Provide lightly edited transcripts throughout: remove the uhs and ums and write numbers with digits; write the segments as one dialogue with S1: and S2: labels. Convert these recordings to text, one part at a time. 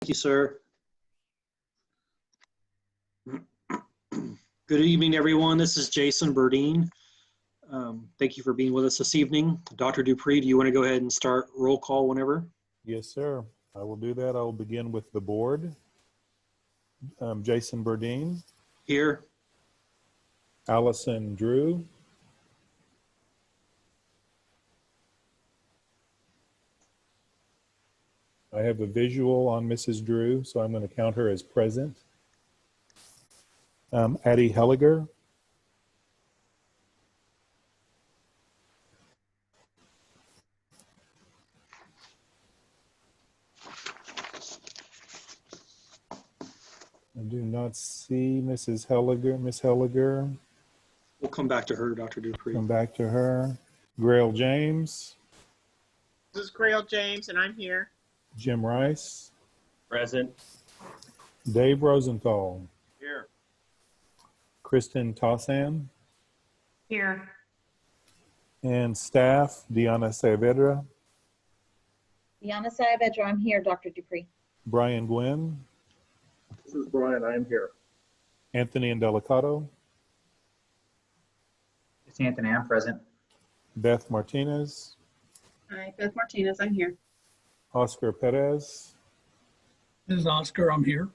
S1: Thank you, sir. Good evening, everyone. This is Jason Burdine. Thank you for being with us this evening. Dr. Dupree, do you want to go ahead and start roll call whenever?
S2: Yes, sir. I will do that. I will begin with the board. Jason Burdine.
S1: Here.
S2: Allison Drew. I have a visual on Mrs. Drew, so I'm going to count her as present. Addie Helliger. I do not see Mrs. Helliger. Miss Helliger.
S1: We'll come back to her, Dr. Dupree.
S2: Come back to her. Grail James.
S3: This is Grail James, and I'm here.
S2: Jim Rice.
S4: Present.
S2: Dave Rosenthal.
S4: Here.
S2: Kristen Tossan.
S5: Here.
S2: And staff, Diana Saavedra.
S5: Diana Saavedra, I'm here, Dr. Dupree.
S2: Brian Gwynn.
S4: This is Brian. I am here.
S2: Anthony Indelicato.
S6: It's Anthony. I'm present.
S2: Beth Martinez.
S3: Hi, Beth Martinez. I'm here.
S2: Oscar Perez.
S7: This is Oscar. I'm here.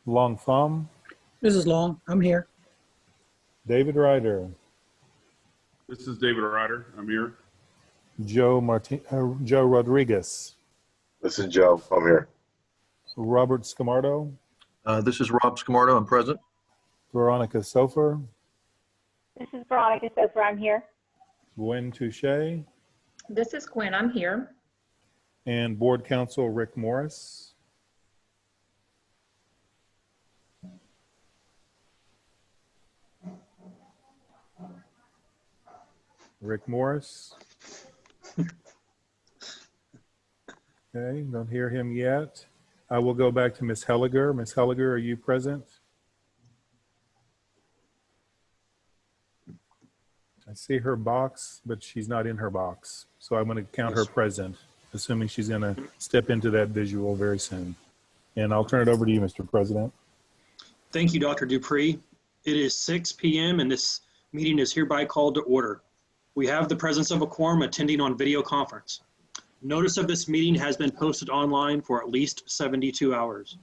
S2: Long Pham.
S7: This is Long. I'm here.
S2: David Ryder.
S8: This is David Ryder. I'm here.
S2: Joe Rodriguez.
S9: This is Joe. I'm here.
S2: Robert Scamardo.
S10: This is Rob Scamardo. I'm present.
S2: Veronica Sofer.
S11: This is Veronica Sofer. I'm here.
S2: Gwen Touche.
S5: This is Gwen. I'm here.
S2: And Board Counsel Rick Morris. Rick Morris. Okay, don't hear him yet. I will go back to Ms. Helliger. Ms. Helliger, are you present? I see her box, but she's not in her box. So I'm going to count her present, assuming she's going to step into that visual very soon. And I'll turn it over to you, Mr. President.
S1: Thank you, Dr. Dupree. It is 6 p.m. and this meeting is hereby called to order. We have the presence of a quorum attending on video conference. Notice of this meeting has been posted online for at least 72 hours.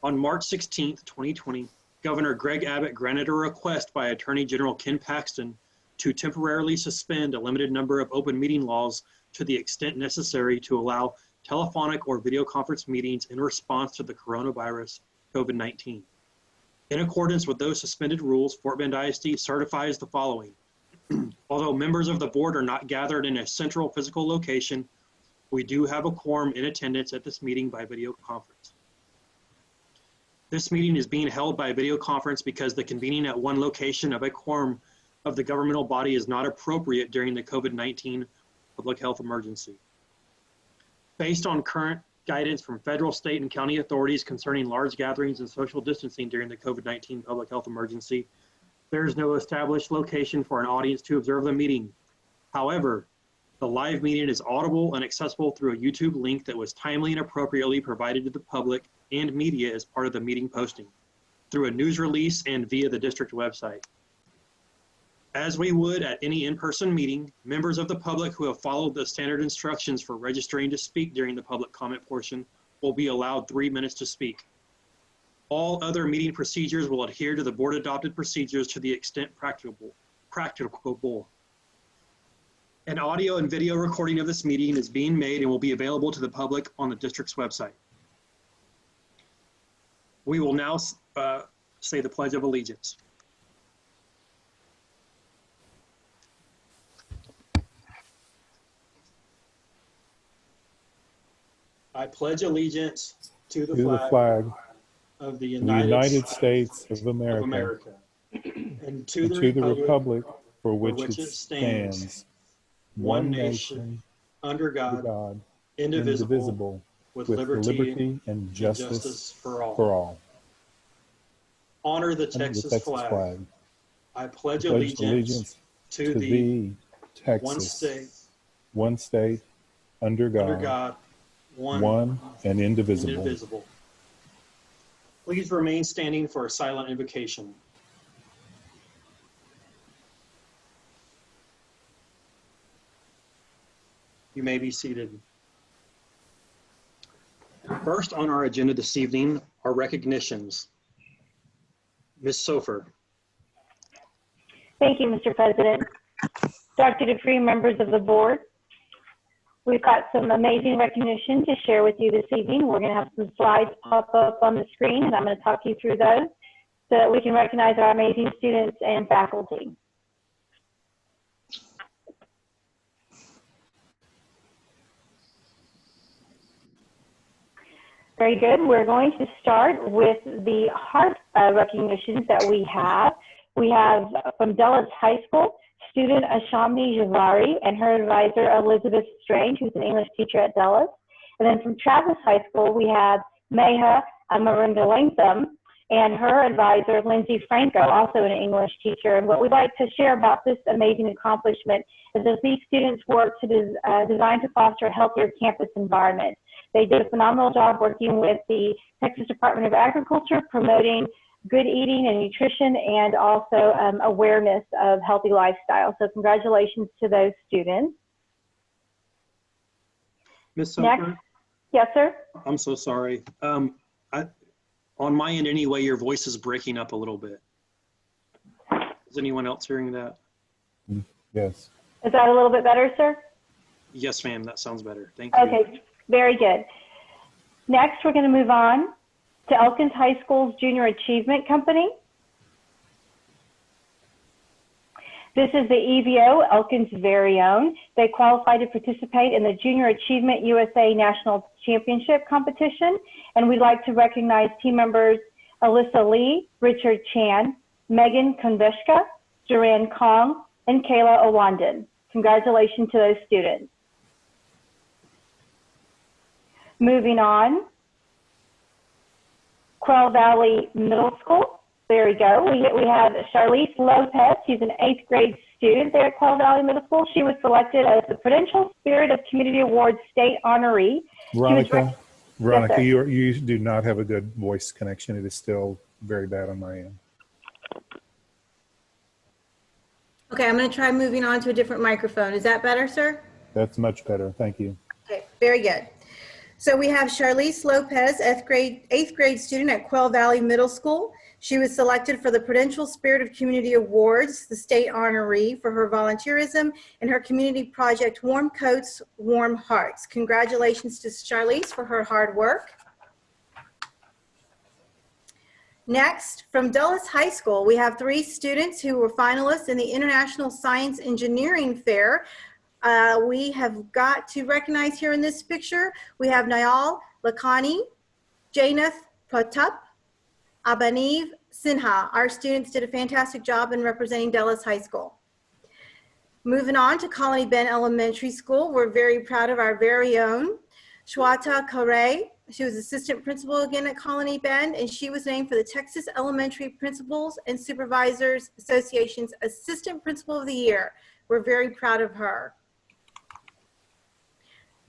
S1: On March 16th, 2020, Governor Greg Abbott granted a request by Attorney General Ken Paxton to temporarily suspend a limited number of open meeting laws to the extent necessary to allow telephonic or video conference meetings in response to the coronavirus COVID-19. In accordance with those suspended rules, Fort Bend ISD certifies the following. Although members of the board are not gathered in a central physical location, we do have a quorum in attendance at this meeting by video conference. This meeting is being held by video conference because the convening at one location of a quorum of the governmental body is not appropriate during the COVID-19 public health emergency. Based on current guidance from federal, state, and county authorities concerning large gatherings and social distancing during the COVID-19 public health emergency, there is no established location for an audience to observe the meeting. However, the live meeting is audible and accessible through a YouTube link that was timely and appropriately provided to the public and media as part of the meeting posting, through a news release and via the district website. As we would at any in-person meeting, members of the public who have followed the standard instructions for registering to speak during the public comment portion will be allowed 3 minutes to speak. All other meeting procedures will adhere to the board adopted procedures to the extent practicable. An audio and video recording of this meeting is being made and will be available to the public on the district's website. We will now say the Pledge of Allegiance. I pledge allegiance to the flag of the United States of America and to the republic for which it stands, one nation, under God, indivisible, with liberty and justice for all. Honor the Texas flag. I pledge allegiance to thee,
S2: Texas, one state, under God, one and indivisible.
S1: indivisible. Please remain standing for a silent invocation. You may be seated. First on our agenda this evening are recognitions. Ms. Sofer.
S11: Thank you, Mr. President. Dr. Dupree, members of the board, we've got some amazing recognition to share with you this evening. We're going to have some slides pop up on the screen, and I'm going to talk you through those so that we can recognize our amazing students and faculty. Very good. We're going to start with the heart recognitions that we have. We have from Dulles High School, student Ashamni Javari and her advisor Elizabeth Strange, who's an English teacher at Dulles. And then from Travis High School, we have Meha Amarindalantham and her advisor Lindsay Franco, also an English teacher. And what we'd like to share about this amazing accomplishment is that these students work to design to foster a healthier campus environment. They did a phenomenal job working with the Texas Department of Agriculture, promoting good eating and nutrition, and also awareness of healthy lifestyle. So congratulations to those students.
S1: Ms.
S11: Next.
S1: Sofer,
S11: Yes, sir.
S1: I'm so sorry. On my end anyway, your voice is breaking up a little bit. Is anyone else hearing that?
S2: Yes.
S11: Is that a little bit better, sir?
S1: Yes, ma'am, that sounds better. Thank you.
S11: Okay, very good. Next, we're going to move on to Elkins High School's Junior Achievement Company. This is the EVO, Elkins' very own. They qualified to participate in the Junior Achievement USA National Championship competition, and we'd like to recognize team members Alyssa Lee, Richard Chan, Megan Konveshka, Duran Kong, and Kayla Owanden. Congratulations to those students. Moving on, Quail Valley Middle School. There we go. We have Charlize Lopez. She's an 8th grade student there at Quail Valley Middle School. She was selected as the Prudential Spirit of Community Awards State Honoree.
S2: Veronica,
S11: Yes,
S2: you do not have a good voice connection. It is still very bad on my end.
S6: Okay, I'm going to try moving on to a different microphone. Is that better, sir?
S2: That's much better. Thank you.
S6: Okay, very good. So we have Charlize Lopez, 8th grade student at Quail Valley Middle School. She was selected for the Prudential Spirit of Community Awards, the state honoree for her volunteerism and her community project, Warm Coats, Warm Hearts. Congratulations to Charlize for her hard work. Next, from Dulles High School, we have 3 students who were finalists in the International Science Engineering Fair. We have got to recognize here in this picture, we have Nayal Lakhani, Jainath Pratap, Abaniv Sinha. Our students did a fantastic job in representing Dulles High School. Moving on to Colony Bend Elementary School, we're very proud of our very own Shweta Kare. She was assistant principal again at Colony Bend, and she was named for the Texas Elementary Principals and Supervisors Association's Assistant Principal of the Year. We're very proud of her.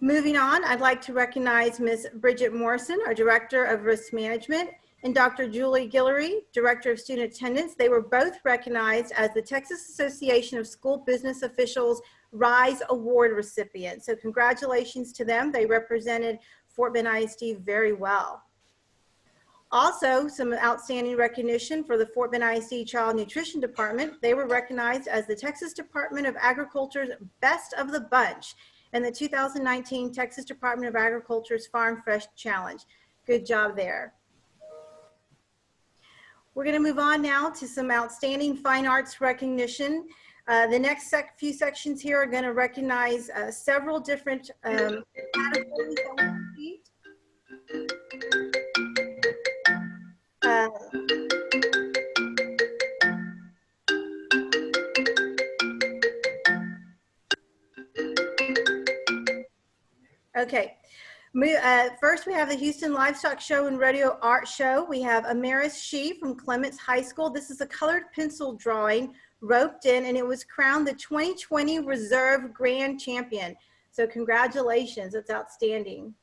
S6: Moving on, I'd like to recognize Ms. Bridget Morrison, our Director of Risk Management, and Dr. Julie Guillory, Director of Student Attendance. They were both recognized as the Texas Association of School Business Officials RISE Award recipients. So congratulations to them. They represented Fort Bend ISD very well. Also, some outstanding recognition for the Fort Bend ISD Child Nutrition Department. They were recognized as the Texas Department of Agriculture's Best of the Bunch in the 2019 Texas Department of Agriculture's Farm Fresh Challenge. Good job there. We're going to move on now to some outstanding fine arts recognition. The next few sections here are going to recognize several different categories that we received. Okay. First, we have the Houston Livestock Show and Rodeo Art Show. We have Amaris Shee from Clements High School. This is a colored pencil drawing roped in, and it was crowned the 2020 Reserve Grand Champion. So congratulations, it's outstanding.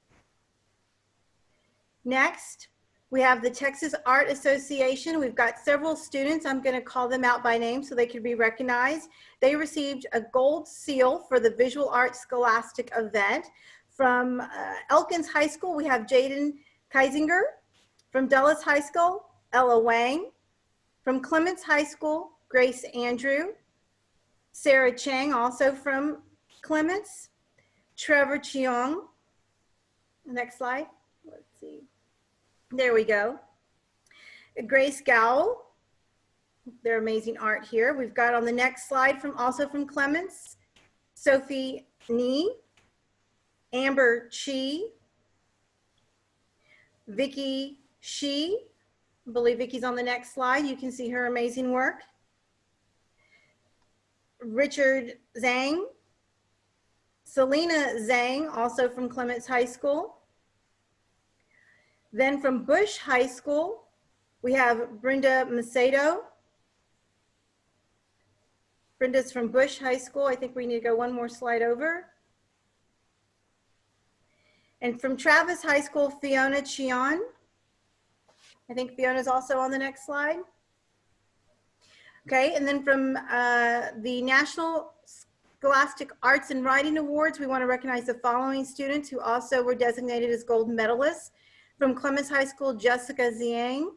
S6: Next, we have the Texas Art Association. We've got several students. I'm going to call them out by name so they can be recognized. They received a gold seal for the Visual Arts Scholastic event. From Elkins High School, we have Jaden Keisinger. From Dulles High School, Ella Wang. From Clements High School, Grace Andrew. Sarah Chang, also from Clements. Trevor Cheong. Next slide. Let's see. There we go. Grace Gowell. Their amazing art here. We've got on the next slide also from Clements, Sophie Nee, Amber Chi, Vicky Shi. I believe Vicky's on the next slide. You can see her amazing work. Richard Zhang, Selena Zhang, also from Clements High School. Then from Bush High School, we have Brenda Macedo. Brenda's from Bush High School. I think we need to go one more slide over. And from Travis High School, Fiona Chion. I think Fiona's also on the next slide. Okay, and then from the National Scholastic Arts and Writing Awards, we want to recognize the following students who also were designated as gold medalists. From Clements High School, Jessica Ziang.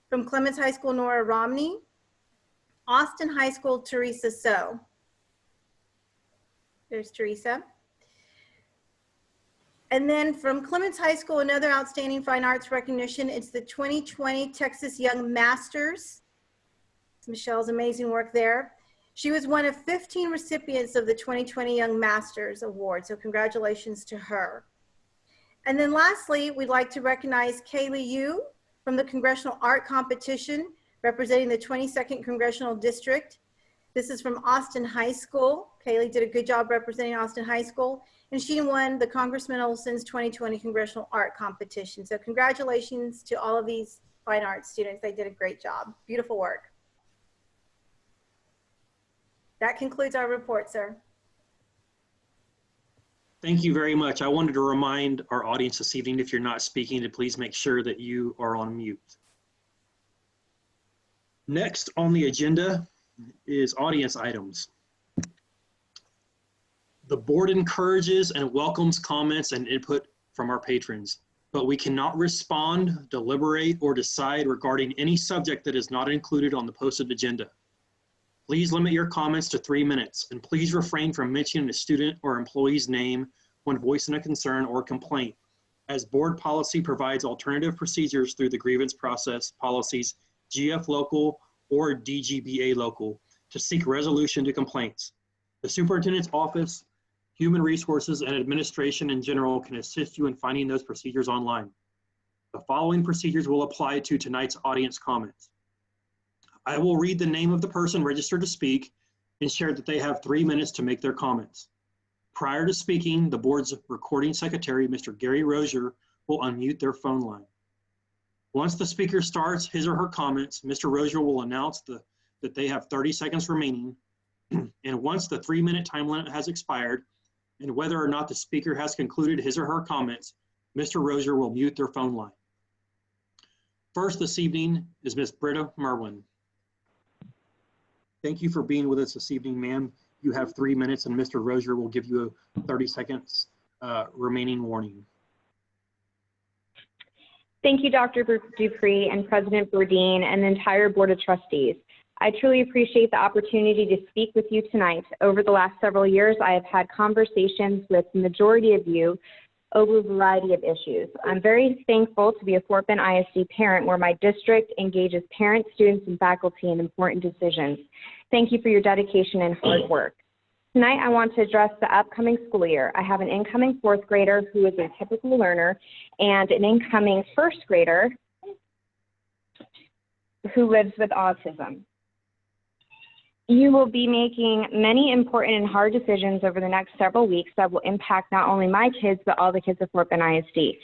S6: From Clements High School, Nora Romney. Austin High School, Teresa So. There's Teresa. And then from Clements High School, another outstanding fine arts recognition. It's the 2020 Texas Young Masters. Michelle's amazing work there. She was one of 15 recipients of the 2020 Young Masters Award, so congratulations to her. And then lastly, we'd like to recognize Kaylee Yu from the Congressional Art Competition, representing the 22nd Congressional District. This is from Austin High School. Kaylee did a good job representing Austin High School, and she won the Congressman Olson's 2020 Congressional Art Competition. So congratulations to all of these fine arts students. They did a great job. Beautiful work. That concludes our report, sir.
S1: Thank you very much. I wanted to remind our audience this evening, if you're not speaking, to please make sure that you are on mute. Next on the agenda is audience items. The board encourages and welcomes comments and input from our patrons, but we cannot respond, deliberate, or decide regarding any subject that is not included on the posted agenda. Please limit your comments to 3 minutes, and please refrain from mentioning a student or employee's name when voicing a concern or complaint, as board policy provides alternative procedures through the grievance process policies GF local or DGBA local to seek resolution to complaints. The superintendent's office, human resources, and administration in general can assist you in finding those procedures online. The following procedures will apply to tonight's audience comments. I will read the name of the person registered to speak and share that they have 3 minutes to make their comments. Prior to speaking, the board's recording secretary, Mr. Gary Rozier, will unmute their phone line. Once the speaker starts his or her comments, Mr. Rozier will announce that they have 30 seconds remaining. And once the 3-minute time limit has expired, and whether or not the speaker has concluded his or her comments, Mr. Rozier will mute their phone line. First this evening is Ms. Britta Merwin. Thank you for being with us this evening, ma'am. You have 3 minutes, and Mr. Rozier will give you a 30 seconds remaining warning.
S12: Thank you, Dr. Dupree and President Burdine and the entire Board of Trustees. I truly appreciate the opportunity to speak with you tonight. Over the last several years, I have had conversations with the majority of you over a variety of issues. I'm very thankful to be a Fort Bend ISD parent where my district engages parents, students, and faculty in important decisions. Thank you for your dedication and hard work. Tonight, I want to address the upcoming school year. I have an incoming 4th grader who is a typical learner and an incoming 1st grader who lives with autism. You will be making many important and hard decisions over the next several weeks that will impact not only my kids, but all the kids of Fort Bend ISD.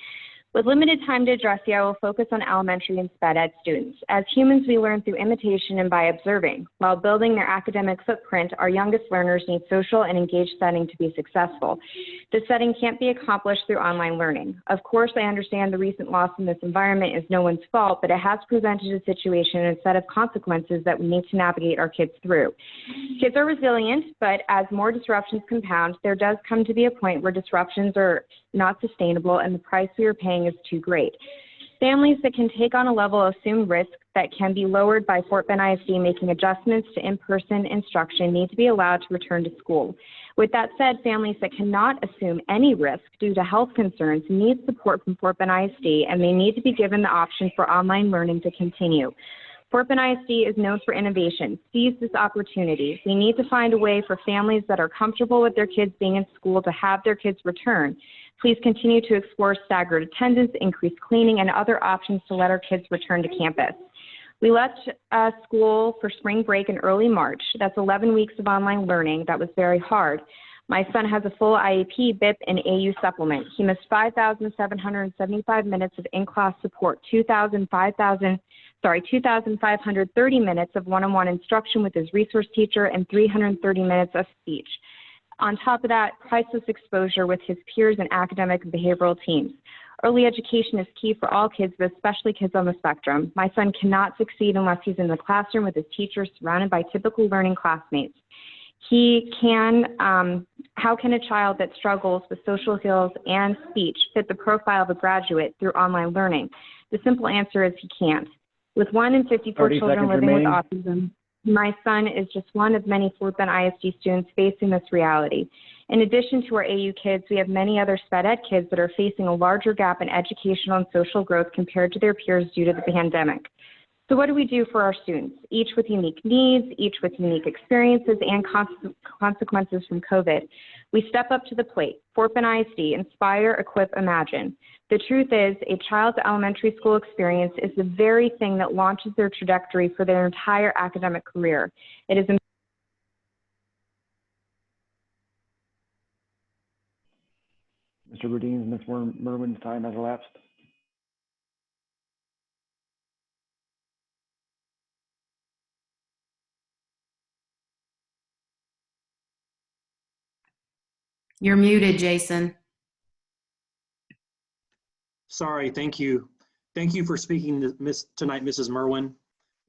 S12: With limited time to address you, I will focus on elementary and sped ed students. As humans, we learn through imitation and by observing. While building their academic footprint, our youngest learners need social and engaged setting to be successful. This setting can't be accomplished through online learning. Of course, I understand the recent loss in this environment is no one's fault, but it has presented a situation and a set of consequences that we need to navigate our kids through. Kids are resilient, but as more disruptions compound, there does come to be a point where disruptions are not sustainable and the price we are paying is too great. Families that can take on a level of assumed risk that can be lowered by Fort Bend ISD making adjustments to in-person instruction need to be allowed to return to school. With that said, families that cannot assume any risk due to health concerns need support from Fort Bend ISD, and they need to be given the option for online learning to continue. Fort Bend ISD is known for innovation. Seize this opportunity. We need to find a way for families that are comfortable with their kids being in school to have their kids return. Please continue to explore staggered attendance, increased cleaning, and other options to let our kids return to campus. We left school for spring break in early March. That's 11 weeks of online learning. That was very hard. My son has a full IEP, BIP, and AU supplement. He missed 5,775 minutes of in-class support, 2,530 minutes of one-on-one instruction with his resource teacher, and 330 minutes of speech. On top of that, priceless exposure with his peers and academic and behavioral teams. Early education is key for all kids, but especially kids on the spectrum. My son cannot succeed unless he's in the classroom with his teachers, surrounded by typical learning classmates. How can a child that struggles with social skills and speech fit the profile of a graduate through online learning? The simple answer is he can't. With 1 in 54 children living with autism, my son is just one of many Fort Bend ISD students facing this reality. In addition to our AU kids, we have many other sped ed kids that are facing a larger gap in educational and social growth compared to their peers due to the pandemic. So what do we do for our students? Each with unique needs, each with unique experiences and consequences from COVID. We step up to the plate. Fort Bend ISD, inspire, equip, imagine. The truth is, a child's elementary school experience is the very thing that launches their trajectory for their entire academic career. It is
S13: Mr. Boudin, Ms. Merwin's time has elapsed.
S14: You're muted, Jason.
S1: Sorry, thank you. Thank you for speaking tonight, Mrs. Merwin.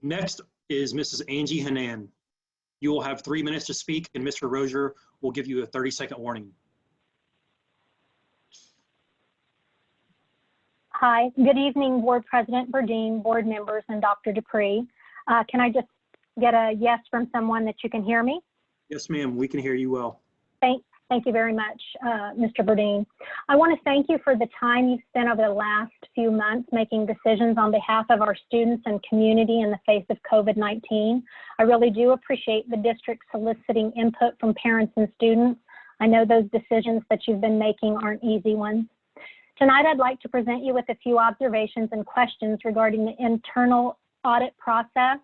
S1: Next is Mrs. Angie Hanan. You will have 3 minutes to speak, and Mr. Rozier will give you a 30-second warning.
S15: Hi, good evening, Board President Burdine, board members, and Dr. Dupree. Can I just get a yes from someone that you can hear me?
S1: Yes, ma'am, we can hear you well.
S15: Thank you very much, Mr. Burdine. I want to thank you for the time you've spent over the last few months making decisions on behalf of our students and community in the face of COVID-19. I really do appreciate the district soliciting input from parents and students. I know those decisions that you've been making aren't easy ones. Tonight, I'd like to present you with a few observations and questions regarding the internal audit process.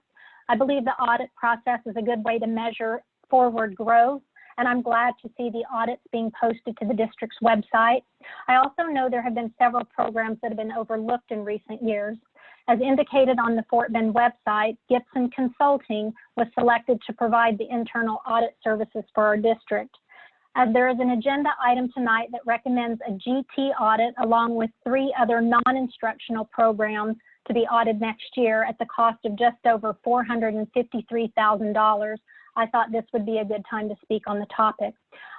S15: I believe the audit process is a good way to measure forward growth, and I'm glad to see the audits being posted to the district's website. I also know there have been several programs that have been overlooked in recent years. As indicated on the Fort Bend website, Gibson Consulting was selected to provide the internal audit services for our district. As there is an agenda item tonight that recommends a GT audit along with 3 other non-instructional programs to be audited next year at the cost of just over $453,000, I thought this would be a good time to speak on the topic.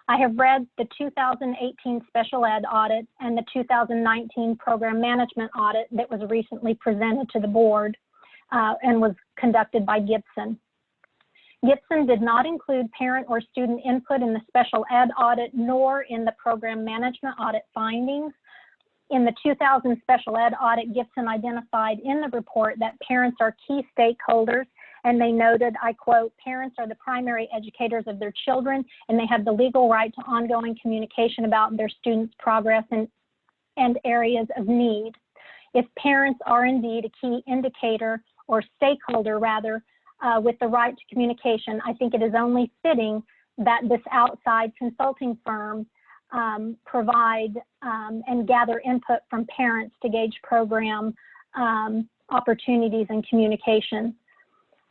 S15: I have read the 2018 special ed audit and the 2019 program management audit that was recently presented to the board and was conducted by Gibson. Gibson did not include parent or student input in the special ed audit nor in the program management audit findings. In the 2000 special ed audit, Gibson identified in the report that parents are key stakeholders, and they noted, I quote, "Parents are the primary educators of their children, and they have the legal right to ongoing communication about their students' progress and areas of need. If parents are indeed a key indicator or stakeholder rather, with the right to communication, I think it is only fitting that this outside consulting firm provide and gather input from parents to gauge program opportunities and communication.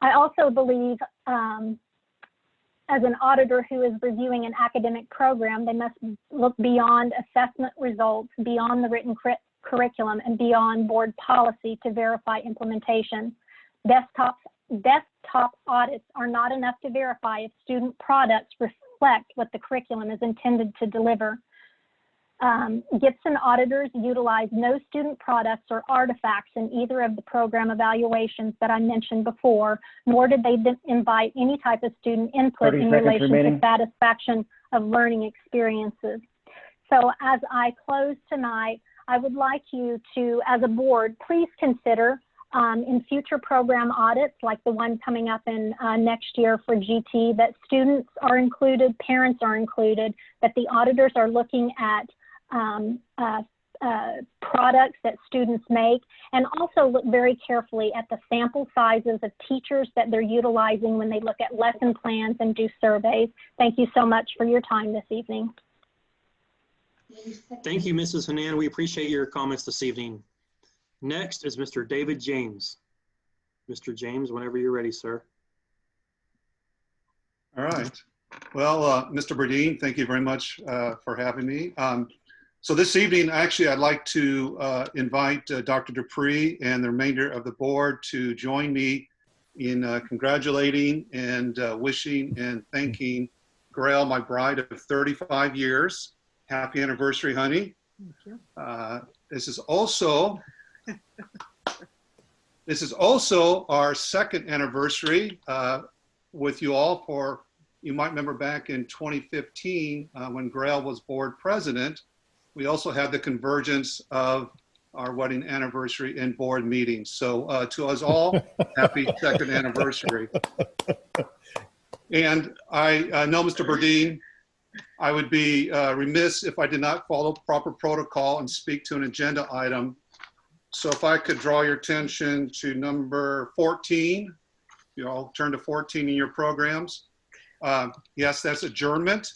S15: I also believe as an auditor who is reviewing an academic program, they must look beyond assessment results, beyond the written curriculum, and beyond board policy to verify implementation. Desktop audits are not enough to verify if student products reflect what the curriculum is intended to deliver. Gibson auditors utilize no student products or artifacts in either of the program evaluations that I mentioned before, nor did they invite any type of student input in relation to satisfaction of learning experiences. So as I close tonight, I would like you to, as a board, please consider in future program audits, like the one coming up in next year for GT, that students are included, parents are included, that the auditors are looking at products that students make, and also look very carefully at the sample sizes of teachers that they're utilizing when they look at lesson plans and do surveys. Thank you so much for your time this evening.
S1: Thank you, Mrs. Hanan. We appreciate your comments this evening. Next is Mr. David James. Mr. James, whenever you're ready, sir.
S16: All right. Well, Mr. Burdine, thank you very much for having me. So this evening, actually, I'd like to invite Dr. Dupree and the remainder of the board to join me in congratulating and wishing and thanking Grail, my bride of 35 years. Happy anniversary, honey.
S3: Thank you.
S16: This is also our second anniversary with you all. For you might remember back in 2015 when Grail was board president, we also had the convergence of our wedding anniversary in board meetings. So to us all, happy second anniversary. And I know, Mr. Burdine, I would be remiss if I did not follow proper protocol and speak to an agenda item. So if I could draw your attention to number 14, you all turn to 14 in your programs. Yes, that's adjournment.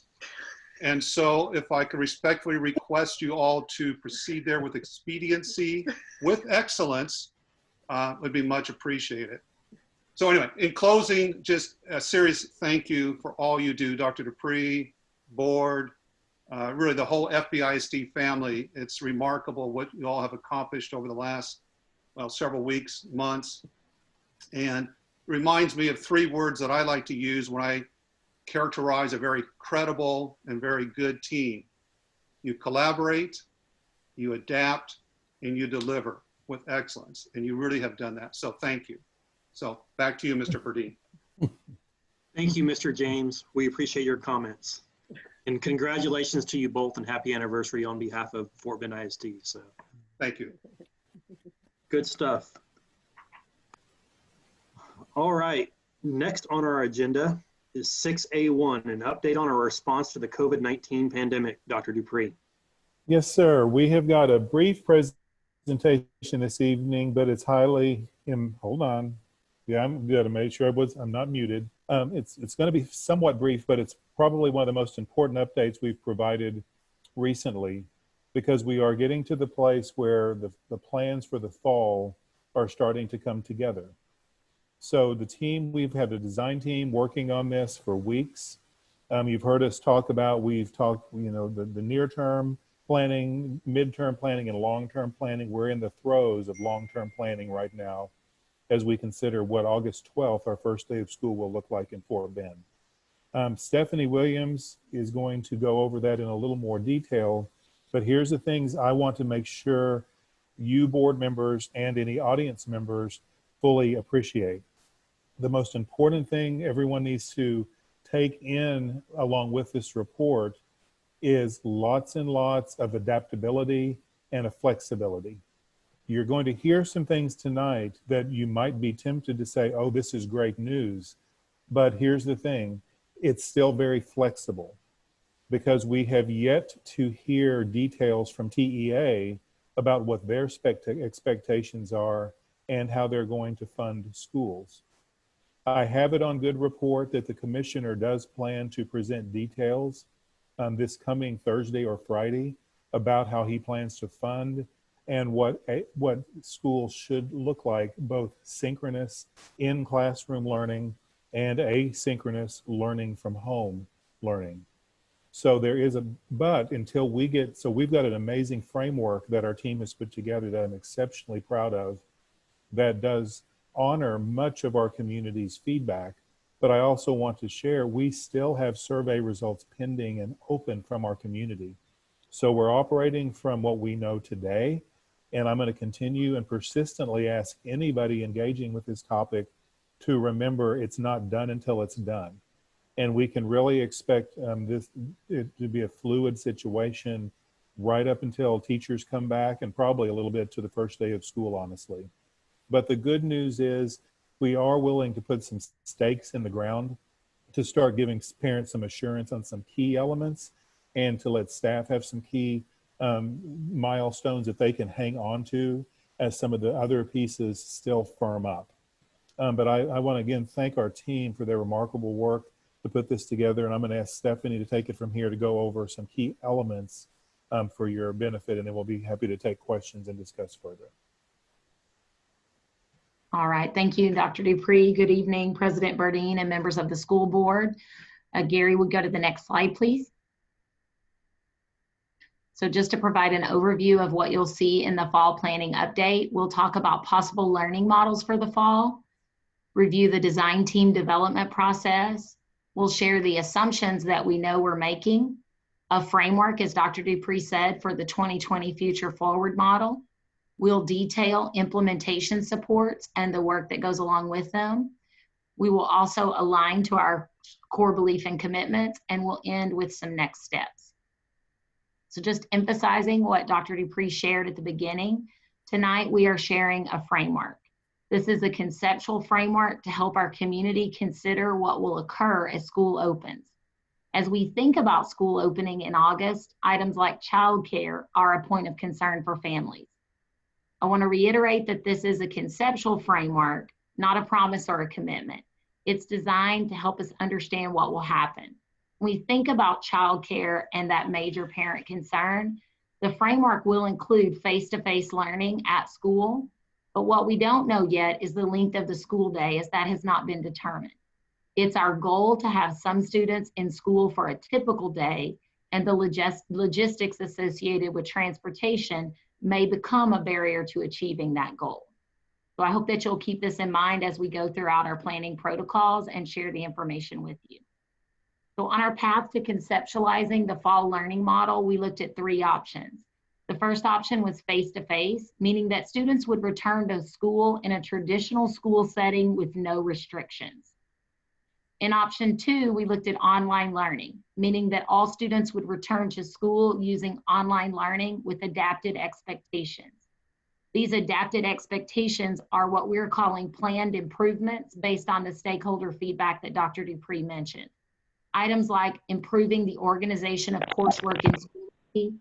S16: And so if I could respectfully request you all to proceed there with expediency, with excellence, would be much appreciated. So anyway, in closing, just a serious thank you for all you do, Dr. Dupree, board, really the whole FBISD family. It's remarkable what you all have accomplished over the last, well, several weeks, months. And reminds me of three words that I like to use when I characterize a very credible and very good team. You collaborate, you adapt, and you deliver with excellence. And you really have done that. So thank you. So back to you, Mr. Burdine.
S1: Thank you, Mr. James. We appreciate your comments. And congratulations to you both and happy anniversary on behalf of Fort Bend ISD. So
S16: thank you.
S1: Good stuff. All right, next on our agenda is 6A1, an update on our response to the COVID-19 pandemic. Dr. Dupree.
S2: Yes, sir. We have got a brief presentation this evening, but it's highly, hold on. Yeah, I'm going to make sure I'm not muted. It's going to be somewhat brief, but it's probably one of the most important updates we've provided recently, because we are getting to the place where the plans for the fall are starting to come together. So the team, we've had a design team working on this for weeks. You've heard us talk about, we've talked, you know, the near-term planning, midterm planning, and long-term planning. We're in the throes of long-term planning right now as we consider what August 12th, our first day of school, will look like in Fort Bend. Stephanie Williams is going to go over that in a little more detail, but here's the things I want to make sure you board members and any audience members fully appreciate. The most important thing everyone needs to take in along with this report is lots and lots of adaptability and a flexibility. You're going to hear some things tonight that you might be tempted to say, oh, this is great news. But here's the thing, it's still very flexible, because we have yet to hear details from TEA about what their expectations are and how they're going to fund schools. I have it on good report that the commissioner does plan to present details this coming Thursday or Friday about how he plans to fund and what schools should look like, both synchronous in classroom learning and asynchronous learning from home learning. So there is but until we get, so we've got an amazing framework that our team has put together that I'm exceptionally proud of, that does honor much of our community's feedback. But I also want to share, we still have survey results pending and open from our community. So we're operating from what we know today, and I'm going to continue and persistently ask anybody engaging with this topic to remember it's not done until it's done. And we can really expect it to be a fluid situation right up until teachers come back, and probably a little bit to the first day of school, honestly. But the good news is we are willing to put some stakes in the ground to start giving parents some assurance on some key elements, and to let staff have some key milestones that they can hang on to as some of the other pieces still firm up. But I want to again thank our team for their remarkable work to put this together, and I'm going to ask Stephanie to take it from here to go over some key elements for your benefit, and then we'll be happy to take questions and discuss further.
S14: All right, thank you, Dr. Dupree. Good evening, President Burdine and members of the school board. Gary, would go to the next slide, please. So just to provide an overview of what you'll see in the fall planning update, we'll talk about possible learning models for the fall, review the design team development process. We'll share the assumptions that we know we're making, a framework, as Dr. Dupree said, for the 2020 Future Forward model. We'll detail implementation supports and the work that goes along with them. We will also align to our core belief and commitments, and we'll end with some next steps. So just emphasizing what Dr. Dupree shared at the beginning, tonight we are sharing a framework. This is a conceptual framework to help our community consider what will occur as school opens. As we think about school opening in August, items like childcare are a point of concern for families. I want to reiterate that this is a conceptual framework, not a promise or a commitment. It's designed to help us understand what will happen. When we think about childcare and that major parent concern, the framework will include face-to-face learning at school, but what we don't know yet is the length of the school day, as that has not been determined. It's our goal to have some students in school for a typical day, and the logistics associated with transportation may become a barrier to achieving that goal. So I hope that you'll keep this in mind as we go throughout our planning protocols and share the information with you. So on our path to conceptualizing the fall learning model, we looked at 3 options. The first option was face-to-face, meaning that students would return to school in a traditional school setting with no restrictions. In option 2, we looked at online learning, meaning that all students would return to school using online learning with adapted expectations. These adapted expectations are what we're calling planned improvements based on the stakeholder feedback that Dr. Dupree mentioned. Items like improving the organization of coursework in school,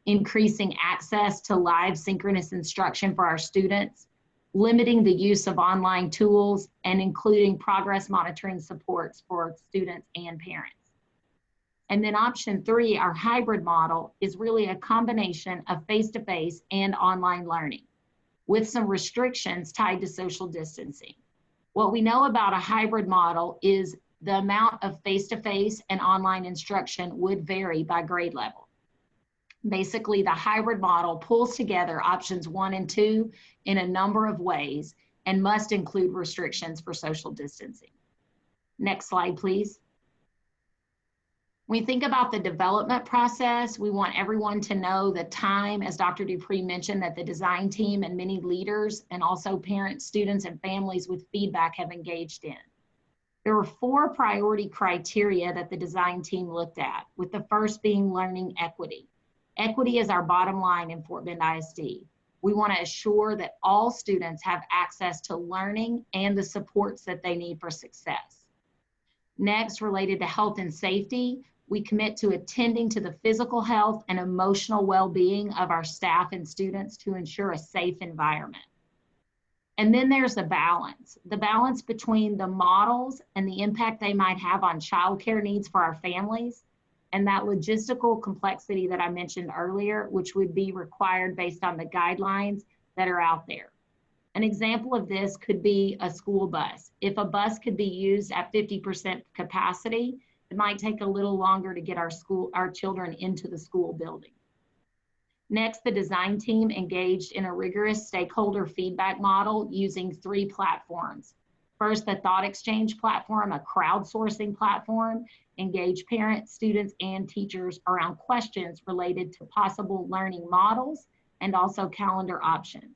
S14: increasing access to live synchronous instruction for our students, limiting the use of online tools, and including progress monitoring supports for students and parents. And then option 3, our hybrid model, is really a combination of face-to-face and online learning with some restrictions tied to social distancing. What we know about a hybrid model is the amount of face-to-face and online instruction would vary by grade level. Basically, the hybrid model pulls together options 1 and 2 in a number of ways and must include restrictions for social distancing. Next slide, please. When we think about the development process, we want everyone to know the time, as Dr. Dupree mentioned, that the design team and many leaders and also parents, students, and families with feedback have engaged in. There were 4 priority criteria that the design team looked at, with the first being learning equity. Equity is our bottom line in Fort Bend ISD. We want to assure that all students have access to learning and the supports that they need for success. Next, related to health and safety, we commit to attending to the physical health and emotional well-being of our staff and students to ensure a safe environment. And then there's the balance between the models and the impact they might have on childcare needs for our families, and that logistical complexity that I mentioned earlier, which would be required based on the guidelines that are out there. An example of this could be a school bus. If a bus could be used at 50% capacity, it might take a little longer to get our children into the school building. Next, the design team engaged in a rigorous stakeholder feedback model using 3 platforms. First, the Thought Exchange platform, a crowdsourcing platform, engaged parents, students, and teachers around questions related to possible learning models and also calendar options.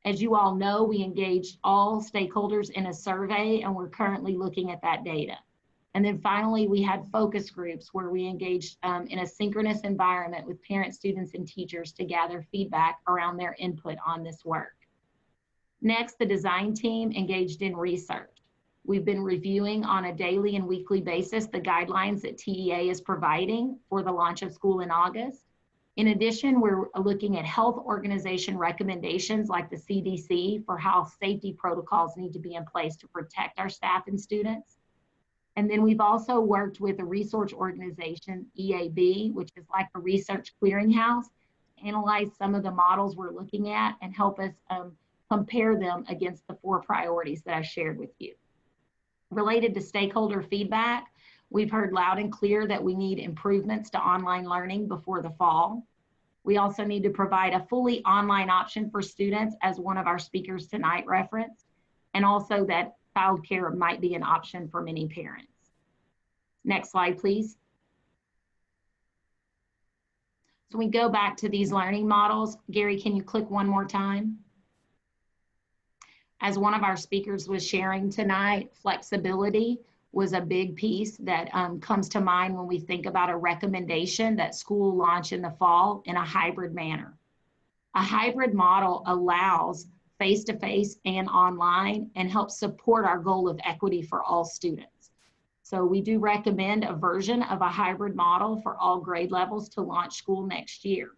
S14: As you all know, we engaged all stakeholders in a survey, and we're currently looking at that data. And then finally, we had focus groups where we engaged in a synchronous environment with parents, students, and teachers to gather feedback around their input on this work. Next, the design team engaged in research. We've been reviewing on a daily and weekly basis the guidelines that TEA is providing for the launch of school in August. In addition, we're looking at health organization recommendations like the CDC for how safety protocols need to be in place to protect our staff and students. And then we've also worked with a research organization, EAB, which is like a research clearinghouse, to analyze some of the models we're looking at and help us compare them against the 4 priorities that I shared with you. Related to stakeholder feedback, we've heard loud and clear that we need improvements to online learning before the fall. We also need to provide a fully online option for students, as one of our speakers tonight referenced, and also that childcare might be an option for many parents. Next slide, please. So we go back to these learning models. Gary, can you click one more time? As one of our speakers was sharing tonight, flexibility was a big piece that comes to mind when we think about a recommendation that school launch in the fall in a hybrid manner. A hybrid model allows face-to-face and online and helps support our goal of equity for all students. So we do recommend a version of a hybrid model for all grade levels to launch school next year.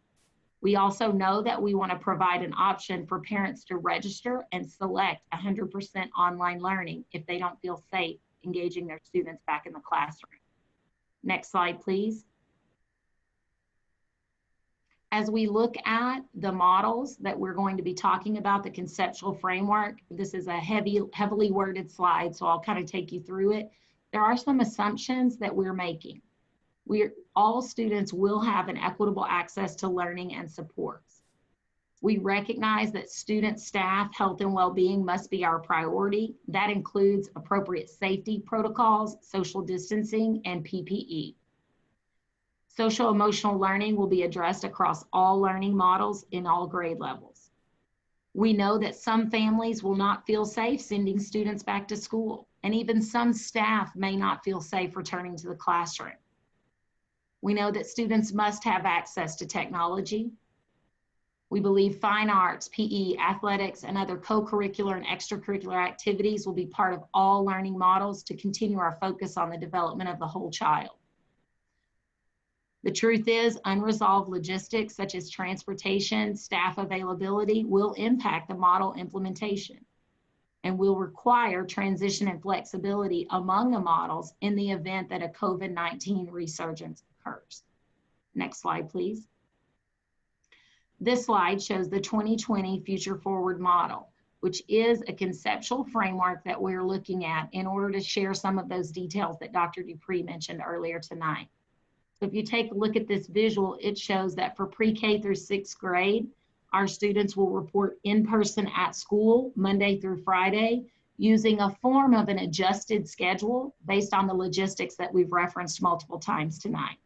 S14: We also know that we want to provide an option for parents to register and select 100% online learning if they don't feel safe engaging their students back in the classroom. Next slide, please. As we look at the models that we're going to be talking about, the conceptual framework, this is a heavily worded slide, so I'll kind of take you through it. There are some assumptions that we're making. All students will have an equitable access to learning and supports. We recognize that student, staff, health, and well-being must be our priority. That includes appropriate safety protocols, social distancing, and PPE. Social emotional learning will be addressed across all learning models in all grade levels. We know that some families will not feel safe sending students back to school, and even some staff may not feel safe returning to the classroom. We know that students must have access to technology. We believe fine arts, PE, athletics, and other co-curricular and extracurricular activities will be part of all learning models to continue our focus on the development of the whole child. The truth is, unresolved logistics such as transportation, staff availability will impact the model implementation and will require transition and flexibility among the models in the event that a COVID-19 resurgence occurs. Next slide, please. This slide shows the 2020 Future Forward model, which is a conceptual framework that we're looking at in order to share some of those details that Dr. Dupree mentioned earlier tonight. So if you take a look at this visual, it shows that for pre-K through 6th grade, our students will report in person at school Monday through Friday using a form of an adjusted schedule based on the logistics that we've referenced multiple times tonight.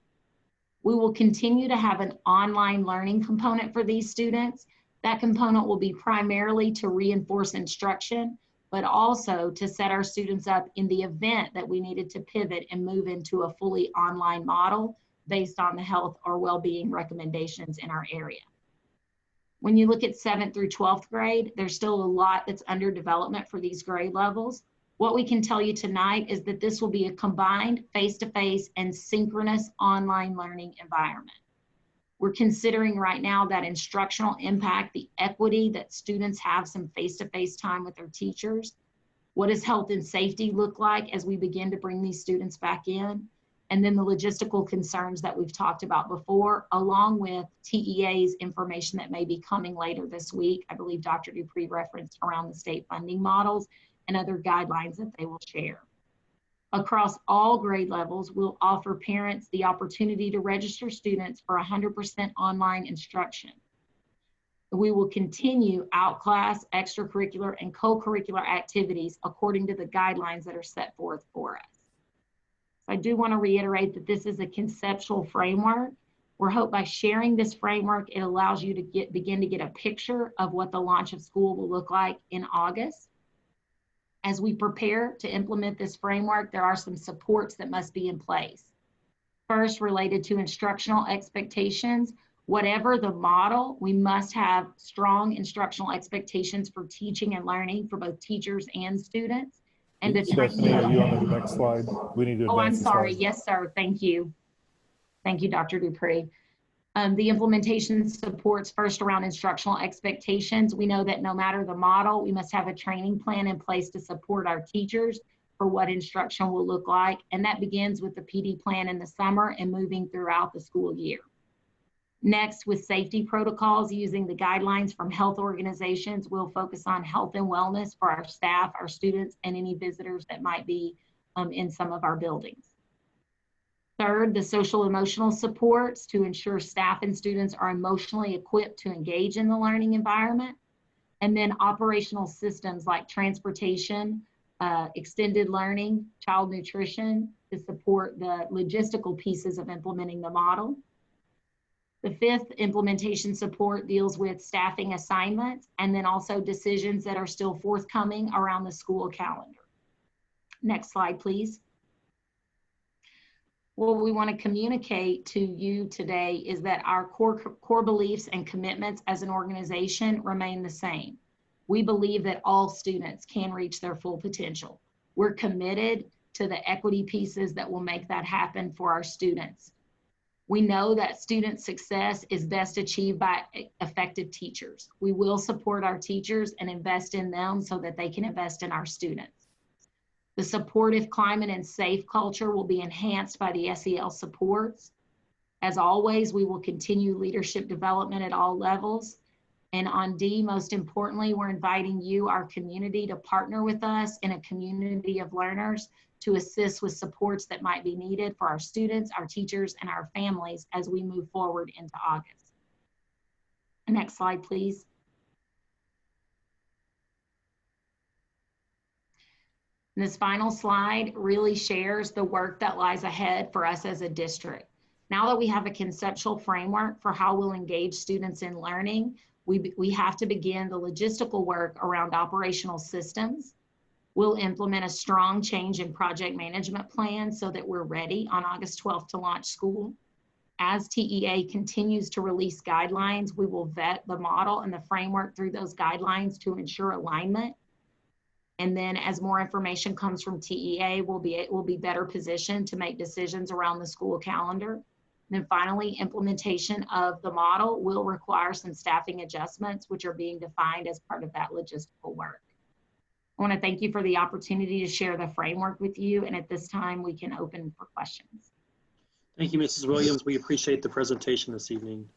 S14: We will continue to have an online learning component for these students. That component will be primarily to reinforce instruction, but also to set our students up in the event that we needed to pivot and move into a fully online model based on the health or well-being recommendations in our area. When you look at 7th through 12th grade, there's still a lot that's under development for these grade levels. What we can tell you tonight is that this will be a combined face-to-face and synchronous online learning environment. We're considering right now that instructional impact, the equity that students have some face-to-face time with their teachers. What does health and safety look like as we begin to bring these students back in? and then the logistical concerns that we've talked about before, along with TEA's information that may be coming later this week. I believe Dr. Dupree referenced around the state funding models and other guidelines that they will share. Across all grade levels, we'll offer parents the opportunity to register students for 100% online instruction. We will continue out-class, extracurricular, and co-curricular activities according to the guidelines that are set forth for us. I do want to reiterate that this is a conceptual framework. We're hoping by sharing this framework, it allows you to begin to get a picture of what the launch of school will look like in August. As we prepare to implement this framework, there are some supports that must be in place. First, related to instructional expectations. Whatever the model, we must have strong instructional expectations for teaching and learning for both teachers and students. And
S2: Stephanie, are you on the next slide? We need to advance.
S14: Oh, I'm
S2: the
S14: sorry.
S2: slide.
S14: Yes, sir. Thank you. Thank you, Dr. Dupree. The implementation supports first around instructional expectations. We know that no matter the model, we must have a training plan in place to support our teachers for what instruction will look like. And that begins with the PD plan in the summer and moving throughout the school year. Next, with safety protocols using the guidelines from health organizations, we'll focus on health and wellness for our staff, our students, and any visitors that might be in some of our buildings. Third, the social emotional supports to ensure staff and students are emotionally equipped to engage in the learning environment. And then operational systems like transportation, extended learning, child nutrition to support the logistical pieces of implementing the model. The fifth implementation support deals with staffing assignments and then also decisions that are still forthcoming around the school calendar. Next slide, please. What we want to communicate to you today is that our core beliefs and commitments as an organization remain the same. We believe that all students can reach their full potential. We're committed to the equity pieces that will make that happen for our students. We know that student success is best achieved by effective teachers. We will support our teachers and invest in them so that they can invest in our students. The supportive climate and safe culture will be enhanced by the SEL supports. As always, we will continue leadership development at all levels. And on D, most importantly, we're inviting you, our community, to partner with us in a community of learners to assist with supports that might be needed for our students, our teachers, and our families as we move forward into August. Next slide, please. This final slide really shares the work that lies ahead for us as a district. Now that we have a conceptual framework for how we'll engage students in learning, we have to begin the logistical work around operational systems. We'll implement a strong change in project management plan so that we're ready on August 12th to launch school. As TEA continues to release guidelines, we will vet the model and the framework through those guidelines to ensure alignment. And then as more information comes from TEA, we'll be better positioned to make decisions around the school calendar. And then finally, implementation of the model will require some staffing adjustments, which are being defined as part of that logistical work. I want to thank you for the opportunity to share the framework with you. And at this time, we can open for questions.
S1: Thank you, Mrs. Williams. We appreciate the presentation this evening.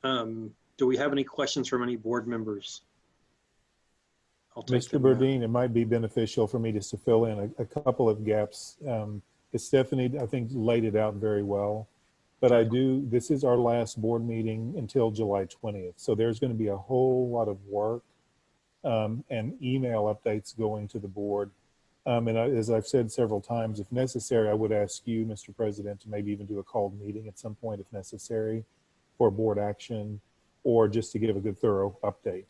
S1: Do we have any questions from any board members?
S2: Mr. Burdine, it might be beneficial for me just to fill in a couple of gaps. Stephanie, I think, laid it out very well. But this is our last board meeting until July 20th. So there's going to be a whole lot of work and email updates going to the board. As I've said several times, if necessary, I would ask you, Mr. President, to maybe even do a called meeting at some point if necessary for board action or just to give a good thorough update.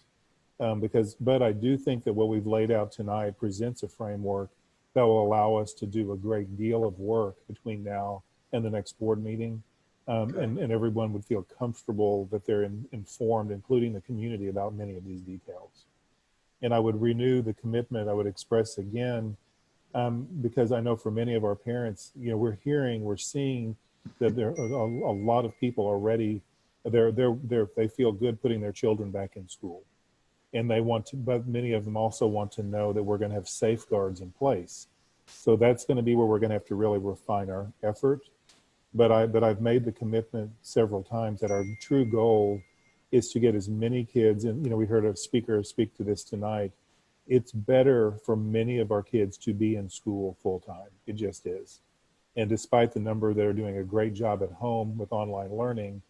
S2: But I do think that what we've laid out tonight presents a framework that will allow us to do a great deal of work between now and the next board meeting. And everyone would feel comfortable that they're informed, including the community, about many of these details. And I would renew the commitment I would express again, because I know for many of our parents, we're seeing that there are a lot of people already, they feel good putting their children back in school. And they want to, but many of them also want to know that we're going to have safeguards in place So that's going to be where we're going to have to really refine our effort. But I've made the commitment several times that our true goal is to get as many kids, and we heard a speaker speak to this tonight. It's better for many of our kids to be in school full time. It just is. And despite the number that are doing a great job at home with online learning,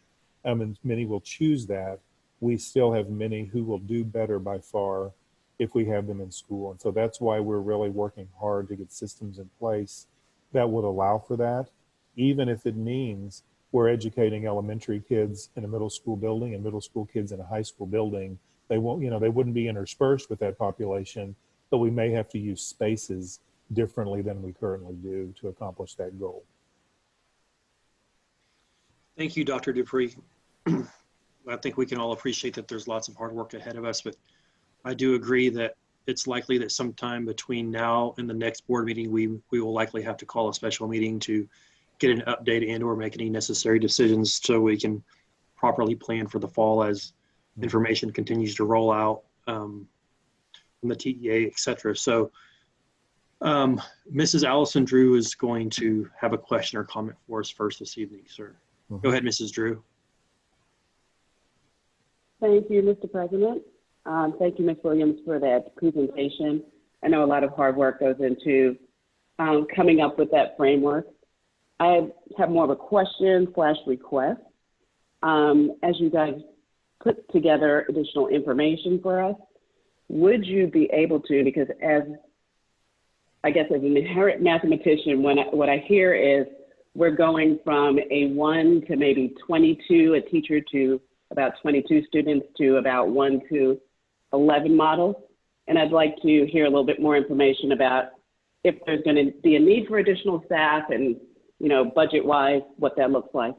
S2: and many will choose that, we still have many who will do better by far if we have them in school. And so that's why we're really working hard to get systems in place that would allow for that, even if it means we're educating elementary kids in a middle school building and middle school kids in a high school building. They won't, they wouldn't be interspersed with that population, but we may have to use spaces differently than we currently do to accomplish that goal.
S1: Thank you, Dr. Dupree. I think we can all appreciate that there's lots of hard work ahead of us, but I do agree that it's likely that sometime between now and the next board meeting, we will likely have to call a special meeting to get an update and or make any necessary decisions so we can properly plan for the fall as information continues to roll out from the TEA, et cetera. So Mrs. Allison Drew is going to have a question or comment for us first this evening, sir. Go ahead, Mrs. Drew.
S17: Thank you, Mr. President. Thank you, Ms. Williams, for that presentation. I know a lot of hard work goes into coming up with that framework. I have more of a question / request. As you guys put together additional information for us, would you be able to, because as I guess as an inherent mathematician, what I hear is we're going from a 1 to maybe 22, a teacher to about 22 students to about 1 to 11 models. And I'd like to hear a little bit more information about if there's going to be a need for additional staff and, budget-wise, what that looks like.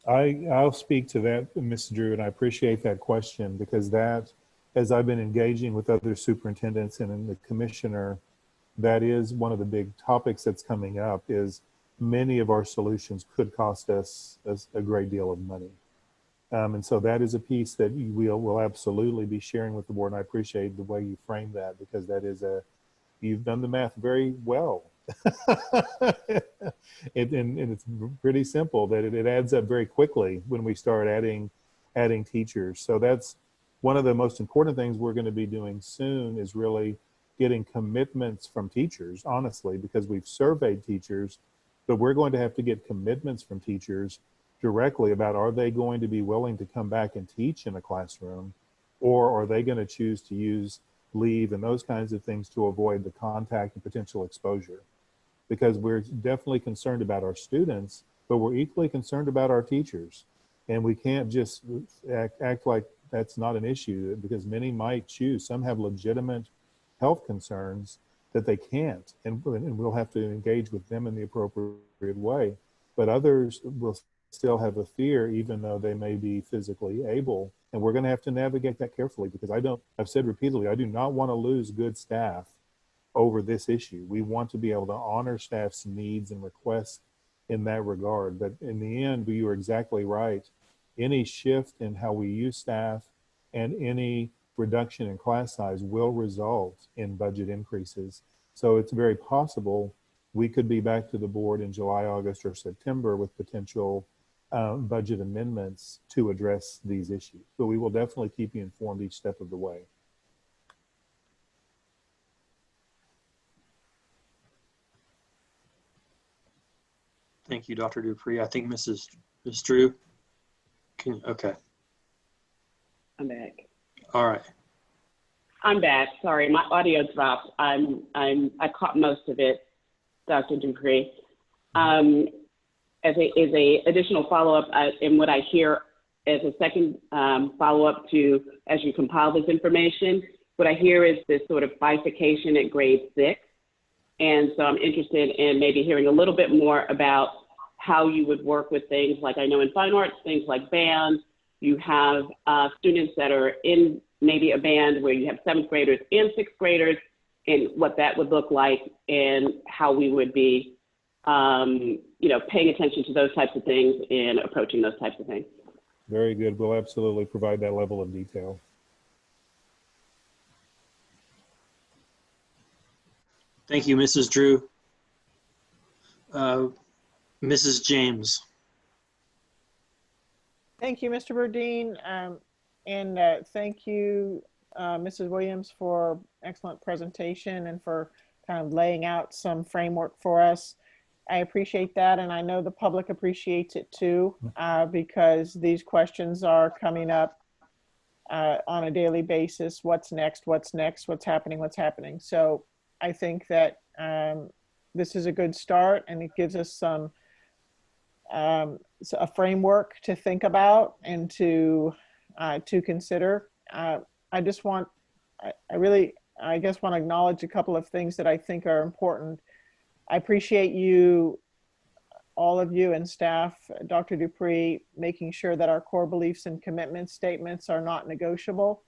S2: I'll speak to that, Ms. Drew, and I appreciate that question because that, as I've been engaging with other superintendents and the commissioner, that is one of the big topics that's coming up is many of our solutions could cost us a great deal of money. And so that is a piece that we'll absolutely be sharing with the board. And I appreciate the way you frame that because that is you've done the math very well. and it's pretty simple that it adds up very quickly when we start adding teachers. So that's one of the most important things we're going to be doing soon is really getting commitments from teachers, honestly, because we've surveyed teachers, but we're going to have to get commitments from teachers directly about are they going to be willing to come back and teach in a classroom, or are they going to choose to use leave and those kinds of things to avoid the contact and potential exposure. Because we're definitely concerned about our students, but we're equally concerned about our teachers. And we can't just act like that's not an issue because many might choose. Some have legitimate health concerns that they can't, and we'll have to engage with them in the appropriate way. But others will still have a fear, even though they may be physically able. And we're going to have to navigate that carefully because I've said repeatedly, I do not want to lose good staff over this issue. We want to be able to honor staff's needs and requests in that regard. But in the end, you are exactly right. Any shift in how we use staff and any reduction in class size will result in budget increases. So it's very possible we could be back to the board in July, August, or September with potential budget amendments to address these issues. But we will definitely keep you informed each step of the way.
S1: Thank you, Dr. Dupree. I think Ms. Drew, okay.
S17: I'm back.
S1: All right.
S17: I'm back. Sorry, my audio dropped. I caught most of it, Dr. Dupree. As a additional follow-up, and what I hear as a second follow-up to as you compile this information, what I hear is this sort of bifurcation at grade 6. And so I'm interested in maybe hearing a little bit more about how you would work with things like, I know in fine arts, things like band, you have students that are in maybe a band where you have 7th graders and 6th graders and what that would look like and how we would be, paying attention to those types of things and approaching those types of things.
S2: Very good. We'll absolutely provide that level of detail.
S1: Thank you, Mrs. Drew. Mrs. James.
S3: Thank you, Mr. Burdine. And thank you, Mrs. Williams, for excellent presentation and for kind of laying out some framework for us. I appreciate that, and I know the public appreciates it too, because these questions are coming up on a daily basis. What's next? What's next? What's happening? What's happening? So I think that this is a good start, and it gives us some a framework to think about and to consider. I guess want to acknowledge a couple of things that I think are important. I appreciate you, all of you and staff, Dr. Dupree, making sure that our core beliefs and commitment statements are not negotiable.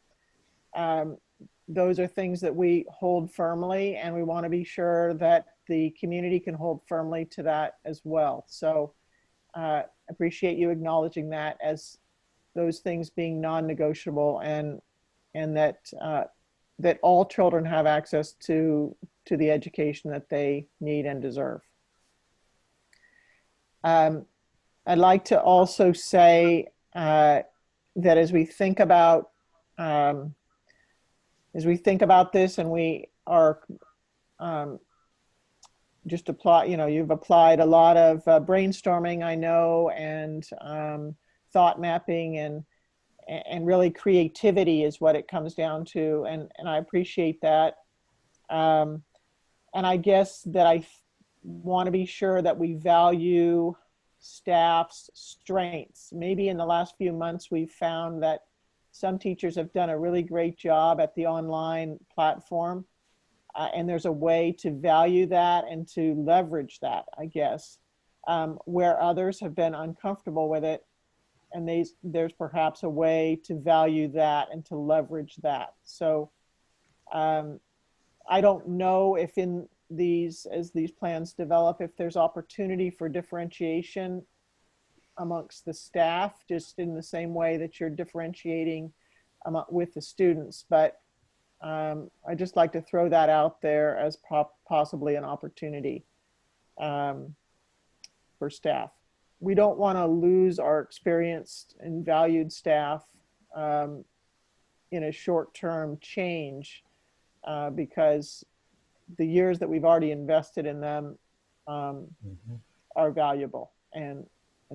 S3: Those are things that we hold firmly, and we want to be sure that the community can hold firmly to that as well. So appreciate you acknowledging that as those things being non-negotiable, and that that all children have access to the education that they need and deserve. I'd like to also say that as we think about this, and we are just apply, you've applied a lot of brainstorming, I know, and thought mapping, and really creativity is what it comes down to, and I appreciate that. And I guess that I want to be sure that we value staff's strengths. Maybe in the last few months, we've found that some teachers have done a really great job at the online platform. And there's a way to value that and to leverage that, I guess, where others have been uncomfortable with it. And there's perhaps a way to value that and to leverage that. So I don't know if as these plans develop, if there's opportunity for differentiation amongst the staff, just in the same way that you're differentiating with the students. But I just like to throw that out there as possibly an opportunity for staff. We don't want to lose our experienced and valued staff in a short-term change because the years that we've already invested in them are valuable. And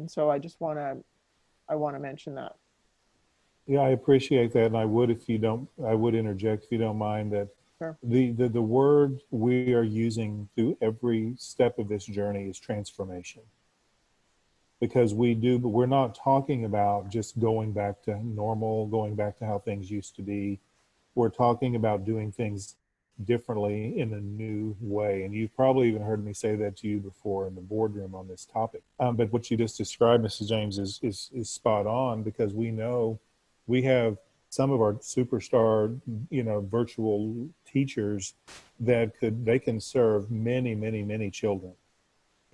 S3: so I just want to mention that.
S2: Yeah, I appreciate that, and I would interject if you don't mind that.
S3: Sure.
S2: The word we are using through every step of this journey is transformation. Because we're not talking about just going back to normal, going back to how things used to be. We're talking about doing things differently in a new way. And you've probably even heard me say that to you before in the boardroom on this topic. But what you just described, Mrs. James, is spot on, because we know we have some of our superstar, virtual teachers that they can serve many, many, many children.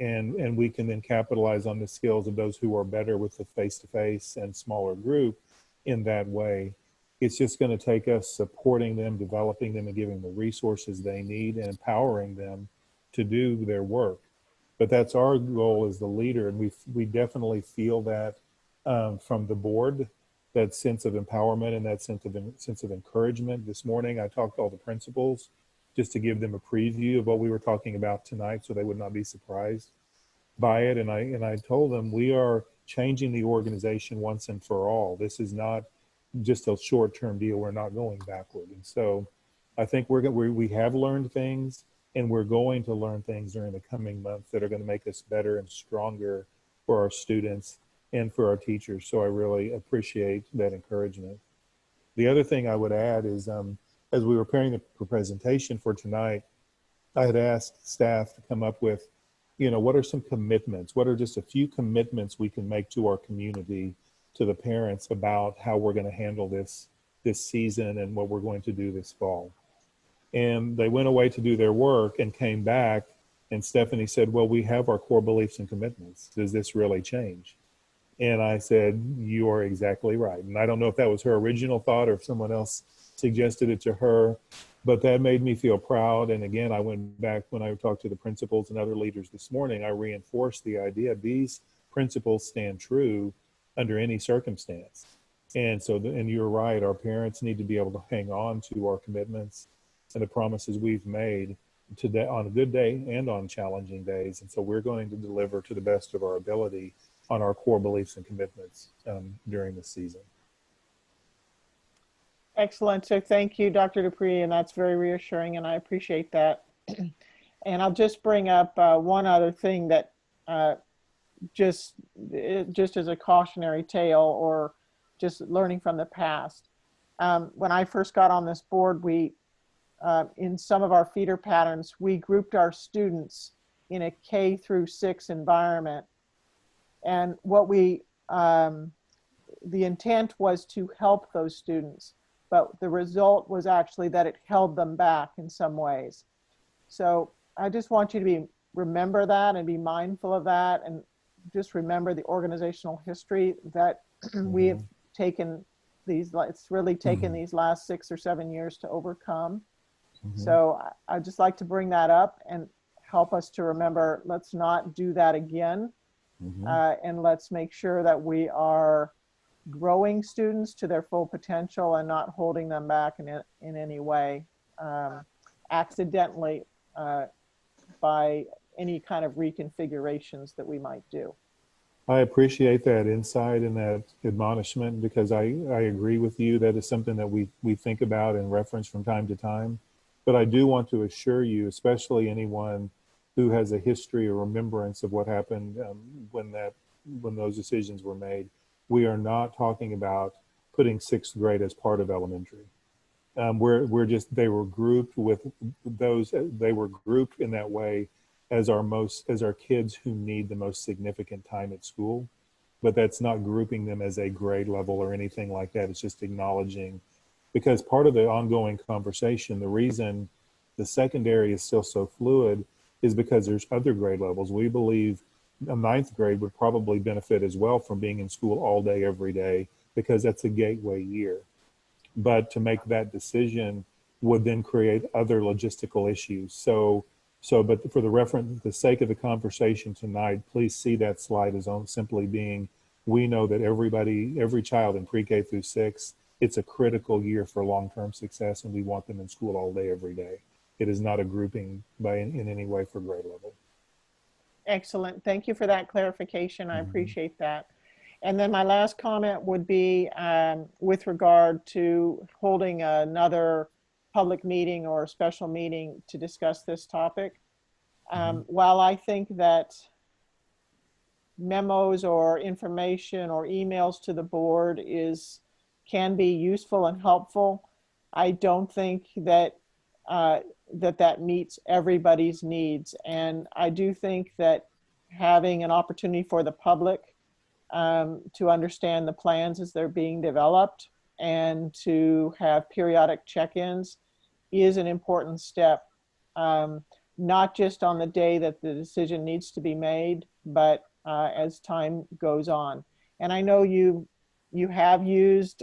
S2: And we can then capitalize on the skills of those who are better with the face-to-face and smaller group in that way. It's just going to take us supporting them, developing them, and giving them the resources they need and empowering them to do their work. But that's our goal as the leader, and we definitely feel that from the board, that sense of empowerment and that sense of encouragement. This morning, I talked to all the principals just to give them a preview of what we were talking about tonight so they would not be surprised by it. And I told them we are changing the organization once and for all. This is not just a short-term deal. We're not going backward. And so I think we have learned things, and we're going to learn things during the coming months that are going to make us better and stronger for our students and for our teachers. So I really appreciate that encouragement. The other thing I would add is, as we were preparing the presentation for tonight, I had asked staff to come up with, what are some commitments? What are just a few commitments we can make to our community, to the parents, about how we're going to handle this season and what we're going to do this fall? And they went away to do their work and came back, and Stephanie said, well, we have our core beliefs and commitments. Does this really change? And I said, you are exactly right. And I don't know if that was her original thought or if someone else suggested it to her, but that made me feel proud. And again, I went back when I talked to the principals and other leaders this morning, I reinforced the idea these principles stand true under any circumstance. And so, and you're right, our parents need to be able to hang on to our commitments and the promises we've made today on a good day and on challenging days. And so we're going to deliver to the best of our ability on our core beliefs and commitments during this season.
S3: Excellent. So thank you, Dr. Dupree, and that's very reassuring, and I appreciate that. And I'll just bring up one other thing that just as a cautionary tale or just learning from the past. When I first got on this board, we, in some of our feeder patterns, we grouped our students in a K through 6 environment. And what we, the intent was to help those students, but the result was actually that it held them back in some ways. So I just want you to remember that and be mindful of that, and just remember the organizational history that we have taken these, it's really taken these last 6 or 7 years to overcome. So I'd just like to bring that up and help us to remember, let's not do that again. And let's make sure that we are growing students to their full potential and not holding them back in any way accidentally by any kind of reconfigurations that we might do.
S2: I appreciate that insight and that admonishment, because I agree with you. That is something that we think about and reference from time to time. But I do want to assure you, especially anyone who has a history or remembrance of what happened when those decisions were made, we are not talking about putting 6th grade as part of elementary. We're just, they were grouped with those, they were grouped in that way as our kids who need the most significant time at school, but that's not grouping them as a grade level or anything like that. It's just acknowledging, because part of the ongoing conversation, the reason the secondary is still so fluid is because there's other grade levels. We believe a 9th grade would probably benefit as well from being in school all day, every day, because that's a gateway year. But to make that decision would then create other logistical issues. But for the sake of the conversation tonight, please see that slide as simply being, we know that every child in pre-K through 6, it's a critical year for long-term success, and we want them in school all day, every day. It is not a grouping in any way for grade level.
S3: Excellent. Thank you for that clarification. I appreciate that. And then my last comment would be with regard to holding another public meeting or a special meeting to discuss this topic. While I think that memos or information or emails to the board can be useful and helpful, I don't think that that meets everybody's needs. And I do think that having an opportunity for the public to understand the plans as they're being developed and to have periodic check-ins is an important step, not just on the day that the decision needs to be made, but as time goes on. And I know you have used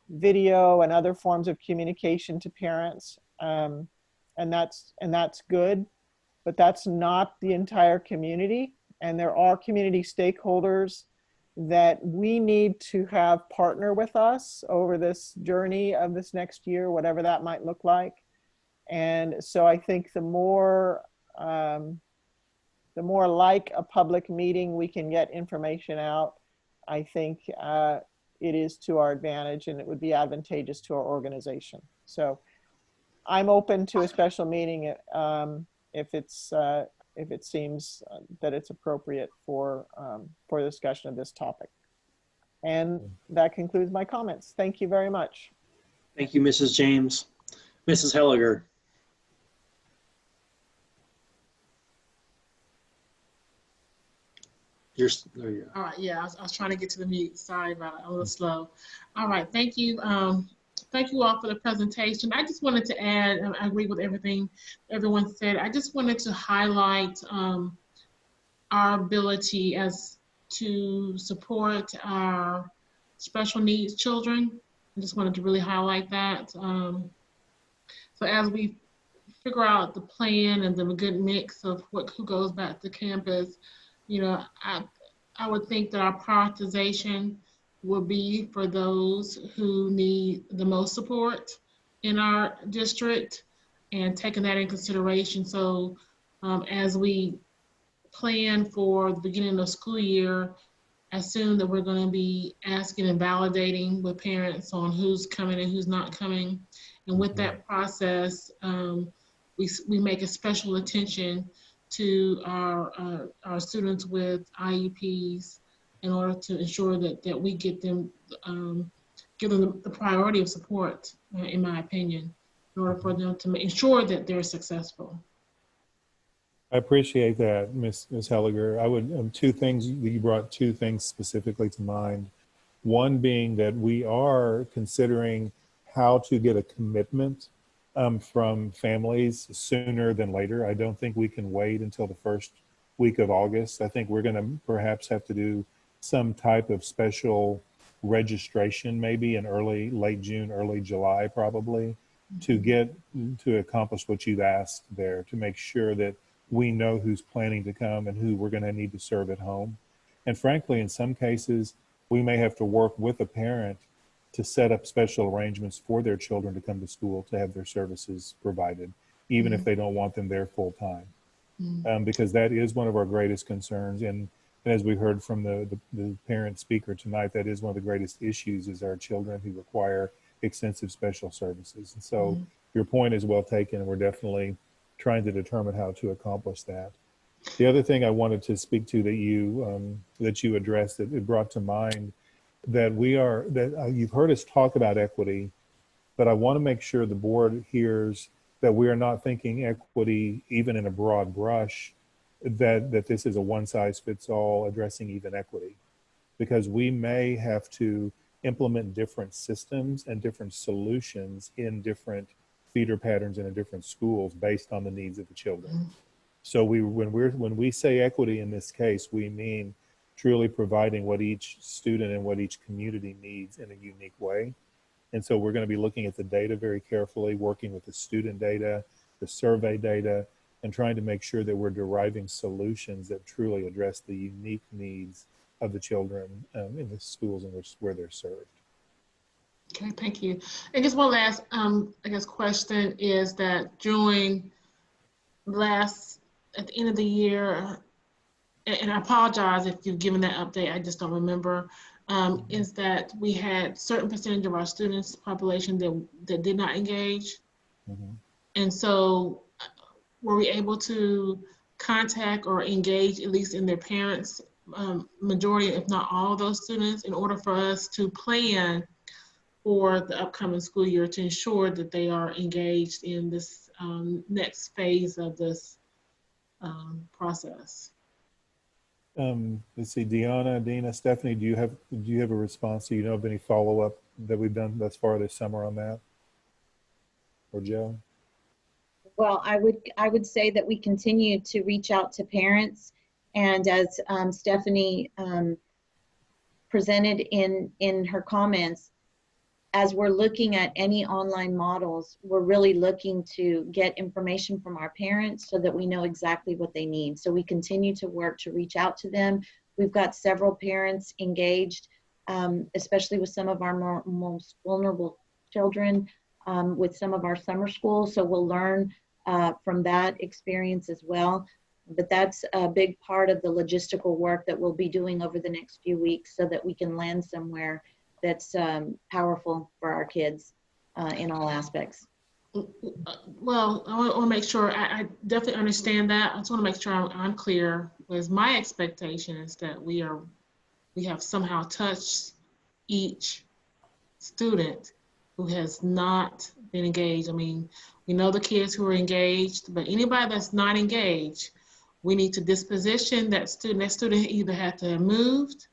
S3: video and other forms of communication to parents, and that's good, but that's not the entire community. And there are community stakeholders that we need to have partner with us over this journey of this next year, whatever that might look like. And so I think the more like a public meeting we can get information out, I think it is to our advantage, and it would be advantageous to our organization. So I'm open to a special meeting if it seems that it's appropriate for discussion of this topic. And that concludes my comments. Thank you very much.
S1: Thank you, Mrs. James. Mrs. Helliger. There you go.
S18: All right, yeah, I was trying to get to the mute. Sorry about it, I'm a little slow. All right, thank you. Thank you all for the presentation. I just wanted to add, I agree with everything everyone said. I just wanted to highlight our ability to support our special needs children. I just wanted to really highlight that. So as we figure out the plan and the good mix of who goes back to campus, you know, I would think that our prioritization will be for those who need the most support in our district, and taking that in consideration. So as we plan for the beginning of the school year, assume that we're going to be asking and validating with parents on who's coming and who's not coming. And with that process, we make a special attention to our students with IEPs in order to ensure that we get them, give them the priority of support, in my opinion, in order for them to ensure that they're successful.
S2: I appreciate that, Ms. Helliger. I would, two things, you brought two things specifically to mind. One being that we are considering how to get a commitment from families sooner than later. I don't think we can wait until the first week of August. I think we're going to perhaps have to do some type of special registration, maybe in late June, early July, probably, to accomplish what you've asked there, to make sure that we know who's planning to come and who we're going to need to serve at home. And frankly, in some cases, we may have to work with a parent to set up special arrangements for their children to come to school to have their services provided, even if they don't want them there full time. Because that is one of our greatest concerns. And as we heard from the parent speaker tonight, that is one of the greatest issues, is our children who require extensive special services. And so your point is well taken, and we're definitely trying to determine how to accomplish that. The other thing I wanted to speak to that you addressed, that it brought to mind, that you've heard us talk about equity, but I want to make sure the board hears that we are not thinking equity, even in a broad brush, that this is a one-size-fits-all addressing even equity, because we may have to implement different systems and different solutions in different feeder patterns and in different schools based on the needs of the children. So when we say equity in this case, we mean truly providing what each student and what each community needs in a unique way. And so we're going to be looking at the data very carefully, working with the student data, the survey data, and trying to make sure that we're deriving solutions that truly address the unique needs of the children in the schools in where they're served.
S18: Okay, thank you. And just one last, question is that during at the end of the year, and I apologize if you've given that update, I just don't remember, is that we had certain percentage of our students population that did not engage. And so were we able to contact or engage, at least in their parents, majority, if not all of those students, in order for us to plan for the upcoming school year to ensure that they are engaged in this next phase of this process?
S2: Let's see, Deanna, Dina, Stephanie, do you have a response? Do you know of any follow-up that we've done thus far this summer on that? Or Joe?
S5: Well, I would say that we continue to reach out to parents, and as Stephanie presented in her comments, as we're looking at any online models, we're really looking to get information from our parents so that we know exactly what they need. So we continue to work to reach out to them. We've got several parents engaged, especially with some of our most vulnerable children, with some of our summer schools. So we'll learn from that experience as well. But that's a big part of the logistical work that we'll be doing over the next few weeks so that we can land somewhere that's powerful for our kids in all aspects.
S18: Well, I want to make sure, I definitely understand that. I just want to make sure I'm clear, because my expectation is that we have somehow touched each student who has not been engaged. I mean, we know the kids who are engaged, but anybody that's not engaged, we need to disposition that student. That student either had to have moved,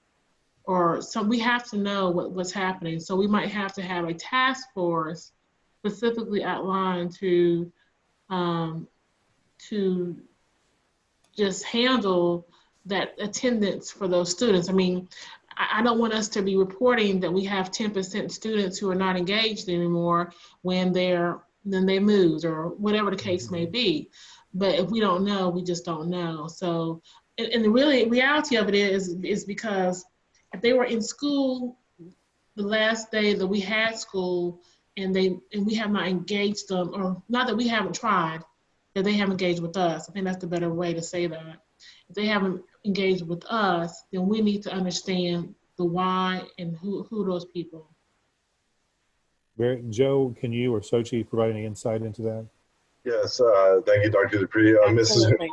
S18: or we have to know what's happening. So we might have to have a task force specifically outlined to just handle that attendance for those students. I mean, I don't want us to be reporting that we have 10% students who are not engaged anymore when then they moved or whatever the case may be. But if we don't know, we just don't know. So, and the reality of it is because if they were in school the last day that we had school and we have not engaged them, or not that we haven't tried, that they haven't engaged with us. I think that's the better way to say that. If they haven't engaged with us, then we need to understand the why and who those people.
S2: Joe, can you or Sochi provide any insight into that?
S9: Yes, thank you, Dr. Dupree.
S19: Absolutely.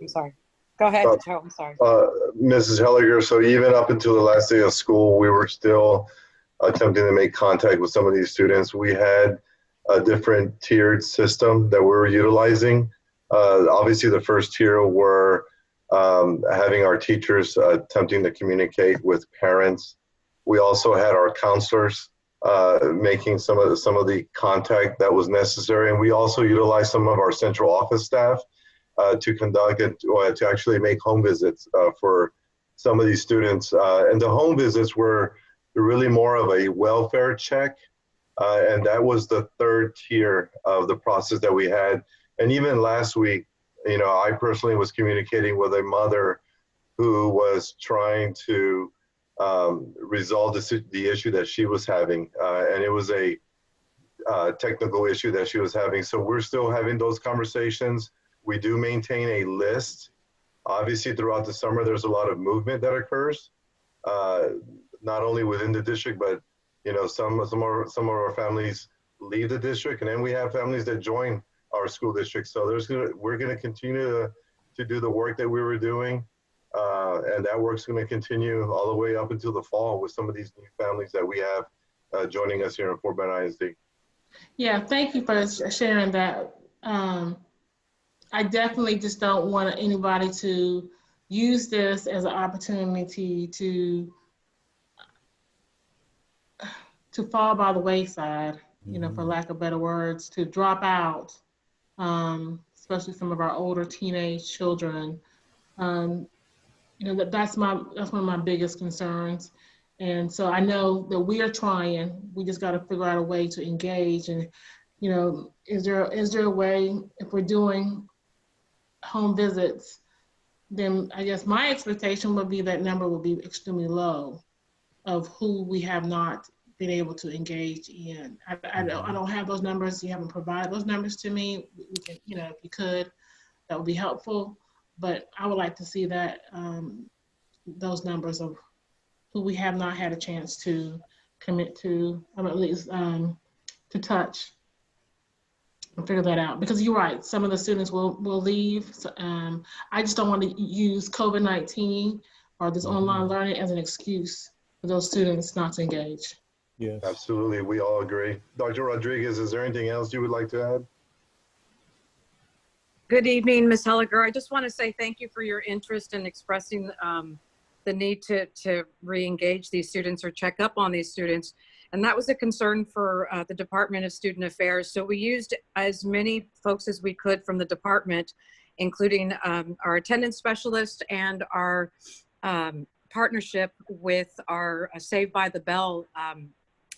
S19: I'm sorry. Go ahead, Joe. I'm sorry.
S9: Mrs. Helliger, so even up until the last day of school, we were still attempting to make contact with some of these students. We had a different tiered system that we were utilizing. Obviously, the first tier were having our teachers attempting to communicate with parents. We also had our counselors making some of the contact that was necessary, and we also utilized some of our central office staff to conduct and to actually make home visits for some of these students. And the home visits were really more of a welfare check, and that was the third tier of the process that we had. And even last week, I personally was communicating with a mother who was trying to resolve the issue that she was having, and it was a technical issue that she was having. So we're still having those conversations. We do maintain a list. Obviously, throughout the summer, there's a lot of movement that occurs, not only within the district, but some of our families leave the district, and then we have families that join our school district. So we're going to continue to do the work that we were doing, and that work's going to continue all the way up until the fall with some of these new families that we have joining us here in Fort Bend ISD.
S18: Yeah, thank you for sharing that. I definitely just don't want anybody to use this as an opportunity to fall by the wayside, for lack of better words, to drop out, especially some of our older teenage children. That's one of my biggest concerns. And so I know that we are trying. We just got to figure out a way to engage. And is there a way, if we're doing home visits, then I guess my expectation would be that number would be extremely low of who we have not been able to engage in. I don't have those numbers. You haven't provided those numbers to me. We can, if you could, that would be helpful. But I would like to see that those numbers of who we have not had a chance to commit to, or at least to touch, and figure that out. Because you're right, some of the students will leave. So, I just don't want to use COVID-19 or this online learning as an excuse for those students not to engage.
S9: Yes, absolutely. We all agree. Dr. Rodriguez, is there anything else you would like to add?
S19: Good evening, Ms. Helliger. I just want to say thank you for your interest in expressing the need to re-engage these students or check up on these students. And that was a concern for the Department of Student Affairs. So we used as many folks as we could from the department, including our attendance specialist and our partnership with our Saved by the Bell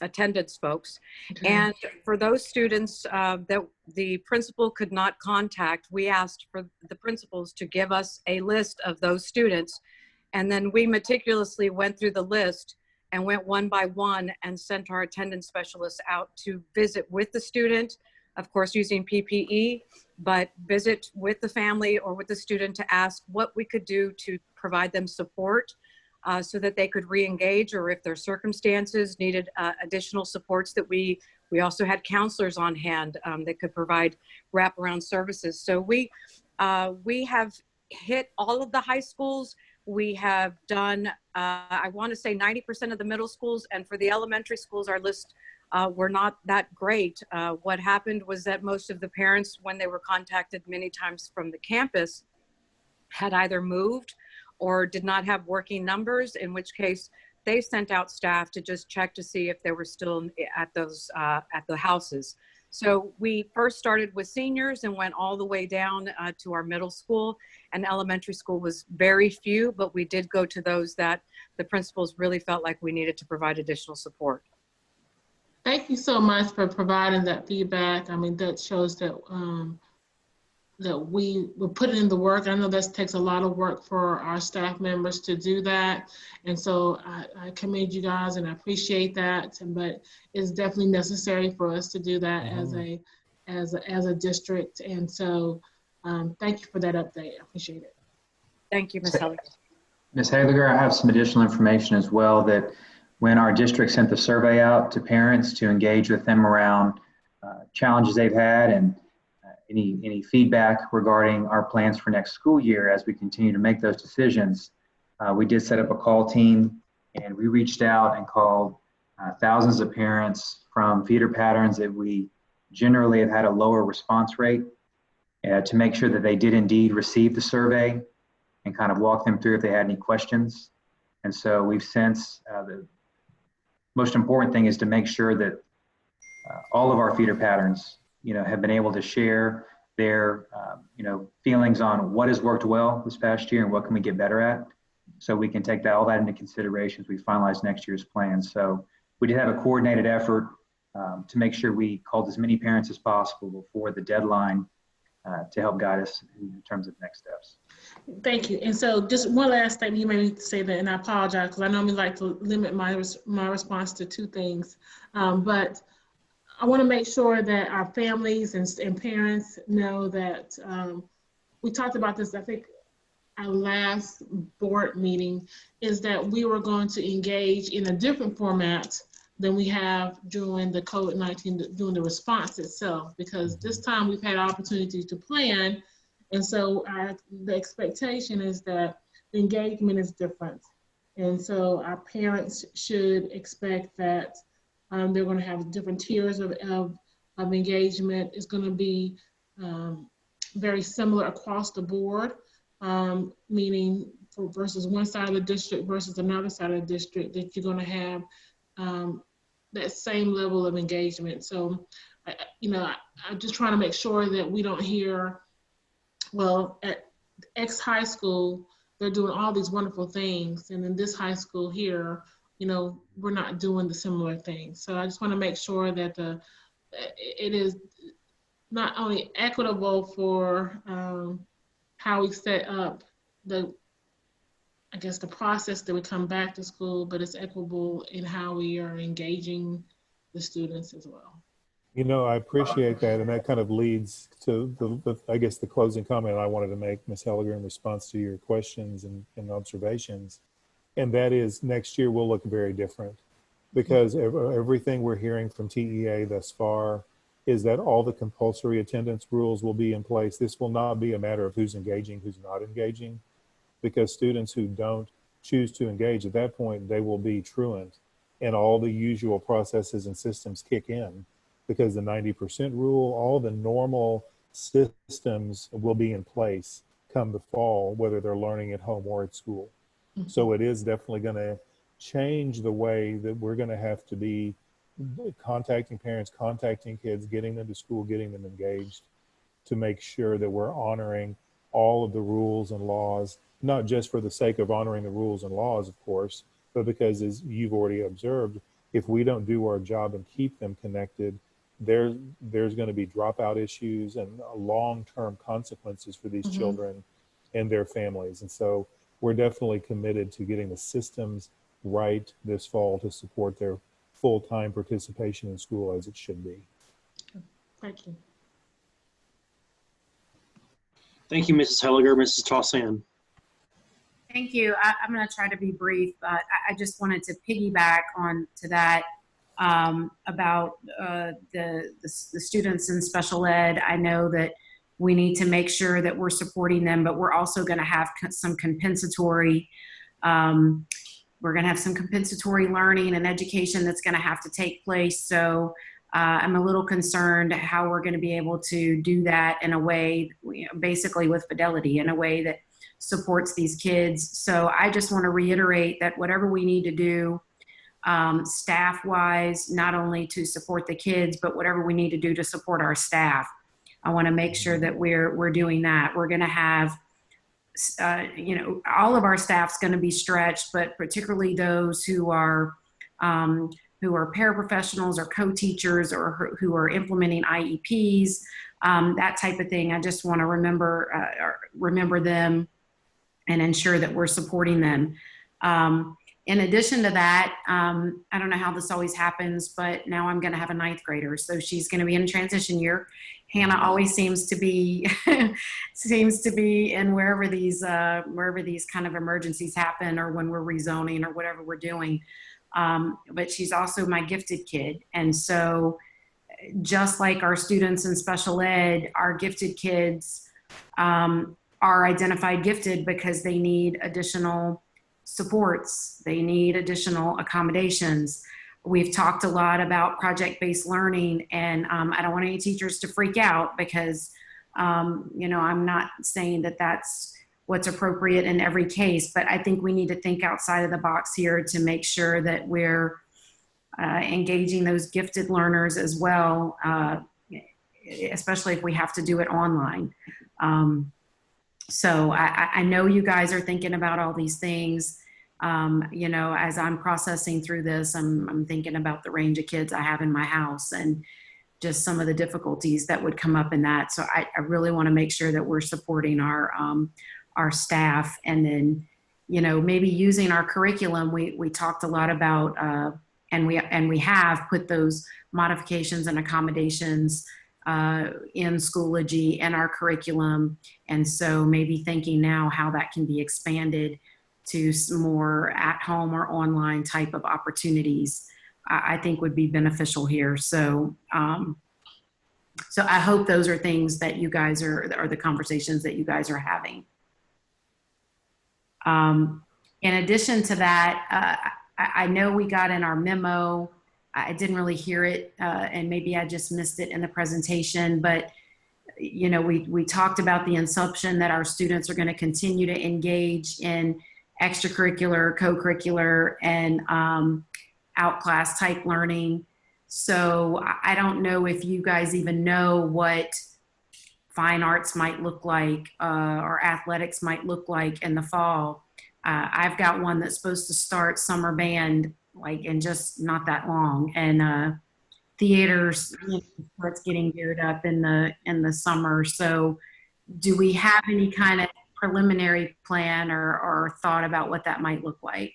S19: attendance folks. Okay. And for those students that the principal could not contact, we asked for the principals to give us a list of those students. And then we meticulously went through the list and went one by one and sent our attendance specialists out to visit with the student, of course, using PPE, but visit with the family or with the student to ask what we could do to provide them support so that they could re-engage, or if their circumstances needed additional supports, that we also had counselors on hand that could provide wraparound services. So we have hit all of the high schools. We have done, I want to say 90% of the middle schools, and for the elementary schools, our list were not that great. What happened was that most of the parents, when they were contacted many times from the campus, had either moved or did not have working numbers, in which case they sent out staff to just check to see if they were still at those at the houses. So we first started with seniors and went all the way down to our middle school, and elementary school was very few, but we did go to those that the principals really felt like we needed to provide additional support.
S18: Thank you so much for providing that feedback. I mean, that shows that that we will put in the work. I know this takes a lot of work for our staff members to do that. And so I commend you guys and I appreciate that. But it's definitely necessary for us to do that as a district. And so thank you for that update. I appreciate it.
S19: Thank you, Ms. Helliger.
S20: Ms. Helliger, I have some additional information as well, that when our district sent the survey out to parents to engage with them around challenges they've had and any feedback regarding our plans for next school year as we continue to make those decisions, we did set up a call team, and we reached out and called thousands of parents from feeder patterns that we generally have had a lower response rate to make sure that they did indeed receive the survey and kind of walk them through if they had any questions. And so we've since, the most important thing is to make sure that all of our feeder patterns have been able to share their, feelings on what has worked well this past year and what can we get better at. So we can take all that into consideration as we finalize next year's plan. So we did have a coordinated effort to make sure we called as many parents as possible before the deadline to help guide us in terms of next steps.
S18: Thank you. And so just one last thing, you may need to say that, and I apologize because I normally like to limit my response to 2 things. But I want to make sure that our families and parents know that we talked about this, I think, our last board meeting, is that we were going to engage in a different format than we have during the COVID-19, during the response itself, because this time we've had opportunities to plan. And so the expectation is that the engagement is different. And so our parents should expect that they're going to have different tiers of engagement. It's going to be very similar across the board, meaning versus one side of the district versus another side of the district, that you're going to have that same level of engagement. So, I'm just trying to make sure that we don't hear, well, at X high school, they're doing all these wonderful things, and in this high school here, we're not doing the similar things. So I just want to make sure that it is not only equitable for how we set up the process that we come back to school, but it's equitable in how we are engaging the students as well.
S2: I appreciate that, and that kind of leads to the closing comment I wanted to make, Ms. Helliger, in response to your questions and observations. And that is, next year will look very different, because everything we're hearing from TEA thus far is that all the compulsory attendance rules will be in place. This will not be a matter of who's engaging, who's not engaging, because students who don't choose to engage, at that point, they will be truant, and all the usual processes and systems kick in, because the 90% rule, all the normal systems will be in place come the fall, whether they're learning at home or at school. So it is definitely going to change the way that we're going to have to be contacting parents, contacting kids, getting them to school, getting them engaged, to make sure that we're honoring all of the rules and laws, not just for the sake of honoring the rules and laws, of course, but because, as you've already observed, if we don't do our job and keep them connected, there's going to be dropout issues and long-term consequences for these children and their families. And so we're definitely committed to getting the systems right this fall to support their full-time participation in school as it should be.
S18: Thank you.
S1: Thank you, Mrs. Helliger. Mrs. Tossan.
S21: Thank you. I'm going to try to be brief, but I just wanted to piggyback on to that about the students in special ed. I know that we need to make sure that we're supporting them, but we're also going to have some compensatory, learning and education that's going to have to take place. So I'm a little concerned how we're going to be able to do that in a way, basically with fidelity, in a way that supports these kids. So I just want to reiterate that whatever we need to do staff-wise, not only to support the kids, but whatever we need to do to support our staff. I want to make sure that we're doing that. We're going to have, all of our staff's going to be stretched, but particularly those who are paraprofessionals or co-teachers or who are implementing IEPs, that type of thing. I just want to remember them and ensure that we're supporting them. In addition to that, I don't know how this always happens, but now I'm going to have a 9th grader. So she's going to be in a transition year. Hannah always seems to be in wherever these kind of emergencies happen, or when we're rezoning or whatever we're doing. But she's also my gifted kid. And so just like our students in special ed, our gifted kids are identified gifted because they need additional supports. They need additional accommodations. We've talked a lot about project-based learning, and I don't want any teachers to freak out because, I'm not saying that that's what's appropriate in every case, but I think we need to think outside of the box here to make sure that we're engaging those gifted learners as well, especially if we have to do it online. So I know you guys are thinking about all these things. As I'm processing through this, I'm thinking about the range of kids I have in my house and just some of the difficulties that would come up in that. So I really want to make sure that we're supporting our staff, and then, maybe using our curriculum. We talked a lot about, and we have put those modifications and accommodations in Schoology and our curriculum. And so maybe thinking now how that can be expanded to some more at-home or online type of opportunities, I think would be beneficial here. So, so I hope those are things that you guys are the conversations that you guys are having. In addition to that, I know we got in our memo, I didn't really hear it, and maybe I just missed it in the presentation, but we talked about the assumption that our students are going to continue to engage in extracurricular, co-curricular, and out-class type learning. So I don't know if you guys even know what fine arts might look like, or athletics might look like in the fall. I've got one that's supposed to start summer band in just not that long, and theaters starts getting geared up in the summer. So do we have any kind of preliminary plan or thought about what that might look like?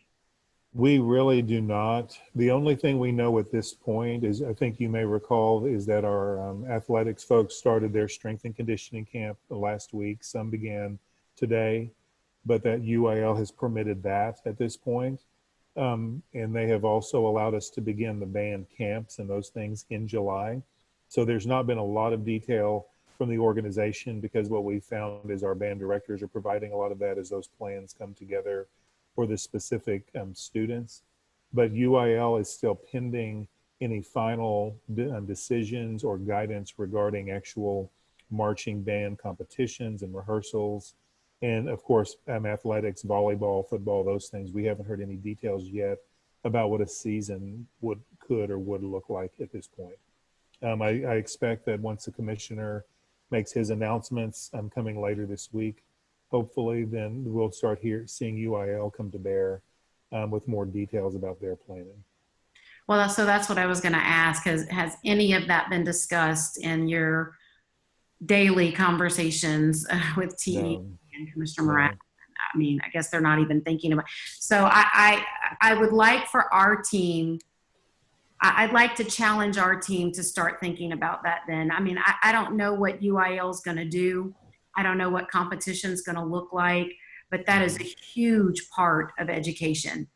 S2: We really do not. The only thing we know at this point is, I think you may recall, is that our athletics folks started their strength and conditioning camp last week. Some began today, but that UIL has permitted that at this point. And they have also allowed us to begin the band camps and those things in July. So there's not been a lot of detail from the organization, because what we found is our band directors are providing a lot of that as those plans come together for the specific students. But UIL is still pending any final decisions or guidance regarding actual marching band competitions and rehearsals. And of course, athletics, volleyball, football, those things. We haven't heard any details yet about what a season could or would look like at this point. I expect that once the commissioner makes his announcements coming later this week, hopefully, then we'll start seeing UIL come to bear with more details about their planning.
S21: Well, so that's what I was going to ask. Has any of that been discussed in your daily conversations with TE and Commissioner Moran? I mean, I guess they're not even thinking about it. So I would like for our team, I'd like to challenge our team to start thinking about that then. I mean, I don't know what UIL is going to do. I don't know what competition is going to look like, but that is a huge part of education.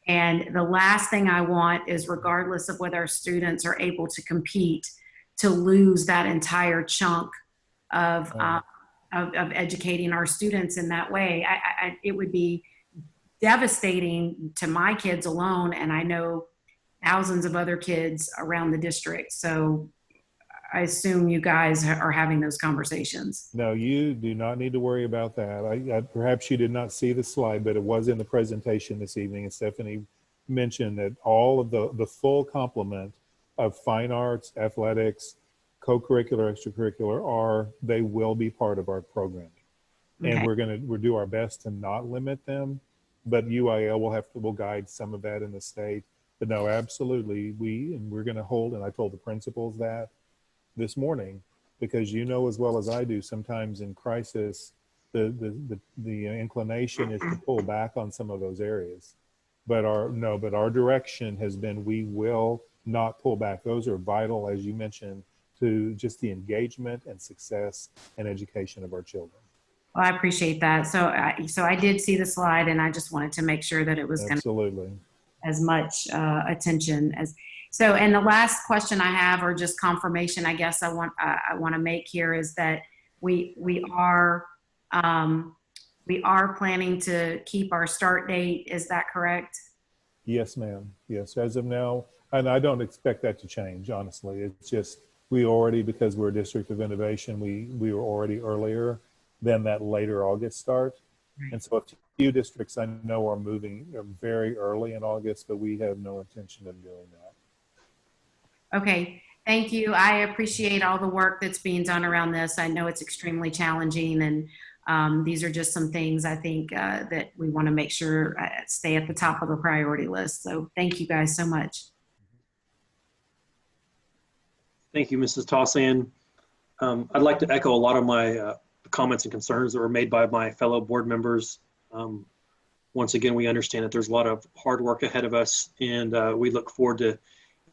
S21: And the last thing I want is, regardless of whether our students are able to compete, to lose that entire chunk of educating our students in that way. It would be devastating to my kids alone, and I know thousands of other kids around the district. So I assume you guys are having those conversations.
S2: No, you do not need to worry about that. Perhaps you did not see the slide, but it was in the presentation this evening, and Stephanie mention that all of the full complement of fine arts, athletics, co-curricular, extracurricular they will be part of our programming. And
S21: Okay.
S2: we'll do our best to not limit them, but UIL will guide some of that in the state. But no, absolutely, we're going to hold, and I told the principals that this morning, because you know as well as I do, sometimes in crisis, the inclination is to pull back on some of those areas. But our direction has been we will not pull back. Those are vital, as you mentioned, to just the engagement and success and education of our children.
S21: Well, I appreciate that. So I did see the slide, and I just wanted to make sure that it was going to
S2: Absolutely.
S21: as much attention as. So, and the last question I have, or just confirmation, I guess I want to make here, is that we are planning to keep our start date. Is that correct?
S2: Yes, ma'am. Yes, as of now, and I don't expect that to change, honestly. It's just we already, because we're a district of innovation, we were already earlier than that later August start.
S21: Right.
S2: And so a few districts I know are moving very early in August, but we have no intention of doing that.
S21: Okay, thank you. I appreciate all the work that's being done around this. I know it's extremely challenging, and these are just some things I think that we want to make sure stay at the top of the priority list. So thank you guys so much.
S1: Thank you, Mrs. Tossan. I'd like to echo a lot of my comments and concerns that were made by my fellow board members. Once again, we understand that there's a lot of hard work ahead of us, and we look forward to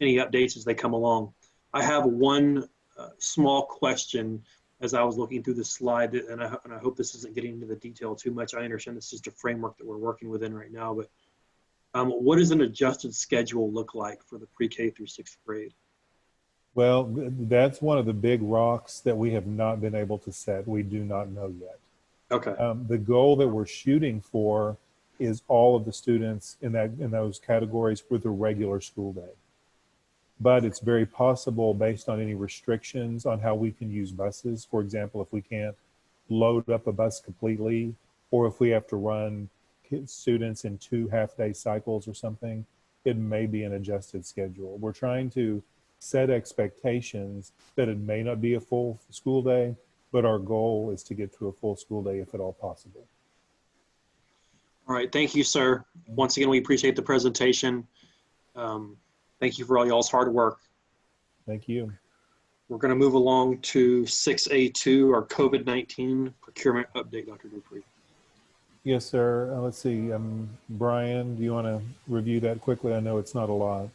S1: any updates as they come along. I have one small question as I was looking through the slide, and I hope this isn't getting into the detail too much. I understand this is just a framework that we're working within right now, but what does an adjusted schedule look like for the pre-K through 6th grade?
S2: Well, that's one of the big rocks that we have not been able to set. We do not know yet.
S1: Okay.
S2: The goal that we're shooting for is all of the students in those categories with a regular school day. But it's very possible, based on any restrictions on how we can use buses, for example, if we can't load up a bus completely, or if we have to run students in 2 half-day cycles or something, it may be an adjusted schedule. We're trying to set expectations that it may not be a full school day, but our goal is to get to a full school day if at all possible.
S1: All right, thank you, sir. Once again, we appreciate the presentation. Thank you for all y'all's hard work.
S2: Thank you.
S1: We're going to move along to 6A2, our COVID-19 procurement update, Dr. Dupree.
S2: Yes, sir. Let's see. Brian, do you want to review that quickly? I know it's not a lot.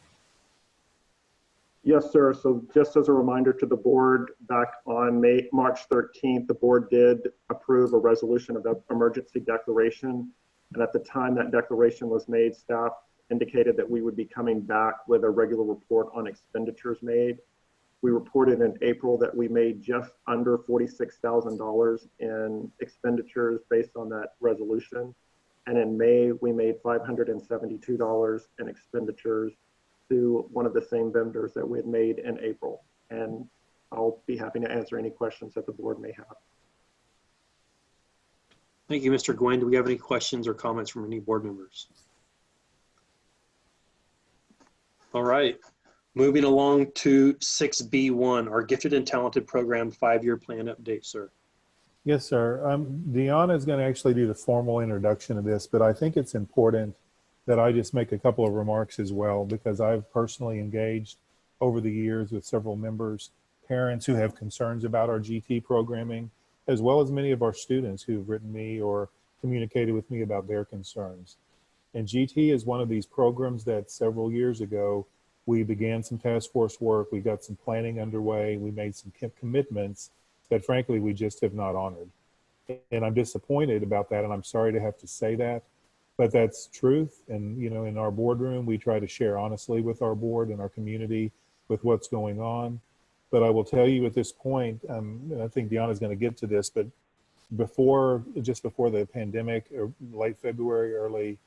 S4: Yes, sir. So just as a reminder to the board, back on March 13th, the board did approve a resolution of emergency declaration. And at the time that declaration was made, staff indicated that we would be coming back with a regular report on expenditures made. We reported in April that we made just under $46,000 in expenditures based on that resolution. And in May, we made $572 in expenditures to one of the same vendors that we had made in April. And I'll be happy to answer any questions that the board may have.
S1: Thank you, Mr. Gwynn. Do we have any questions or comments from any board members? All right, moving along to 6B1, our Gifted and Talented Program 5-year plan update, sir.
S2: Yes, sir. Deanna is going to actually do the formal introduction of this, but I think it's important that I just make a couple of remarks as well, because I've personally engaged over the years with several members, parents who have concerns about our GT programming, as well as many of our students who've written me or communicated with me about their concerns. And GT is one of these programs that several years ago, we began some task force work, we got some planning underway, we made some commitments that frankly, we just have not honored. And I'm disappointed about that, and I'm sorry to have to say that, but that's truth. And you know, in our boardroom, we try to share honestly with our board and our community with what's going on. But I will tell you at this point, and I think Deanna's going to get to this, but just before the pandemic, or late February, early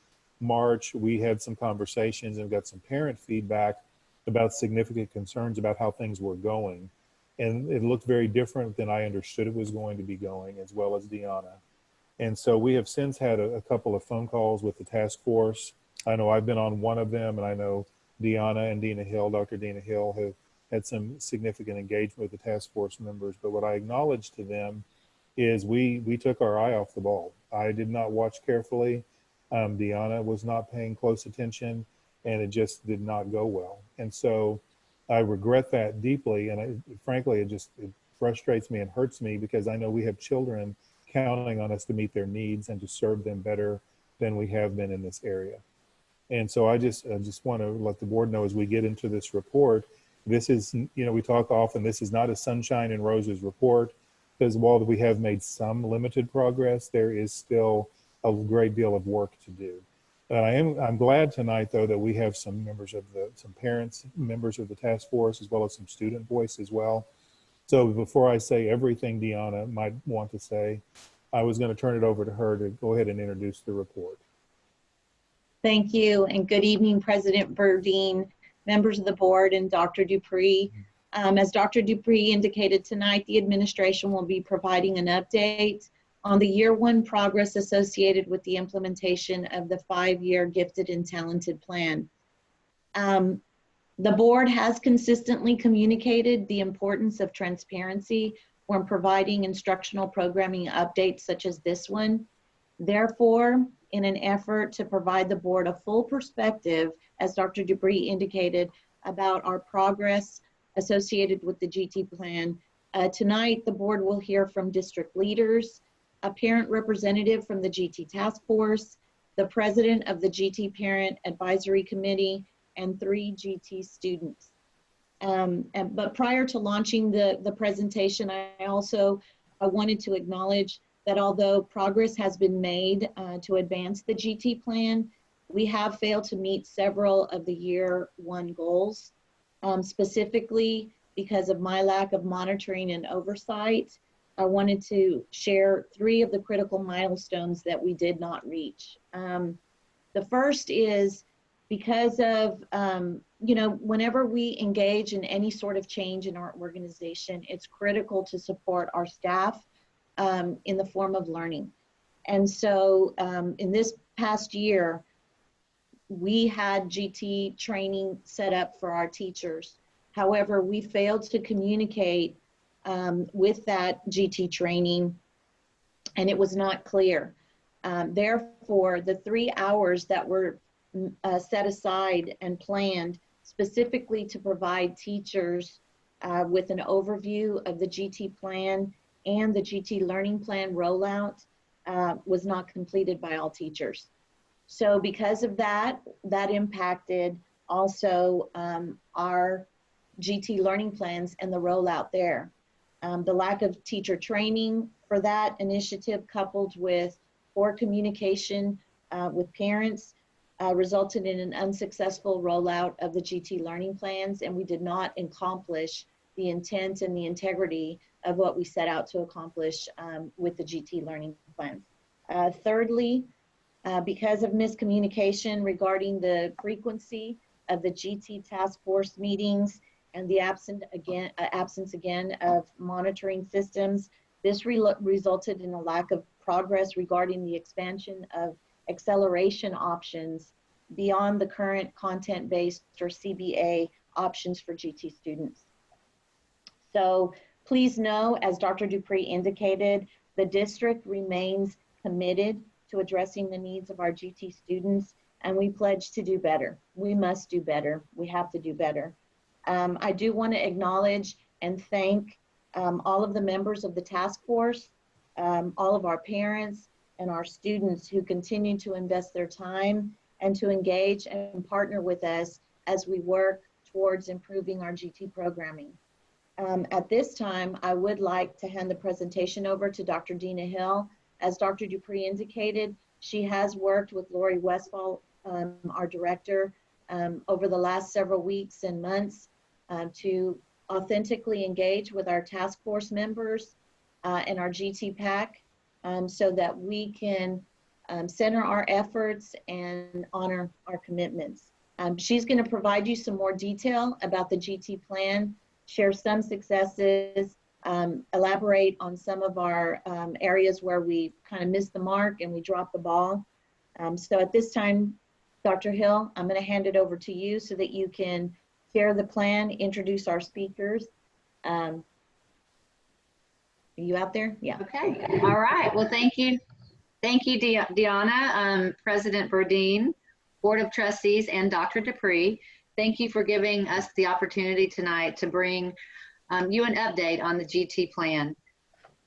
S2: March, we had some conversations and got some parent feedback about significant concerns about how things were going. And it looked very different than I understood it was going to be going, as well as Deanna. And so we have since had a couple of phone calls with the task force I know I've been on one of them, and I know Deanna and Dina Hill, Dr. Dina Hill, have had some significant engagement with the task force members. But what I acknowledge to them is we took our eye off the ball. I did not watch carefully. Deanna was not paying close attention, and it just did not go well. And so I regret that deeply. And frankly, it frustrates me and hurts me, because I know we have children counting on us to meet their needs and to serve them better than we have been in this area. And so I just want to let the board know, as we get into this report, this is, we talk often, this is not a sunshine and roses report, because while we have made some limited progress, there is still a great deal of work to do. I'm glad tonight, though, that we have some parents, members of the task force, as well as some student voice as well. So before I say everything Deanna might want to say, I was going to turn it over to her to go ahead and introduce the report.
S5: Thank you, and good evening, President Burdine, members of the board, and Dr. Dupree. As Dr. Dupree indicated tonight, the administration will be providing an update on the year one progress associated with the implementation of the 5-year Gifted and Talented Plan. The board has consistently communicated the importance of transparency when providing instructional programming updates such as this one. Therefore, in an effort to provide the board a full perspective, as Dr. Dupree indicated, about our progress associated with the GT plan, tonight the board will hear from district leaders, a parent representative from the GT task force, the president of the GT Parent Advisory Committee, and 3 GT students. But prior to launching the presentation, I wanted to acknowledge that although progress has been made to advance the GT plan, we have failed to meet several of the year one goals, specifically because of my lack of monitoring and oversight. I wanted to share 3 of the critical milestones that we did not reach. The first is because of, whenever we engage in any sort of change in our organization, it's critical to support our staff in the form of learning. And so in this past year, we had GT training set up for our teachers. However, we failed to communicate with that GT training, and it was not clear. Therefore, the 3 hours that were set aside and planned specifically to provide teachers with an overview of the GT plan and the GT learning plan rollout was not completed by all teachers. So because of that impacted also our GT learning plans and the rollout there. The lack of teacher training for that initiative, coupled with poor communication with parents, resulted in an unsuccessful rollout of the GT learning plans, and we did not accomplish the intent and the integrity of what we set out to accomplish with the GT learning plans. Thirdly, because of miscommunication regarding the frequency of the GT task force meetings and the absence again of monitoring systems, this resulted in a lack of progress regarding the expansion of acceleration options beyond the current content-based or CBA options for GT students. So please know, as Dr. Dupree indicated, the district remains committed to addressing the needs of our GT students, and we pledge to do better. We must do better. We have to do better. I do want to acknowledge and thank all of the members of the task force, all of our parents and our students who continue to invest their time and to engage and partner with us as we work towards improving our GT programming. At this time, I would like to hand the presentation over to Dr. Dina Hill. As Dr. Dupree indicated, she has worked with Lori Westfall, our director, over the last several weeks and months to authentically engage with our task force members and our GT PAC so that we can center our efforts and honor our commitments. She's going to provide you some more detail about the GT plan, share some successes, elaborate on some of our areas where we kind of missed the mark and we dropped the ball. So at this time, Dr. Hill, I'm going to hand it over to you so that you can share the plan, introduce our speakers. Are you out there? Yeah.
S14: Okay. All right. Well, thank you. Thank you, Deanna, President Burdine, Board of Trustees, and Dr. Dupree. Thank you for giving us the opportunity tonight to bring you an update on the GT plan.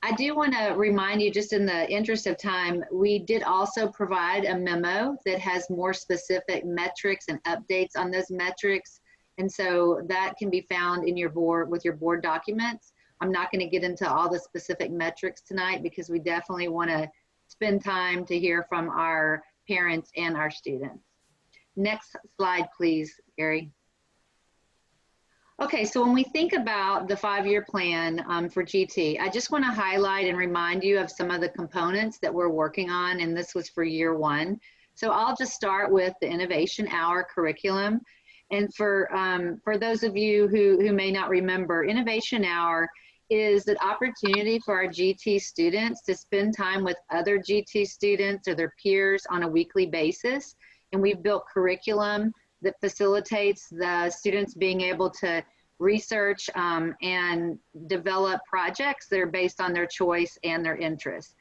S14: I do want to remind you, just in the interest of time, we did also provide a memo that has more specific metrics and updates on those metrics. And so that can be found in your board with your board documents. I'm not going to get into all the specific metrics tonight because we definitely want to spend time to hear from our parents and our students. Next slide, please, Gary. Okay, so when we think about the 5-year plan for GT, I just want to highlight and remind you of some of the components that we're working on, and this was for year 1. So I'll just start with the Innovation Hour curriculum. And for those of you who may not remember, Innovation Hour is an opportunity for our GT students to spend time with other GT students or their peers on a weekly basis. And we've built curriculum that facilitates the students being able to research and develop projects that are based on their choice and their interests.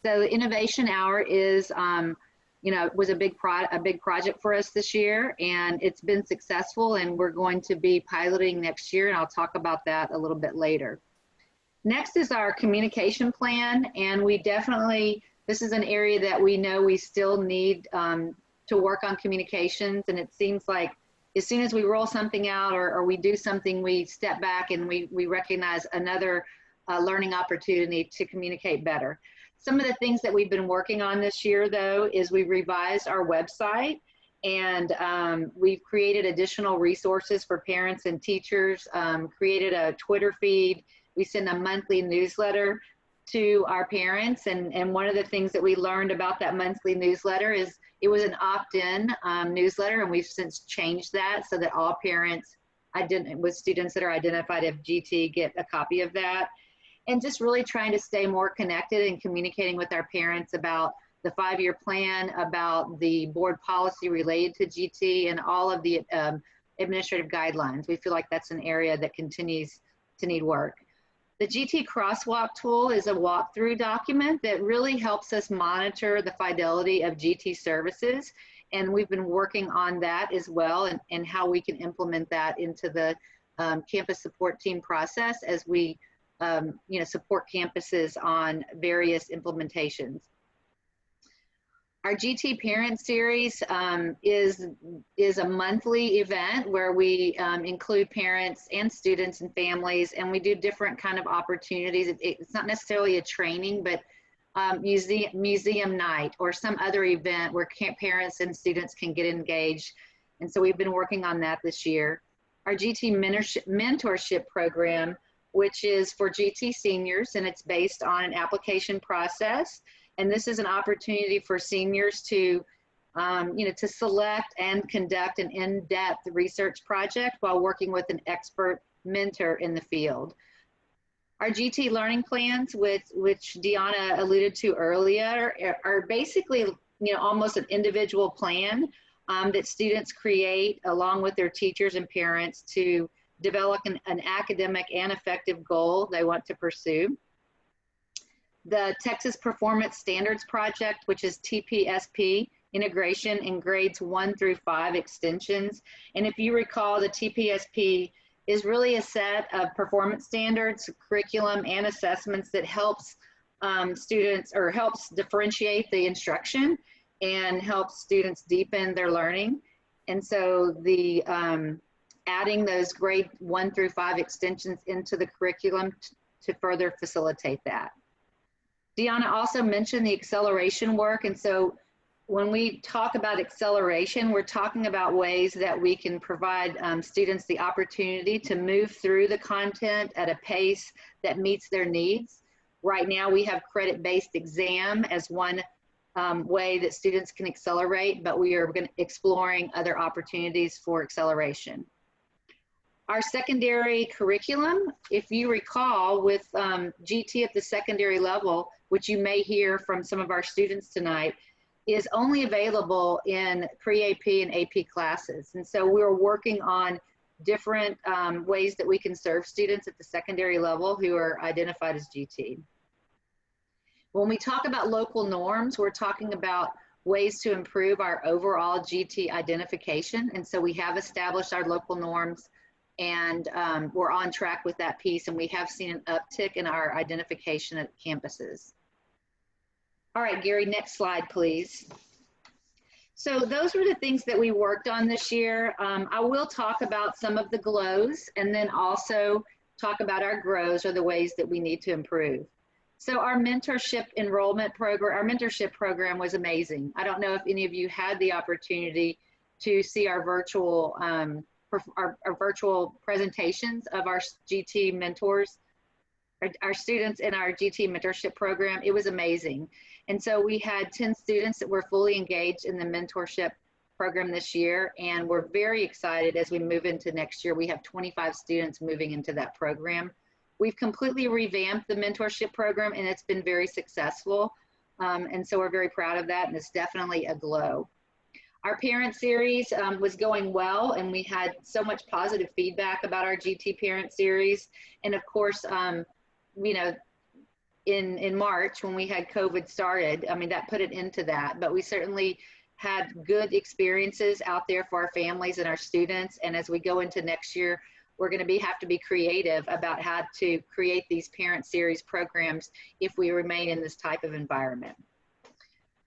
S14: So the Innovation Hour is, was a big project for us this year, and it's been successful, and we're going to be piloting next year, and I'll talk about that a little bit later. Next is our communication plan, and we definitely, this is an area that we know we still need to work on communications, and it seems like as soon as we roll something out or we do something, we step back and we recognize another learning opportunity to communicate better. Some of the things that we've been working on this year, though, is we've revised our website, and we've created additional resources for parents and teachers, created a Twitter feed. We send a monthly newsletter to our parents, and one of the things that we learned about that monthly newsletter is it was an opt-in newsletter, and we've since changed that so that all parents with students that are identified as GT get a copy of that. And just really trying to stay more connected and communicating with our parents about the 5-year plan, about the board policy related to GT, and all of the administrative guidelines. We feel like that's an area that continues to need work. The GT Crosswalk tool is a walkthrough document that really helps us monitor the fidelity of GT services. And we've been working on that as well, and how we can implement that into the campus support team process as we support campuses on various implementations. Our GT Parent Series is a monthly event where we include parents and students and families, and we do different kind of opportunities. It's not necessarily a training, but museum night or some other event where parents and students can get engaged. And so we've been working on that this year. Our GT mentorship program, which is for GT seniors, and it's based on an application process. And this is an opportunity for seniors to, to select and conduct an in-depth research project while working with an expert mentor in the field. Our GT learning plans, which Deanna alluded to earlier, are basically, almost an individual plan that students create along with their teachers and parents to develop an academic and effective goal they want to pursue. The Texas Performance Standards Project, which is TPSP, integration in grades 1 through 5 extensions. And if you recall, the TPSP is really a set of performance standards, curriculum, and assessments that helps students, or helps differentiate the instruction and helps students deepen their learning. And so the adding those grade 1 through 5 extensions into the curriculum to further facilitate that. Deanna also mentioned the acceleration work, and so when we talk about acceleration, we're talking about ways that we can provide students the opportunity to move through the content at a pace that meets their needs. Right now we have credit-based exam as one way that students can accelerate, but we are exploring other opportunities for acceleration. Our secondary curriculum, if you recall, with GT at the secondary level, which you may hear from some of our students tonight,
S7: is only available in pre-AP and AP classes. And so we're working on different ways that we can serve students at the secondary level who are identified as GT. When we talk about local norms, we're talking about ways to improve our overall GT identification. And so we have established our local norms, and we're on track with that piece, and we have seen an uptick in our identification at campuses. All right, Gary, next slide, please. So those were the things that we worked on this year. I will talk about some of the glows and then also talk about our grows, or the ways that we need to improve. So our mentorship enrollment program, our mentorship program was amazing. I don't know if any of you had the opportunity to see our virtual, our virtual presentations of our GT mentors, our students in our GT mentorship program. It was amazing. And so we had 10 students that were fully engaged in the mentorship program this year, and we're very excited as we move into next year. We have 25 students moving into that program. We've completely revamped the mentorship program, and it's been very successful. And so we're very proud of that, and it's definitely a glow. Our parent series was going well, and we had so much positive feedback about our GT parent series. And of course, you know, in March when we had COVID started, I mean, that put it into that, but we certainly had good experiences out there for our families and our students. And as we go into next year, we're going to have to be creative about how to create these parent series programs if we remain in this type of environment.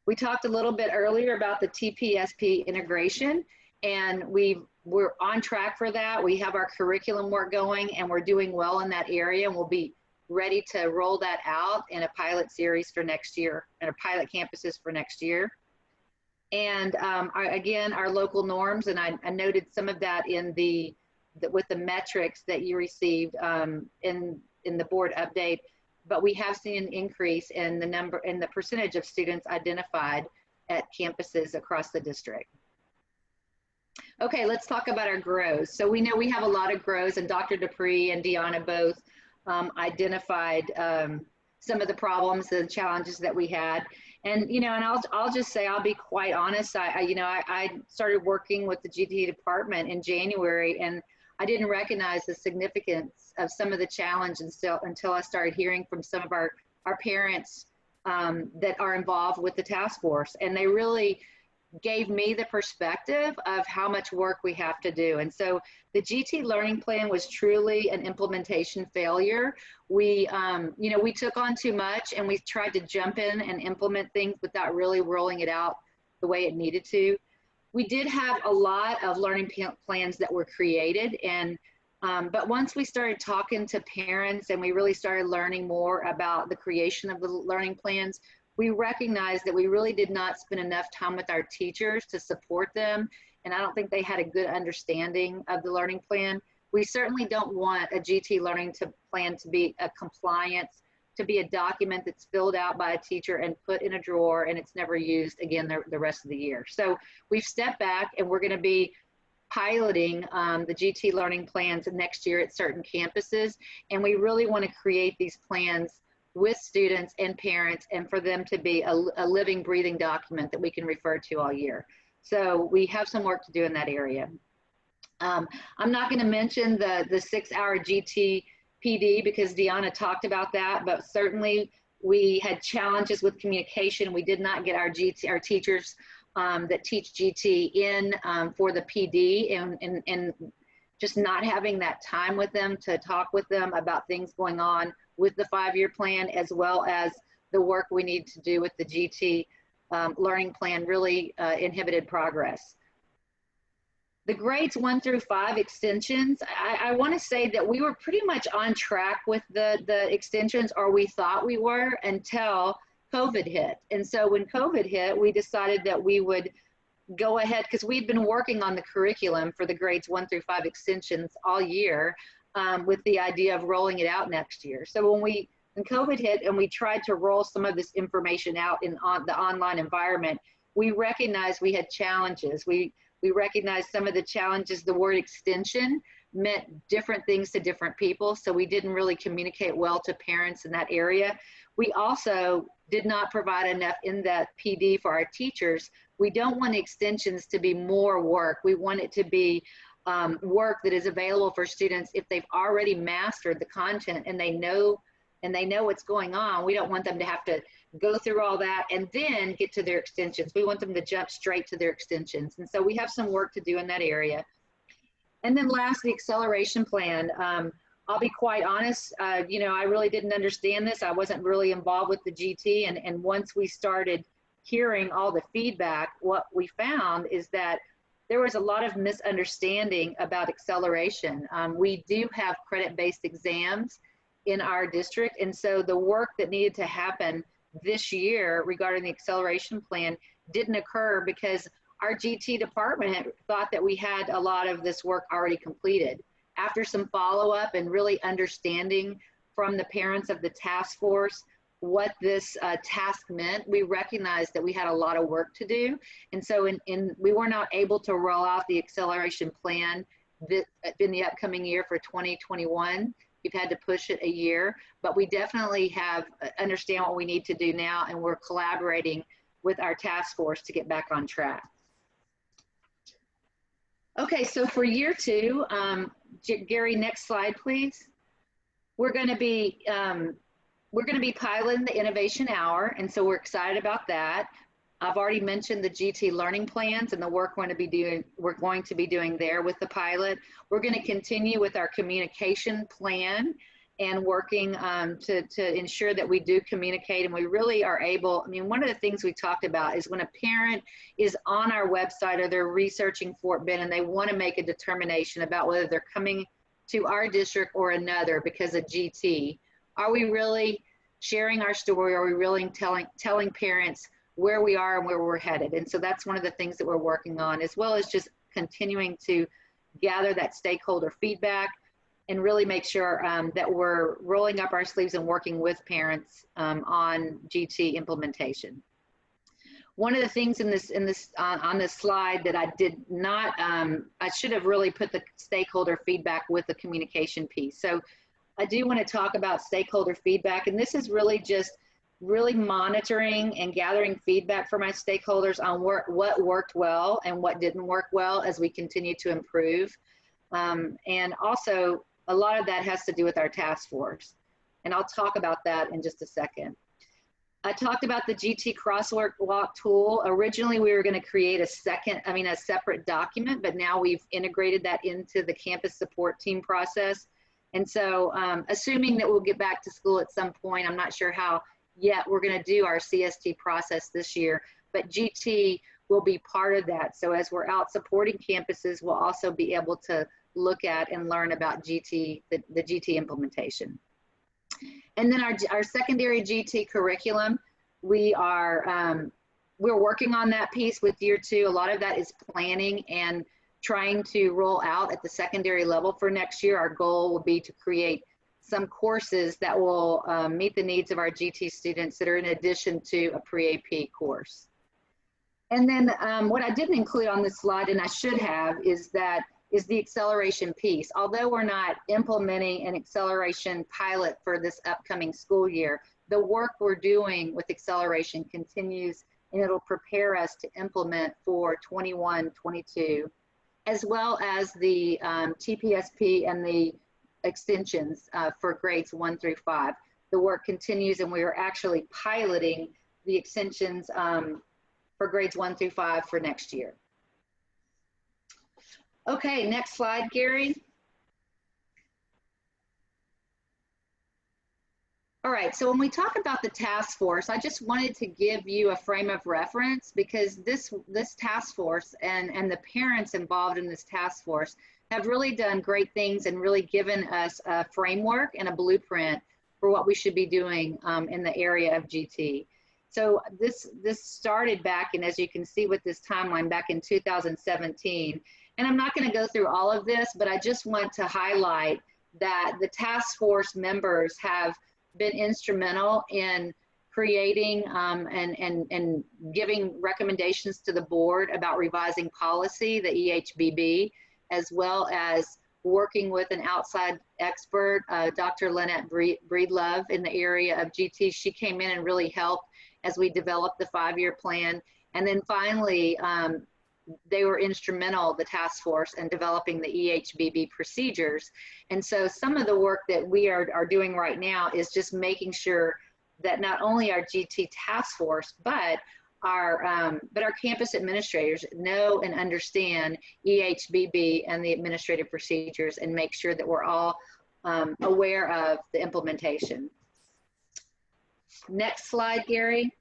S7: We talked a little bit earlier about the TPSP integration, and we're on track for that. We have our curriculum work going, and we're doing well in that area, and we'll be ready to roll that out in a pilot series for next year, and our pilot campuses for next year. And again, our local norms, and I noted some of that in with the metrics that you received in the board update, but we have seen an increase in the percentage of students identified at campuses across the district. Okay, let's talk about our grows. So we know we have a lot of grows, and Dr. Dupree and Deanna both identified some of the problems and challenges that we had. And, you know, and I'll just say, I'll be quite honest. I started working with the GT department in January, and I didn't recognize the significance of some of the challenges until I started hearing from some of our parents that are involved with the task force. And they really gave me the perspective of how much work we have to do. And so the GT learning plan was truly an implementation failure. We, you know, we took on too much, and we tried to jump in and implement things without really rolling it out the way it needed to. We did have a lot of learning plans that were created, and but once we started talking to parents and we really started learning more about the creation of the learning plans, we recognized that we really did not spend enough time with our teachers to support them, and I don't think they had a good understanding of the learning plan. We certainly don't want a GT learning plan to be a compliance, to be a document that's filled out by a teacher and put in a drawer and it's never used again the rest of the year. So we've stepped back, and we're going to be piloting the GT learning plans next year at certain campuses, and we really want to create these plans with students and parents, and for them to be a living, breathing document that we can refer to all year. So we have some work to do in that area. I'm not going to mention the 6-hour GT PD because Deanna talked about that, but certainly we had challenges with communication. We did not get our teachers that teach GT in for the PD, and just not having that time with them to talk with them about things going on with the 5-year plan, as well as the work we need to do with the GT learning plan really inhibited progress. The grades 1 through 5 extensions, I want to say that we were pretty much on track with the extensions, or we thought we were, until COVID hit. And so when COVID hit, we decided that we would go ahead, because we'd been working on the curriculum for the grades 1 through 5 extensions all year with the idea of rolling it out next year. So when COVID hit and we tried to roll some of this information out in the online environment, we recognized we had challenges. We recognized some of the challenges, the word extension meant different things to different people, so we didn't really communicate well to parents in that area. We also did not provide enough in that PD for our teachers. We don't want extensions to be more work. We want it to be work that is available for students if they've already mastered the content and they know what's going on. We don't want them to have to go through all that and then get to their extensions. We want them to jump straight to their extensions. And so we have some work to do in that area. And then last, the acceleration plan. I'll be quite honest, you know, I really didn't understand this. I wasn't really involved with the GT. And once we started hearing all the feedback, what we found is that there was a lot of misunderstanding about acceleration. We do have credit-based exams in our district. And so the work that needed to happen this year regarding the acceleration plan didn't occur because our GT department thought that we had a lot of this work already completed. After some follow-up and really understanding from the parents of the task force what this task meant, we recognized that we had a lot of work to do. And so we were not able to roll out the acceleration plan in the upcoming year for 2021. We've had to push it a year, but we definitely have understand what we need to do now, and we're collaborating with our task force to get back on track. Okay, so for year 2, Gary, next slide, please. We're going to be piloting the Innovation Hour, and so we're excited about that. I've already mentioned the GT learning plans and the work we're going to be doing there with the pilot. We're going to continue with our communication plan and working to ensure that we do communicate and we really are able. I mean, one of the things we talked about is when a parent is on our website or they're researching Fort Bend and they want to make a determination about whether they're coming to our district or another because of GT, are we really sharing our story? Are we really telling parents where we are and where we're headed? And so that's one of the things that we're working on, as well as just continuing to gather that stakeholder feedback and really make sure that we're rolling up our sleeves and working with parents on GT implementation. One of the things on this slide that I did not, I should have really put the stakeholder feedback with the communication piece. So I do want to talk about stakeholder feedback, and this is really just really monitoring and gathering feedback from my stakeholders on what worked well and what didn't work well as we continue to improve. And also, a lot of that has to do with our task force. And I'll talk about that in just a second. I talked about the GT crosswalk tool. Originally, we were going to create a separate document, but now we've integrated that into the campus support team process. And so assuming that we'll get back to school at some point, I'm not sure how yet we're going to do our CST process this year, but GT will be part of that. So as we're out supporting campuses, we'll also be able to look at and learn about GT, the GT implementation. And then our secondary GT curriculum, we're working on that piece with year 2. A lot of that is planning and trying to roll out at the secondary level for next year. Our goal will be to create some courses that will meet the needs of our GT students that are in addition to a pre-AP course. And then what I didn't include on this slide, and I should have, is the acceleration piece. Although we're not implementing an acceleration pilot for this upcoming school year, the work we're doing with acceleration continues, and it'll prepare us to implement for 21-22, as well as the TPSP and the extensions for grades 1 through 5. The work continues, and we are actually piloting the extensions for grades 1 through 5 for next year. Okay, next slide, Gary. All right, so when we talk about the task force, I just wanted to give you a frame of reference because this task force and the parents involved in this task force have really done great things and really given us a framework and a blueprint for what we should be doing in the area of GT. So this started back, and as you can see with this timeline, back in 2017. And I'm not going to go through all of this, but I just want to highlight that the task force members have been instrumental in creating and giving recommendations to the board about revising policy, the EHBB, as well as working with an outside expert, Dr. Lynette Breedlove in the area of GT. She came in and really helped as we developed the 5-year plan. And then finally, they were instrumental, the task force, in developing the EHBB procedures. And so some of the work that we are doing right now is just making sure that not only our GT task force, but our campus administrators know and understand EHBB and the administrative procedures, and make sure that we're all aware of the implementation. Next slide, Gary.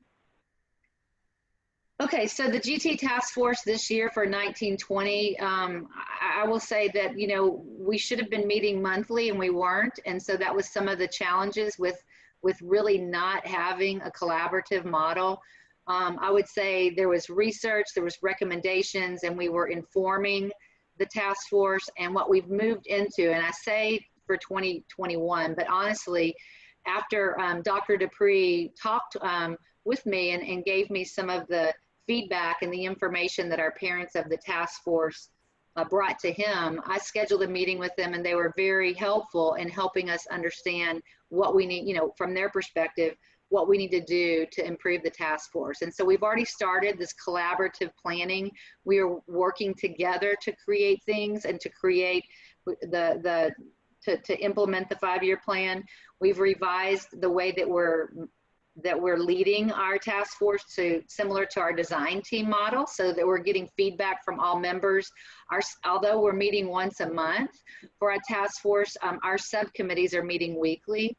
S7: Okay, so the GT task force this year for 1920, I will say that, you know, we should have been meeting monthly and we weren't. And so that was some of the challenges with really not having a collaborative model. I would say there was research, there was recommendations, and we were informing the task force. And what we've moved into, and I say for 2021, but honestly, after Dr. Dupree talked with me and gave me some of the feedback and the information that our parents of the task force brought to him, I scheduled a meeting with them, and they were very helpful in helping us understand what we need, you know, from their perspective, what we need to do to improve the task force. And so we've already started this collaborative planning. We are working together to create things and to create to implement the 5-year plan. We've revised the way that we're leading our task force to similar to our design team model, so that we're getting feedback from all members. Although we're meeting once a month for our task force, our subcommittees are meeting weekly.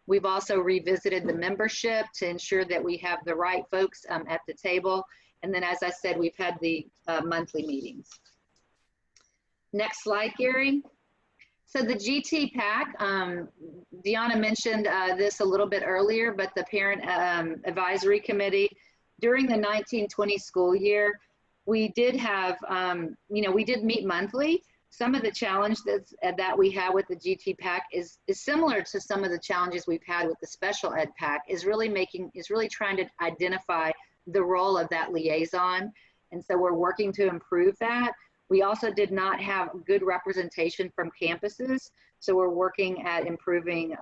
S7: We've also revisited the membership to ensure that we have the right folks at the table. And then, as I said, we've had the monthly meetings. Next slide, Gary. So the GT PAC, Deanna mentioned this a little bit earlier, but the Parent Advisory Committee, during the 1920 school year, we did have, you know, we did meet monthly. Some of the challenges that we have with the GT PAC is similar to some of the challenges we've had with the Special Ed PAC, is really trying to identify the role of that liaison. And so we're working to improve that. We also did not have good representation from campuses, so we're working at improving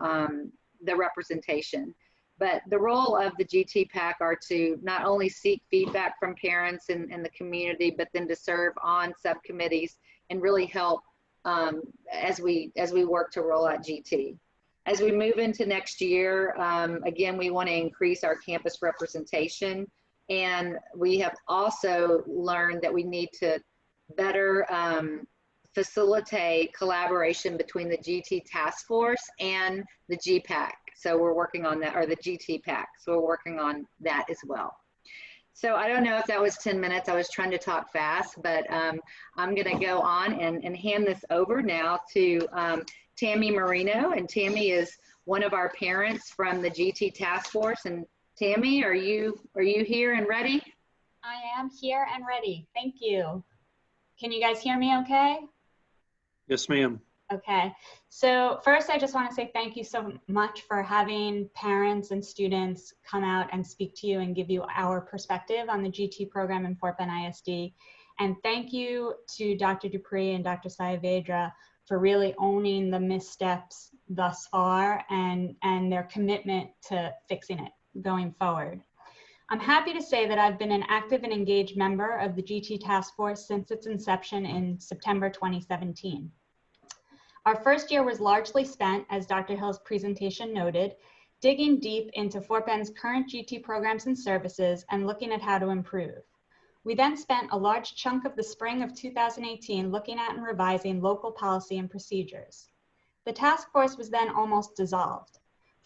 S7: the representation. But the role of the GT PAC are to not only seek feedback from parents and the community, but then to serve on subcommittees and really help as we work to roll out GT. As we move into next year, again, we want to increase our campus representation, and we have also learned that we need to better facilitate collaboration between the GT task force and the GPAC. So we're working on that, or the GT PAC. So we're working on that as well. So I don't know if that was 10 minutes. I was trying to talk fast, but I'm going to go on and hand this over now to Tammy Marino. And Tammy is one of our parents from the GT task force. And Tammy, are you here and ready?
S8: I am here and ready. Thank you. Can you guys hear me okay?
S1: Yes, ma'am.
S8: Okay. So first, I just want to say thank you so much for having parents and students come out and speak to you and give you our perspective on the GT program in Fort Bend ISD. And thank you to Dr. Dupree and Dr. Saavedra for really owning the missteps thus far and their commitment to fixing it going forward. I'm happy to say that I've been an active and engaged member of the GT Task Force since its inception in September 2017. Our first year was largely spent, as Dr. Hill's presentation noted, digging deep into Fort Bend's current GT programs and services and looking at how to improve. We then spent a large chunk of the spring of 2018 looking at and revising local policy and procedures. The task force was then almost dissolved.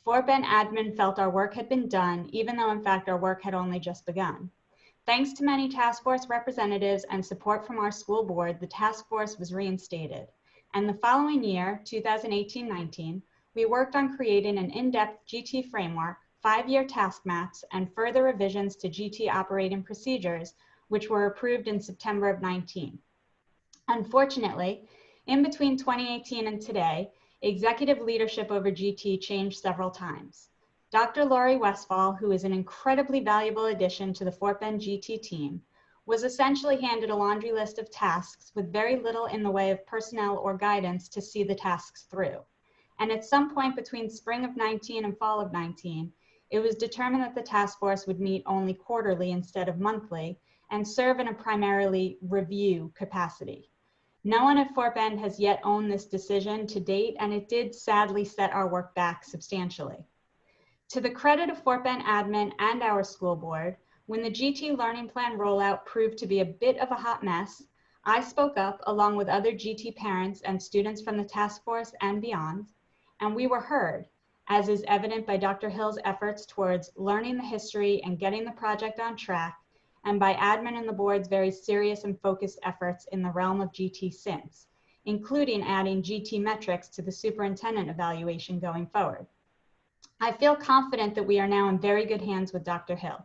S8: Fort Bend admin felt our work had been done, even though in fact our work had only just begun. Thanks to many task force representatives and support from our school board, the task force was reinstated. And the following year, 2018-19, we worked on creating an in-depth GT framework, 5-year task maps, and further revisions to GT operating procedures, which were approved in September of 19. Unfortunately, in between 2018 and today, executive leadership over GT changed several times. Dr. Laurie Westfall, who is an incredibly valuable addition to the Fort Bend GT team, was essentially handed a laundry list of tasks with very little in the way of personnel or guidance to see the tasks through. And at some point between spring of 19 and fall of 19, it was determined that the task force would meet only quarterly instead of monthly and serve in a primarily review capacity. No one at Fort Bend has yet owned this decision to date, and it did sadly set our work back substantially. To the credit of Fort Bend admin and our school board, when the GT Learning Plan rollout proved to be a bit of a hot mess, I spoke up along with other GT parents and students from the task force and beyond, and we were heard, as is evident by Dr. Hill's efforts towards learning the history and getting the project on track, and by admin and the board's very serious and focused efforts in the realm of GT since, including adding GT metrics to the superintendent evaluation going forward. I feel confident that we are now in very good hands with Dr. Hill.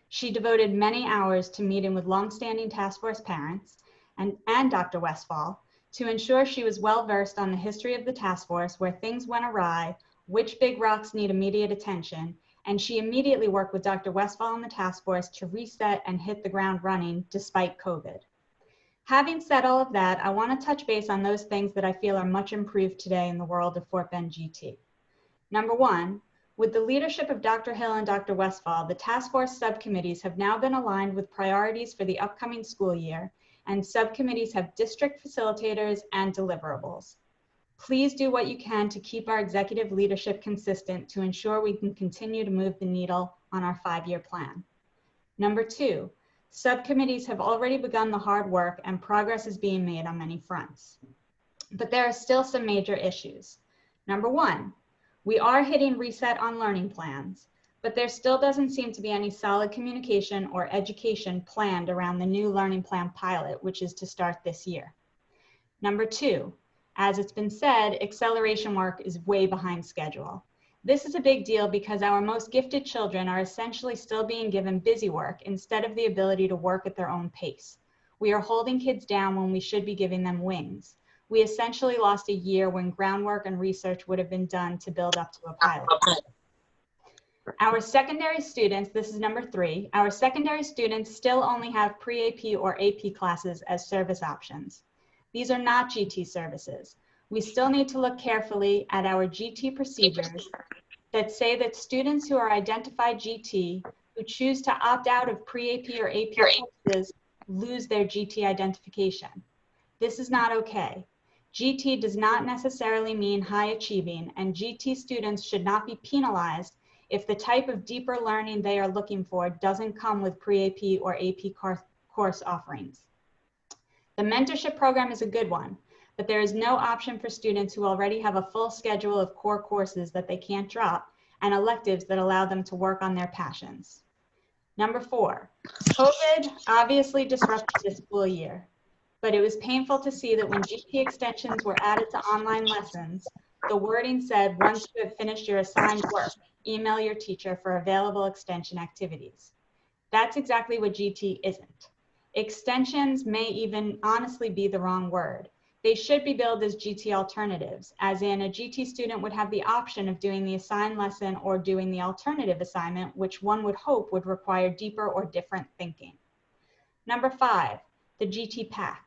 S8: She devoted many hours to meeting with longstanding task force parents and Dr. Westfall to ensure she was well versed on the history of the task force, where things went awry, which big rocks need immediate attention, and she immediately worked with Dr. Westfall and the task force to reset and hit the ground running despite COVID. Having said all of that, I want to touch base on those things that I feel are much improved today in the world of Fort Bend GT. Number one, with the leadership of Dr. Hill and Dr. Westfall, the task force subcommittees have now been aligned with priorities for the upcoming school year, and subcommittees have district facilitators and deliverables. Please do what you can to keep our executive leadership consistent to ensure we can continue to move the needle on our 5-year plan. Number two, subcommittees have already begun the hard work and progress is being made on many fronts. But there are still some major issues. Number one, we are hitting reset on learning plans, but there still doesn't seem to be any solid communication or education planned around the new learning plan pilot, which is to start this year. Number two, as it's been said, acceleration work is way behind schedule. This is a big deal because our most gifted children are essentially still being given busy work instead of the ability to work at their own pace. We are holding kids down when we should be giving them wings. We essentially lost a year when groundwork and research would have been done to build up to a pilot. Our secondary students, this is number three, our secondary students still only have pre-AP or AP classes as service options. These are not GT services. We still need to look carefully at our GT procedures that say that students who are identified GT who choose to opt out of pre-AP or AP courses lose their GT identification. This is not okay. GT does not necessarily mean high achieving, and GT students should not be penalized if the type of deeper learning they are looking for doesn't come with pre-AP or AP course offerings. The mentorship program is a good one, but there is no option for students who already have a full schedule of core courses that they can't drop and electives that allow them to work on their passions. Number four, COVID obviously disrupted this school year, but it was painful to see that when GT extensions were added to online lessons, the wording said, once you have finished your assigned work, email your teacher for available extension activities. That's exactly what GT isn't. Extensions may even honestly be the wrong word. They should be billed as GT alternatives, as in a GT student would have the option of doing the assigned lesson or doing the alternative assignment, which one would hope would require deeper or different thinking. Number five, the GT PAC.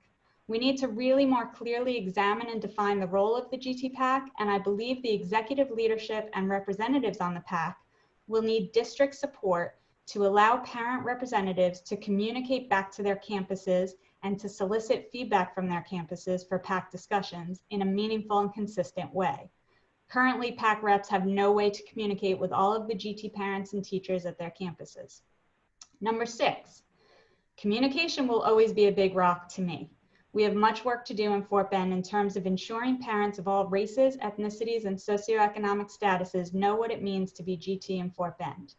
S8: We need to really more clearly examine and define the role of the GT PAC, and I believe the executive leadership and representatives on the PAC will need district support to allow parent representatives to communicate back to their campuses and to solicit feedback from their campuses for PAC discussions in a meaningful and consistent way. Currently, PAC reps have no way to communicate with all of the GT parents and teachers at their campuses. Number six, communication will always be a big rock to me. We have much work to do in Fort Bend in terms of ensuring parents of all races, ethnicities, and socioeconomic statuses know what it means to be GT in Fort Bend.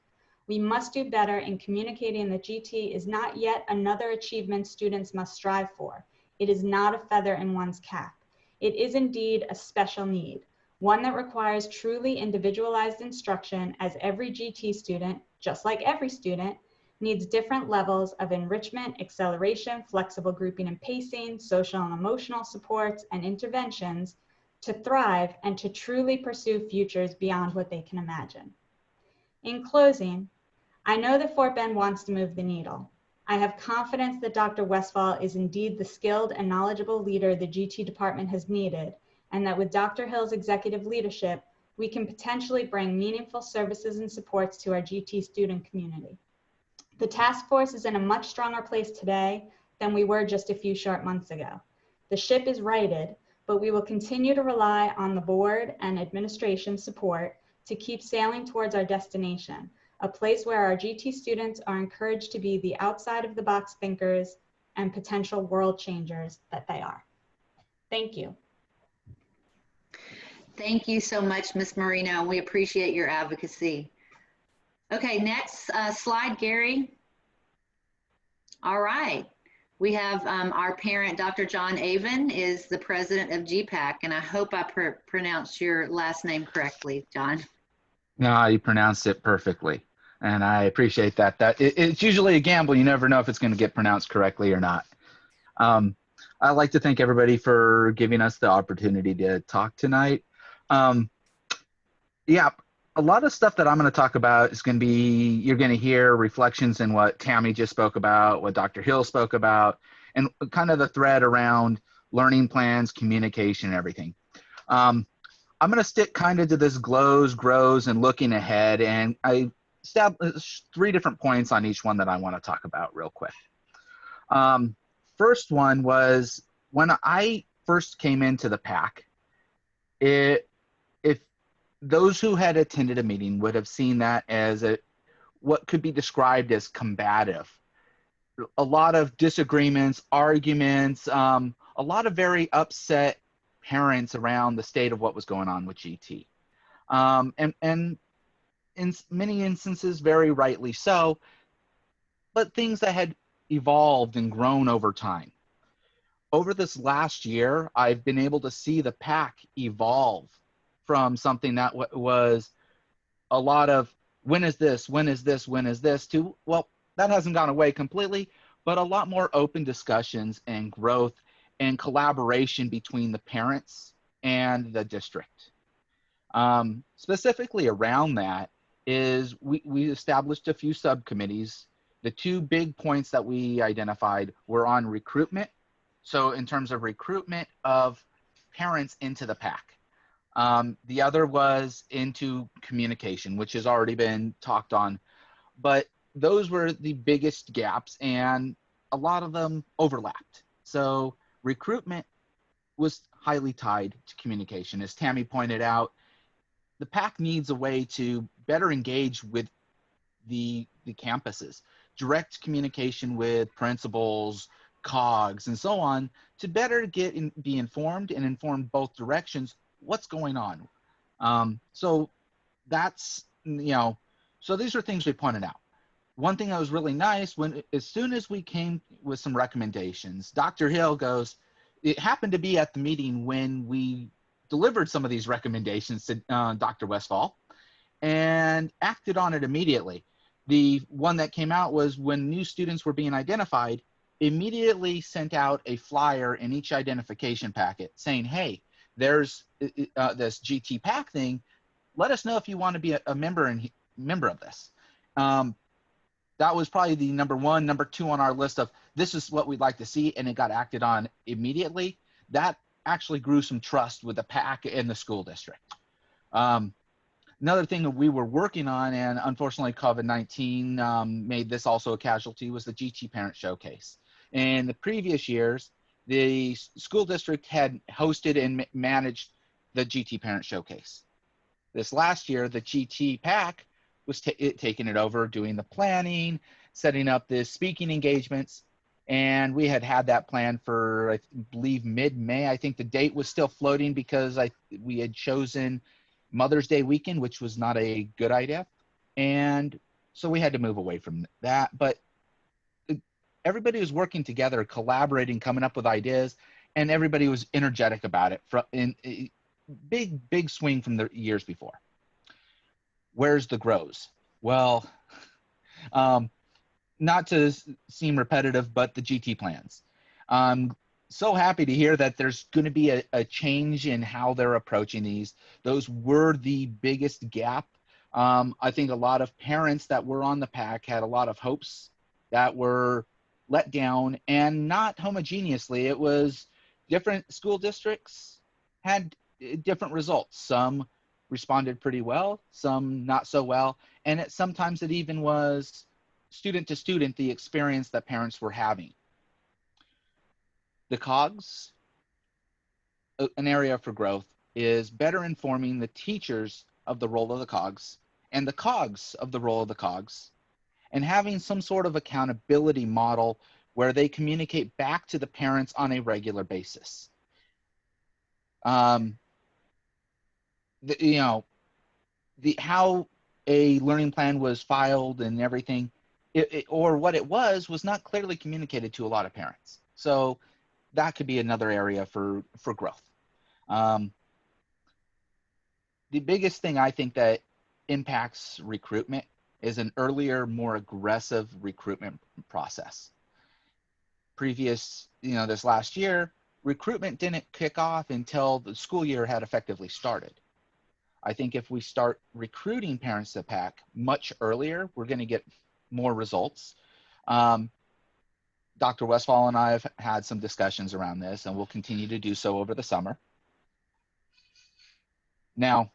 S8: We must do better in communicating that GT is not yet another achievement students must strive for. It is not a feather in one's cap. It is indeed a special need, one that requires truly individualized instruction, as every GT student, just like every student, needs different levels of enrichment, acceleration, flexible grouping and pacing, social and emotional supports, and interventions to thrive and to truly pursue futures beyond what they can imagine. In closing, I know that Fort Bend wants to move the needle. I have confidence that Dr. Westphal is indeed the skilled and knowledgeable leader the GT department has needed, and that with Dr. Hill's executive leadership, we can potentially bring meaningful services and supports to our GT student community. The task force is in a much stronger place today than we were just a few short months ago. The ship is righted, but we will continue to rely on the board and administration support to keep sailing towards our destination, a place where our GT students are encouraged to be the outside of the box thinkers and potential world changers that they are. Thank you.
S7: Thank you so much, Ms. Marino. We appreciate your advocacy. Okay, next slide, Gary. All right. We have our parent, Dr. John Avon, is the president of GPAC, and I hope I pronounced your last name correctly, John.
S10: No, you pronounced it perfectly, and I appreciate that. It's usually a gamble. You never know if it's going to get pronounced correctly or not. I'd like to thank everybody for giving us the opportunity to talk tonight. Yeah, a lot of stuff that I'm going to talk about is going to be, you're going to hear reflections in what Tammy just spoke about, what Dr. Hill spoke about, and kind of the thread around learning plans, communication, and everything. I'm going to stick kind of to this glows, grows, and looking ahead, and I established 3 different points on each one that I want to talk about real quick. First one was when I first came into the PAC, if those who had attended a meeting would have seen that as what could be described as combative. A lot of disagreements, arguments, a lot of very upset parents around the state of what was going on with GT. And in many instances, very rightly so, but things that had evolved and grown over time. Over this last year, I've been able to see the PAC evolve from something that was a lot of, when is this, when is this, when is this, to, well, that hasn't gone away completely, but a lot more open discussions and growth and collaboration between the parents and the district. Specifically around that is we established a few subcommittees. The 2 big points that we identified were on recruitment. So in terms of recruitment of parents into the PAC. The other was into communication, which has already been talked on, but those were the biggest gaps and a lot of them overlapped. So recruitment was highly tied to communication. As Tammy pointed out, the PAC needs a way to better engage with the campuses, direct communication with principals, COGS, and so on, to better be informed and inform both directions what's going on. So that's, so these are things we pointed out. One thing that was really nice, as soon as we came with some recommendations, Dr. Hill goes, it happened to be at the meeting when we delivered some of these recommendations to Dr. Westphal and acted on it immediately. The one that came out was when new students were being identified, immediately sent out a flyer in each identification packet saying, hey, there's this GT PAC thing. Let us know if you want to be a member of this. That was probably the number 1. Number 2 on our list of this is what we'd like to see, and it got acted on immediately. That actually grew some trust with the PAC and the school district. Another thing that we were working on, and unfortunately COVID-19 made this also a casualty, was the GT Parent Showcase. In the previous years, the school district had hosted and managed the GT Parent Showcase. This last year, the GT PAC was taking it over, doing the planning, setting up the speaking engagements, and we had that planned for, I believe, mid-May. I think the date was still floating because we had chosen Mother's Day weekend, which was not a good idea, and so we had to move away from that. But everybody was working together, collaborating, coming up with ideas, and everybody was energetic about it. In a big swing from the years before. Where's the grows? Well, not to seem repetitive, but the GT plans. I'm so happy to hear that there's going to be a change in how they're approaching these. Those were the biggest gap. I think a lot of parents that were on the PAC had a lot of hopes that were let down, and not homogeneously. It was different school districts had different results. Some responded pretty well, some not so well, and sometimes it even was student to student, the experience that parents were having. The COGS, an area for growth, is better informing the teachers of the role of the COGS and the COGS of the role of the COGS, and having some sort of accountability model where they communicate back to the parents on a regular basis. How a learning plan was filed and everything, or what it was not clearly communicated to a lot of parents. So that could be another area for growth. The biggest thing I think that impacts recruitment is an earlier, more aggressive recruitment process. This last year, recruitment didn't kick off until the school year had effectively started. I think if we start recruiting parents to PAC much earlier, we're going to get more results. Dr. Westfall and I have had some discussions around this, and we'll continue to do so over the summer. Now,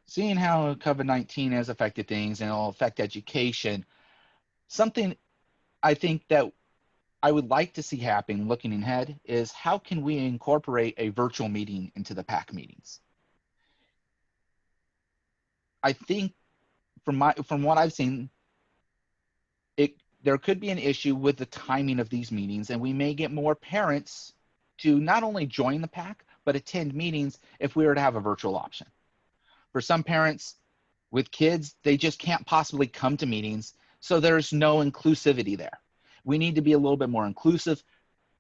S10: seeing how COVID-19 has affected things and it'll affect education, something I think that I would like to see happen looking ahead is how can we incorporate a virtual meeting into the PAC meetings? I think from what I've seen, there could be an issue with the timing of these meetings, and we may get more parents to not only join the PAC, but attend meetings if we were to have a virtual option. For some parents with kids, they just can't possibly come to meetings, so there's no inclusivity there. We need to be a little bit more inclusive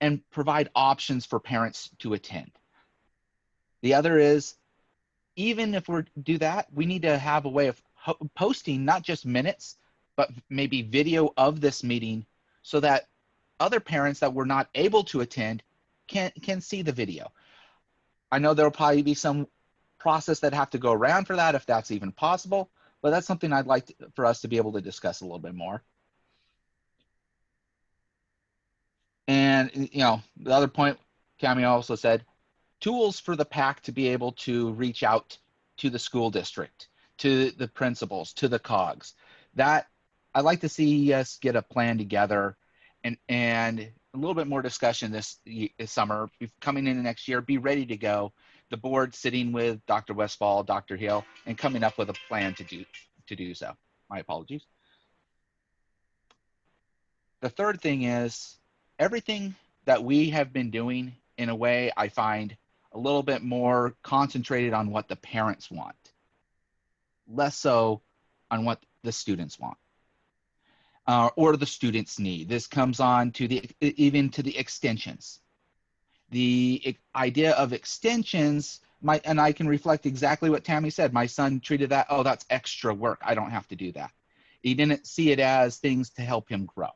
S10: and provide options for parents to attend. The other is, even if we do that, we need to have a way of posting not just minutes, but maybe video of this meeting so that other parents that were not able to attend can see the video. I know there'll probably be some process that have to go around for that, if that's even possible, but that's something I'd like for us to be able to discuss a little bit more. And, the other point Cami also said, tools for the PAC to be able to reach out to the school district, to the principals, to the COGS. That I'd like to see us get a plan together and a little bit more discussion this summer, coming into next year, be ready to go. The board sitting with Dr. Westfall, Dr. Hill, and coming up with a plan to do so. My apologies. The third thing is everything that we have been doing in a way I find a little bit more concentrated on what the parents want, less so on what the students want. Or the students need. This comes on to even to the extensions. The idea of extensions, and I can reflect exactly what Tammy said. My son treated that, oh, that's extra work. I don't have to do that. He didn't see it as things to help him grow.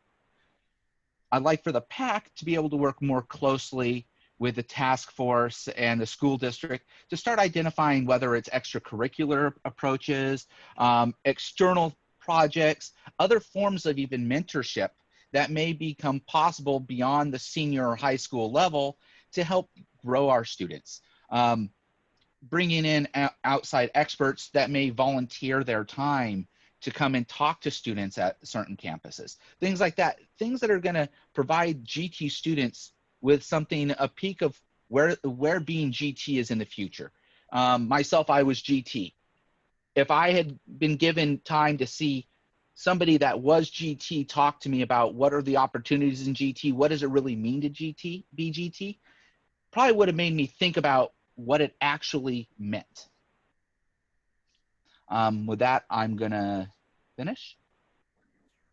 S10: I'd like for the PAC to be able to work more closely with the task force and the school district to start identifying whether it's extracurricular approaches, external projects, other forms of even mentorship that may become possible beyond the senior or high school level to help grow our students. Bringing in outside experts that may volunteer their time to come and talk to students at certain campuses. Things like that, things that are gonna provide GT students with something, a peek of where being GT is in the future. Myself, I was GT. If I had been given time to see somebody that was GT talk to me about what are the opportunities in GT, what does it really mean to be GT, probably would have made me think about what it actually meant. With that, I'm gonna finish.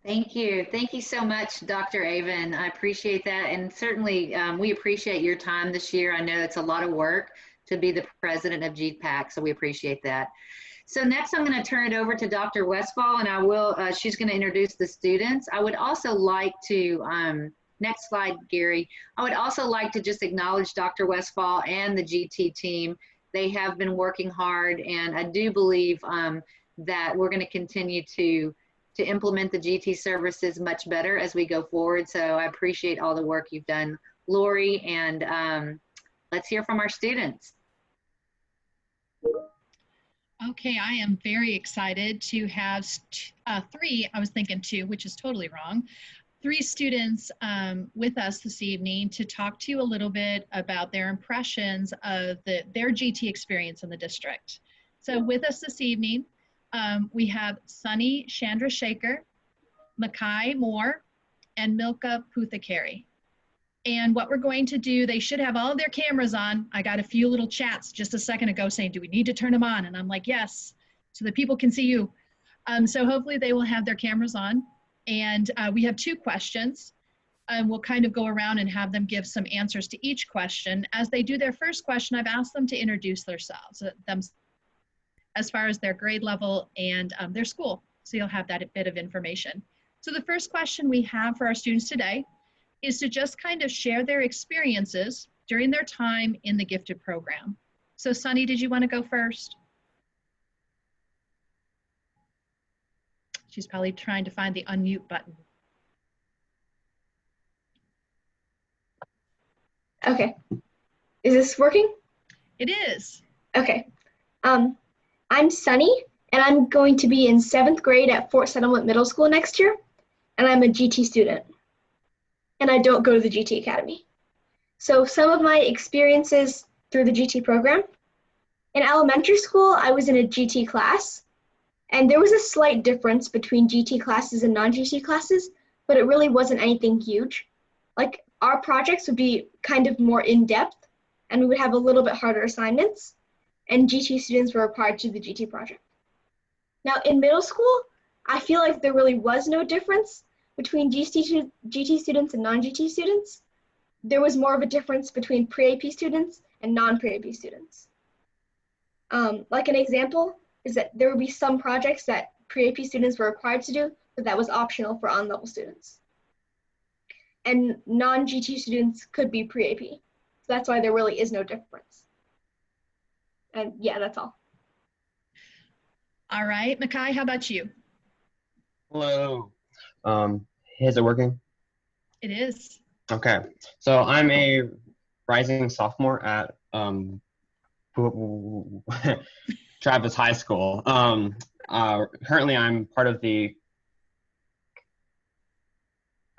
S7: Thank you. Thank you so much, Dr. Avon. I appreciate that. And certainly we appreciate your time this year. I know it's a lot of work to be the president of GPAC, so we appreciate that. So next I'm going to turn it over to Dr. Westfall, and I will, she's going to introduce the students. I would also like to, next slide, Gary. I would also like to just acknowledge Dr. Westfall and the GT team. They have been working hard, and I do believe that we're going to continue to to implement the GT services much better as we go forward. So I appreciate all the work you've done, Lori, and let's hear from our students.
S11: Okay, I am very excited to have three, I was thinking two, which is totally wrong, three students with us this evening to talk to you a little bit about their impressions of their GT experience in the district. So with us this evening, we have Sunny Chandrasekhar, Makai Moore, and Milka Puthakari. And what we're going to do, they should have all of their cameras on. I got a few little chats just a second ago saying, do we need to turn them on? And I'm like, yes, so that people can see you. So hopefully they will have their cameras on. And we have two questions. We'll kind of go around and have them give some answers to each question. As they do their first question, I've asked them to introduce themselves, as far as their grade level and their school. So you'll have that bit of information. So the first question we have for our students today is to just kind of share their experiences during their time in the gifted program. So Sunny, did you want to go first? She's probably trying to find the unmute button.
S22: Okay. Is this working?
S11: It is.
S22: Okay. I'm Sunny, and I'm going to be in 7th grade at Fort Settlement Middle School next year, and I'm a GT student. And I don't go to the GT Academy. So some of my experiences through the GT program. In elementary school, I was in a GT class, and there was a slight difference between GT classes and non-GT classes, but it really wasn't anything huge. Like, our projects would be kind of more in-depth, and we would have a little bit harder assignments, and GT students were required to do the GT project. Now, in middle school, I feel like there really was no difference between GT students and non-GT students. There was more of a difference between pre-AP students and non-pre-AP students. Like an example is that there would be some projects that pre-AP students were required to do, but that was optional for on-level students. And non-GT students could be pre-AP. So that's why there really is no difference. And yeah, that's all.
S11: All right, Makai, how about you?
S23: Hello. Is it working?
S11: It is.
S23: Okay. So I'm a rising sophomore at Travis High School. Currently, I'm part of the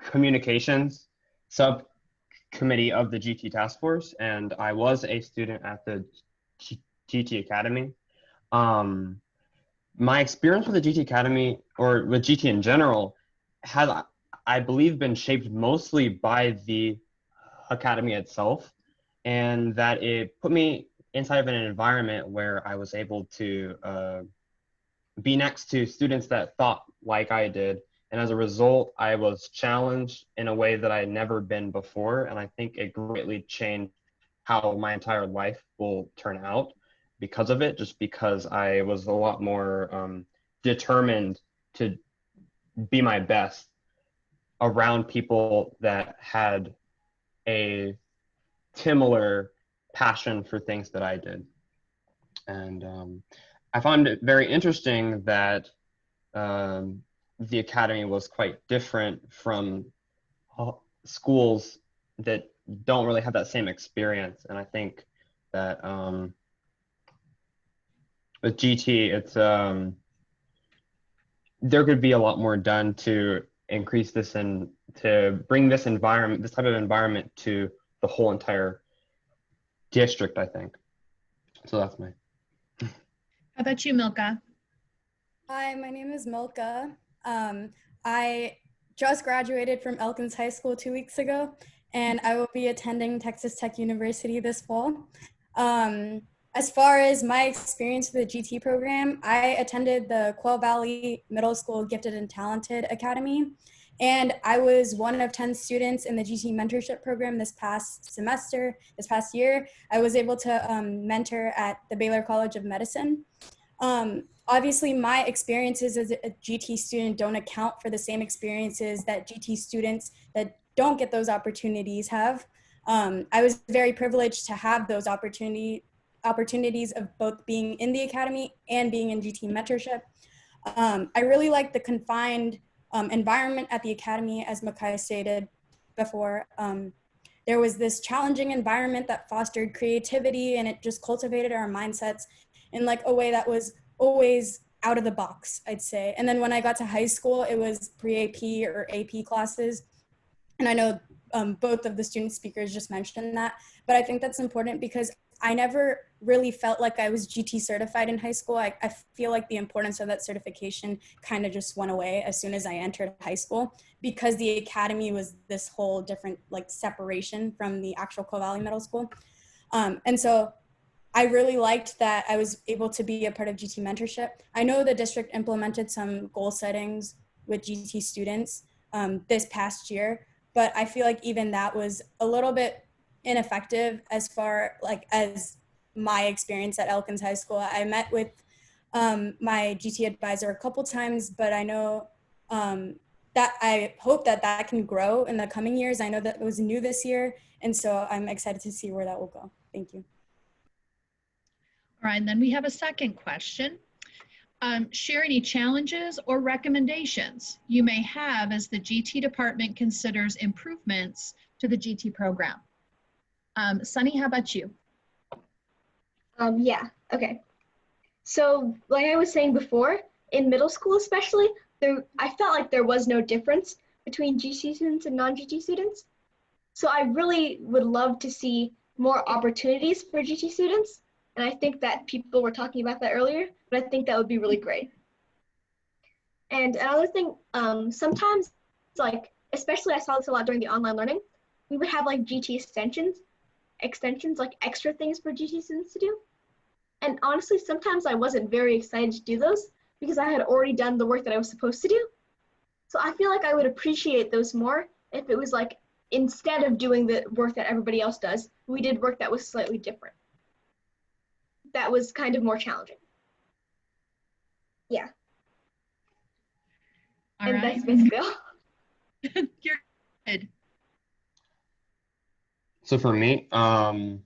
S23: communications subcommittee of the GT Task Force, and I was a student at the GT Academy. My experience with the GT Academy, or with GT in general, has, I believe, been shaped mostly by the academy itself, and that it put me inside of an environment where I was able to be next to students that thought like I did. And as a result, I was challenged in a way that I had never been before. And I think it greatly changed how my entire life will turn out because of it, just because I was a lot more determined to be my best around people that had a similar passion for things that I did. And I found it very interesting that the academy was quite different from schools that don't really have that same experience. And I think that with GT, it's there could be a lot more done to increase this and to bring this environment, this type of environment, to the whole entire district, I think. So that's my.
S11: How about you, Milka?
S24: Hi, my name is Milka. I just graduated from Elkins High School 2 weeks ago, and I will be attending Texas Tech University this fall. As far as my experience with the GT program, I attended the Quail Valley Middle School Gifted and Talented Academy, and I was one of 10 students in the GT mentorship program this past year. I was able to mentor at the Baylor College of Medicine. Obviously, my experiences as a GT student don't account for the same experiences that GT students that don't get those opportunities have. I was very privileged to have those opportunities of both being in the academy and being in GT mentorship. I really like the confined environment at the academy, as Makai stated before. There was this challenging environment that fostered creativity, and it just cultivated our mindsets in like a way that was always out of the box, I'd say. And then when I got to high school, it was pre-AP or AP classes. And I know both of the student speakers just mentioned that, but I think that's important because I never really felt like I was GT certified in high school. I feel like the importance of that certification kind of just went away as soon as I entered high school, because the academy was this whole different like separation from the actual Coe Valley Middle School. And so I really liked that I was able to be a part of GT mentorship. I know the district implemented some goal settings with GT students this past year, but I feel like even that was a little bit ineffective as far like as my experience at Elkins High School. I met with my GT advisor a couple times, but I know that I hope that that can grow in the coming years. I know that it was new this year, and so I'm excited to see where that will go. Thank you.
S11: All right, and then we have a second question. Share any challenges or recommendations you may have as the GT department considers improvements to the GT program. Sunny, how about you?
S22: Yeah, okay. So like I was saying before, in middle school especially, I felt like there was no difference between GT students and non-GT students. So I really would love to see more opportunities for GT students. And I think that people were talking about that earlier, but I think that would be really great. And another thing, sometimes like, especially I saw this a lot during the online learning, we would have like GT extensions, like extra things for GT students to do. And honestly, sometimes I wasn't very excited to do those because I had already done the work that I was supposed to do. So I feel like I would appreciate those more if it was like, instead of doing the work that everybody else does, we did work that was slightly different. That was kind of more challenging. Yeah.
S11: All
S22: and
S11: right.
S22: that's basically all.
S11: You're good.
S23: So for me, so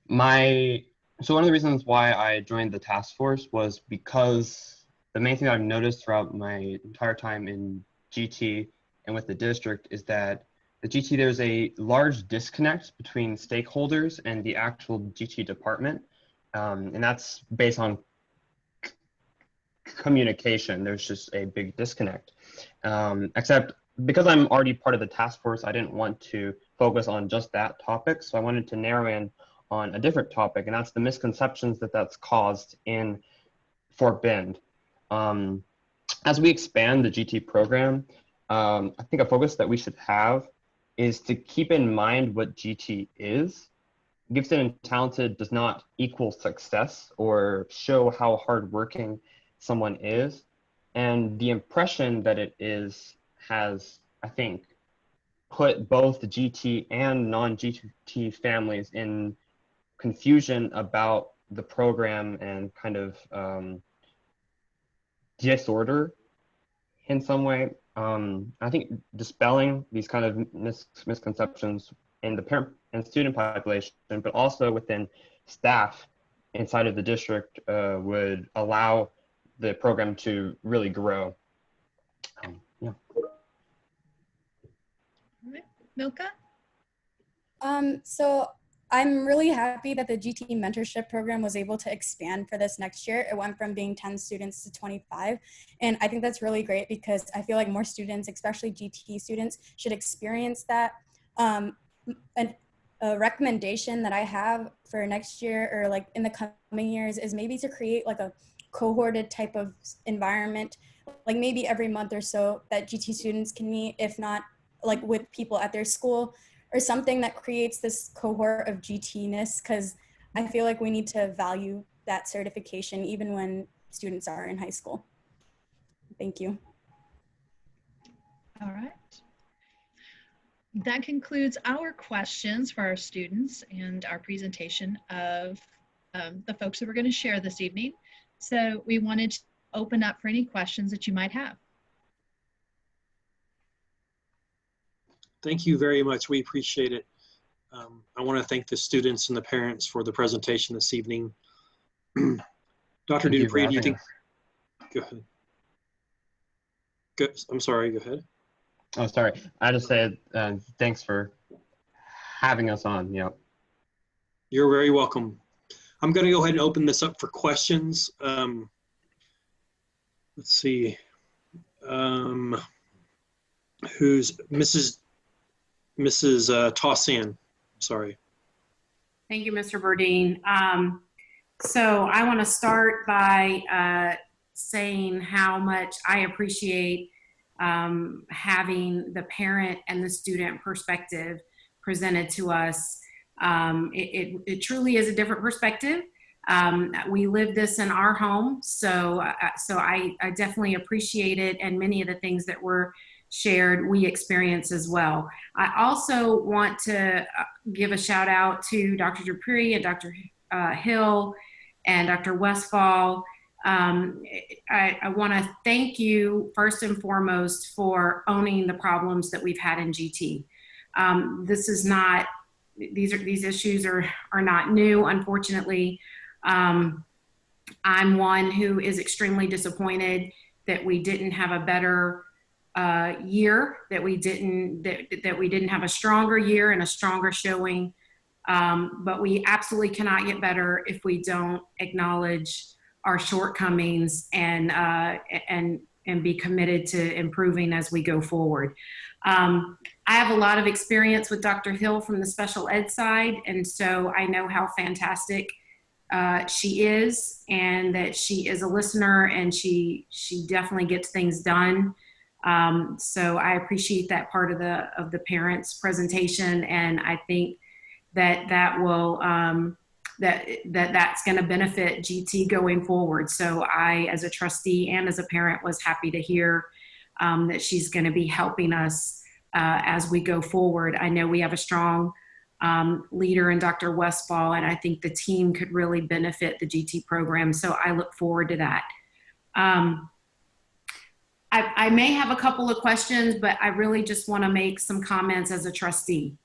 S23: one of the reasons why I joined the task force was because the main thing I've noticed throughout my entire time in GT and with the district is that the GT, there's a large disconnect between stakeholders and the actual GT department. And that's based on communication. There's just a big disconnect. Except because I'm already part of the task force, I didn't want to focus on just that topic. So I wanted to narrow in on a different topic, and that's the misconceptions that's caused in Fort Bend. As we expand the GT program, I think a focus that we should have is to keep in mind what GT is. Gifted and talented does not equal success or show how hardworking someone is. And the impression that it is has, I think, put both the GT and non-GT families in confusion about the program and kind of disorder in some way. I think dispelling these kind of misconceptions in the parent and student population, but also within staff inside of the district would allow the program to really grow. Yeah.
S11: Milka?
S24: So I'm really happy that the GT mentorship program was able to expand for this next year. It went from being 10 students to 25. And I think that's really great because I feel like more students, especially GT students, should experience that. A recommendation that I have for next year or like in the coming years is maybe to create like a cohorted type of environment, like maybe every month or so that GT students can meet, if not like with people at their school or something that creates this cohort of GT-ness, because I feel like we need to value that certification even when students are in high school. Thank you.
S11: All right. That concludes our questions for our students and our presentation of the folks that we're going to share this evening. So we wanted to open up for any questions that you might have.
S1: Thank you very much. We appreciate it. I want to thank the students and the parents for the presentation this evening. Dr. Dupree, do you think? Go ahead. I'm sorry, go ahead.
S23: Oh, sorry. I just said thanks for having us on. Yep.
S1: You're very welcome. I'm going to go ahead and open this up for questions. Let's see. Who's Mrs. Tossan? Sorry.
S21: Thank you, Mr. Burdine. So I want to start by saying how much I appreciate having the parent and the student perspective presented to us. It truly is a different perspective. We live this in our home, so I definitely appreciate it, and many of the things that were shared we experience as well. I also want to give a shout out to Dr. Dupree and Dr. Hill and Dr. Westfall. I want to thank you first and foremost for owning the problems that we've had in GT. These issues are not new, unfortunately. I'm one who is extremely disappointed that we didn't have a better year, that we didn't have a stronger year and a stronger showing. But we absolutely cannot get better if we don't acknowledge our shortcomings and be committed to improving as we go forward. I have a lot of experience with Dr. Hill from the special ed side, and so I know how fantastic she is, and that she is a listener, and she definitely gets things done. So I appreciate that part of the parents' presentation, and I think that will that's going to benefit GT going forward. So I, as a trustee and as a parent, was happy to hear that she's going to be helping us as we go forward. I know we have a strong leader in Dr. Westfall, and I think the team could really benefit the GT program. So I look forward to that. I may have a couple of questions, but I really just want to make some comments as a trustee,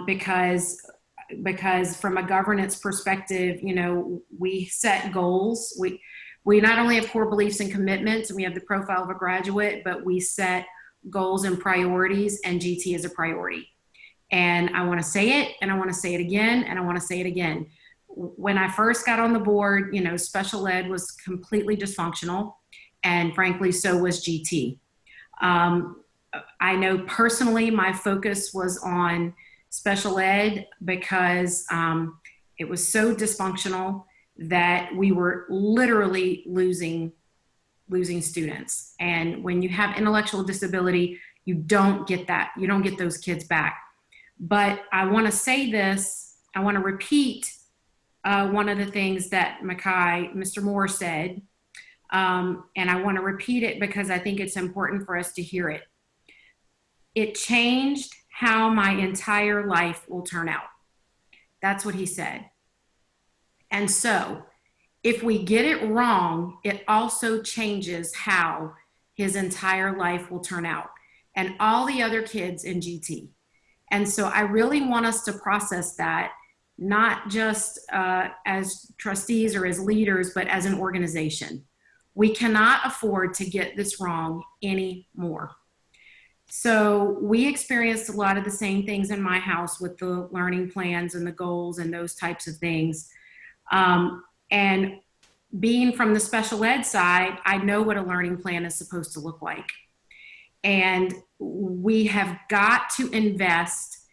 S21: because from a governance perspective, you know, we set goals. We not only have core beliefs and commitments, and we have the profile of a graduate, but we set goals and priorities, and GT is a priority. And I want to say it, and I want to say it again, and I want to say it again. When I first got on the board, you know, special ed was completely dysfunctional, and frankly, so was GT. I know personally my focus was on special ed because it was so dysfunctional that we were literally losing students. And when you have intellectual disability, you don't get that. You don't get those kids back. But I want to say this, I want to repeat one of the things that Mr. Moore said, and I want to repeat it because I think it's important for us to hear it. It changed how my entire life will turn out. That's what he said. And so if we get it wrong, it also changes how his entire life will turn out, and all the other kids in GT. And so I really want us to process that, not just as trustees or as leaders, but as an organization. We cannot afford to get this wrong anymore. So we experienced a lot of the same things in my house with the learning plans and the goals and those types of things. And being from the special ed side, I know what a learning plan is supposed to look like. And we have got to invest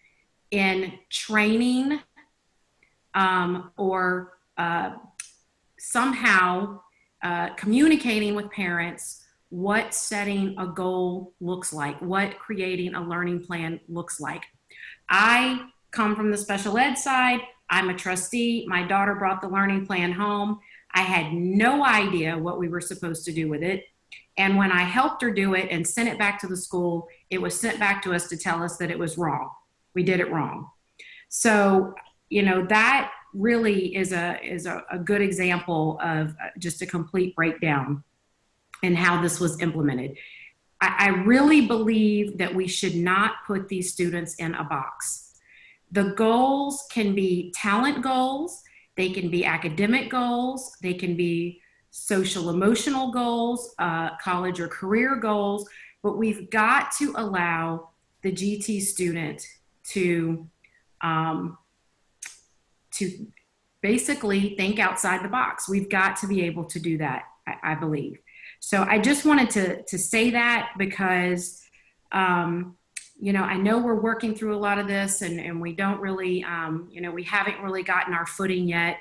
S21: in training or somehow communicating with parents what setting a goal looks like, what creating a learning plan looks like. I come from the special ed side. I'm a trustee. My daughter brought the learning plan home. I had no idea what we were supposed to do with it. And when I helped her do it and sent it back to the school, it was sent back to us to tell us that it was wrong. We did it wrong. So, you know, that really is a good example of just a complete breakdown in how this was implemented. I really believe that we should not put these students in a box. The goals can be talent goals, they can be academic goals, they can be social emotional goals, college or career goals, but we've got to allow the GT student to basically think outside the box. We've got to be able to do that, I believe. So I just wanted to say that because, you know, I know we're working through a lot of this and we don't really, you know, we haven't really gotten our footing yet.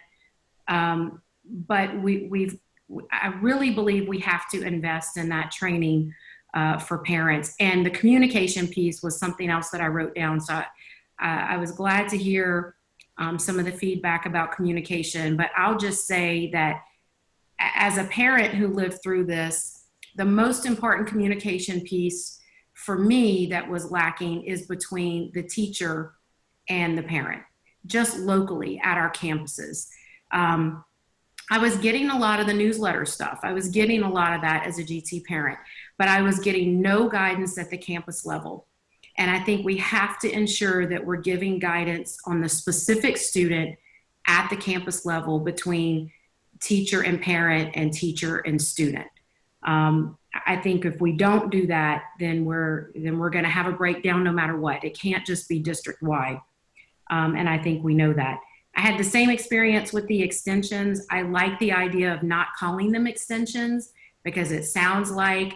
S21: But I really believe we have to invest in that training for parents. And the communication piece was something else that I wrote down. So I was glad to hear some of the feedback about communication, but I'll just say that as a parent who lived through this, the most important communication piece for me that was lacking is between the teacher and the parent, just locally at our campuses. I was getting a lot of the newsletter stuff. I was getting a lot of that as a GT parent, but I was getting no guidance at the campus level. And I think we have to ensure that we're giving guidance on the specific student at the campus level between teacher and parent and teacher and student. I think if we don't do that, then we're going to have a breakdown no matter what. It can't just be district-wide. And I think we know that. I had the same experience with the extensions. I like the idea of not calling them extensions because it sounds like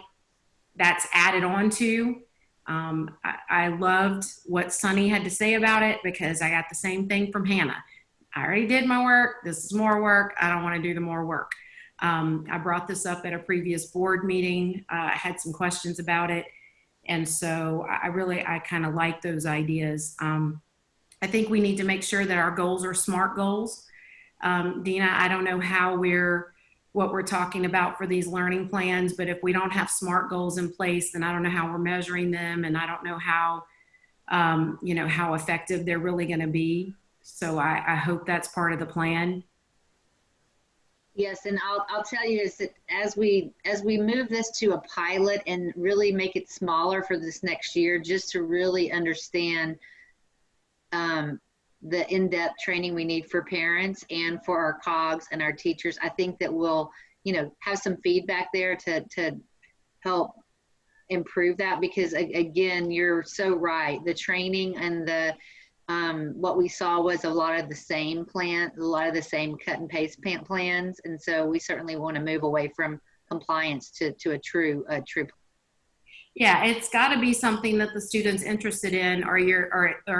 S21: that's added on to. I loved what Sunny had to say about it because I got the same thing from Hannah. I already did my work. This is more work. I don't want to do the more work. I brought this up at a previous board meeting. I had some questions about it. And so I kind of like those ideas. I think we need to make sure that our goals are SMART goals. Dina, I don't know what we're talking about for these learning plans, but if we don't have SMART goals in place, then I don't know how we're measuring them, and I don't know how, you know, how effective they're really going to be. So I hope that's part of the plan.
S7: Yes, and I'll tell you is that as we move this to a pilot and really make it smaller for this next year, just to really understand the in-depth training we need for parents and for our COGs and our teachers, I think that we'll, you know, have some feedback there to help improve that, because again, you're so right. The training and the what we saw was a lot of the same cut and paste plans, and so we certainly want to move away from compliance to a true.
S21: Yeah, it's got to be something that the student's interested in, or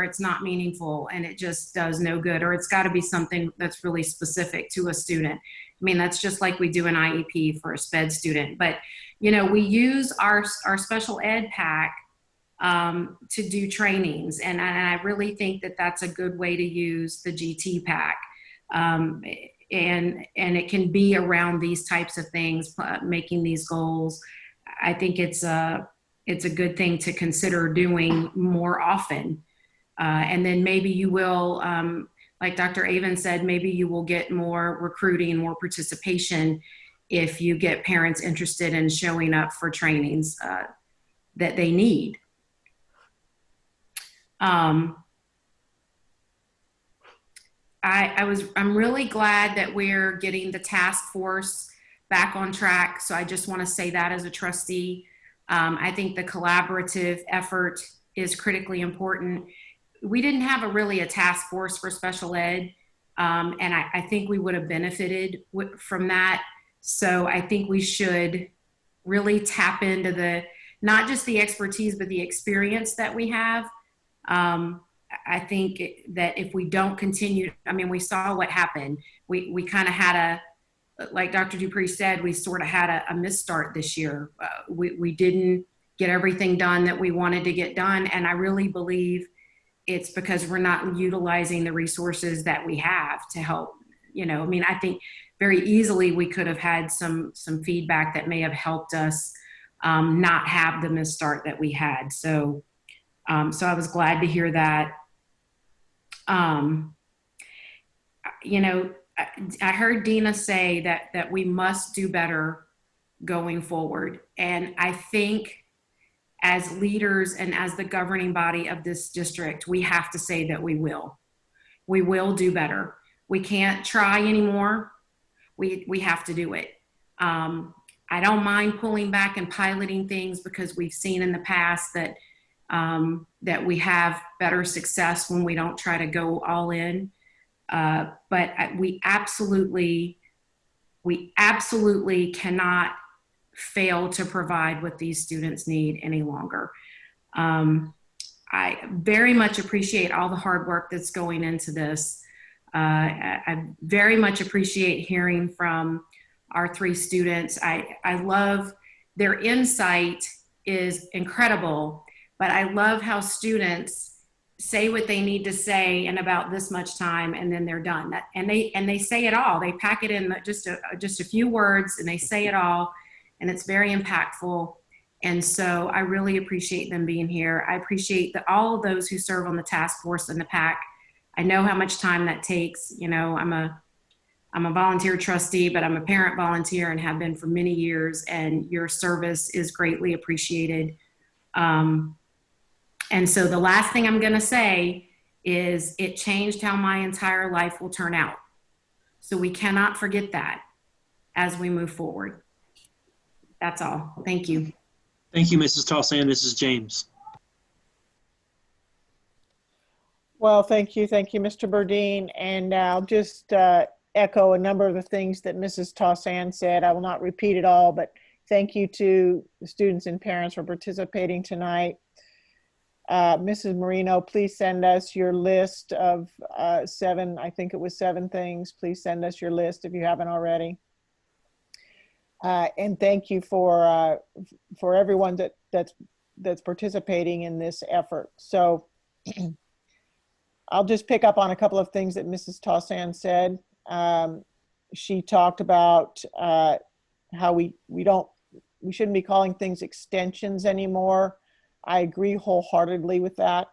S21: it's not meaningful and it just does no good, or it's got to be something that's really specific to a student. I mean, that's just like we do an IEP for a SPED student. But, you know, we use our special ed pack to do trainings, and I really think that that's a good way to use the GT pack. And it can be around these types of things, making these goals. I think it's a good thing to consider doing more often. And then maybe you will, like Dr. Avon said, maybe you will get more recruiting and more participation if you get parents interested in showing up for trainings that they need. I'm really glad that we're getting the task force back on track. So I just want to say that as a trustee. I think the collaborative effort is critically important. We didn't have a task force for special ed, and I think we would have benefited from that. So I think we should really tap into not just the expertise, but the experience that we have. I think that if we don't continue, I mean, we saw what happened. We kind of had like Dr. Dupree said, we sort of had a misstart this year. We didn't get everything done that we wanted to get done. And I really believe it's because we're not utilizing the resources that we have to help. You know, I mean, I think very easily we could have had some feedback that may have helped us not have the misstart that we had. So I was glad to hear that. You know, I heard Dina say that we must do better going forward. And I think as leaders and as the governing body of this district, we have to say that we will. We will do better. We can't try anymore. We have to do it. I don't mind pulling back and piloting things because we've seen in the past that that we have better success when we don't try to go all in. But we absolutely cannot fail to provide what these students need any longer. I very much appreciate all the hard work that's going into this. I very much appreciate hearing from our 3 students. I love their insight is incredible, but I love how students say what they need to say in about this much time and then they're done. And they say it all. They pack it in just a few words and they say it all, and it's very impactful. And so I really appreciate them being here. I appreciate all of those who serve on the task force and the PAC. I know how much time that takes. You know, I'm a volunteer trustee, but I'm a parent volunteer and have been for many years, and your service is greatly appreciated. And so the last thing I'm gonna say is it changed how my entire life will turn out. So we cannot forget that as we move forward. That's all. Thank you.
S1: Thank you, Mrs. Tossan. This is James.
S3: Well, thank you, Mr. Burdine. And I'll just echo a number of the things that Mrs. Tossan said. I will not repeat it all, but thank you to the students and parents for participating tonight. Mrs. Marino, please send us your list of 7, I think it was 7 things. Please send us your list if you haven't already. And thank you for everyone that's participating in this effort. So I'll just pick up on a couple of things that Mrs. Tossan said. She talked about how we shouldn't be calling things extensions anymore. I agree wholeheartedly with that.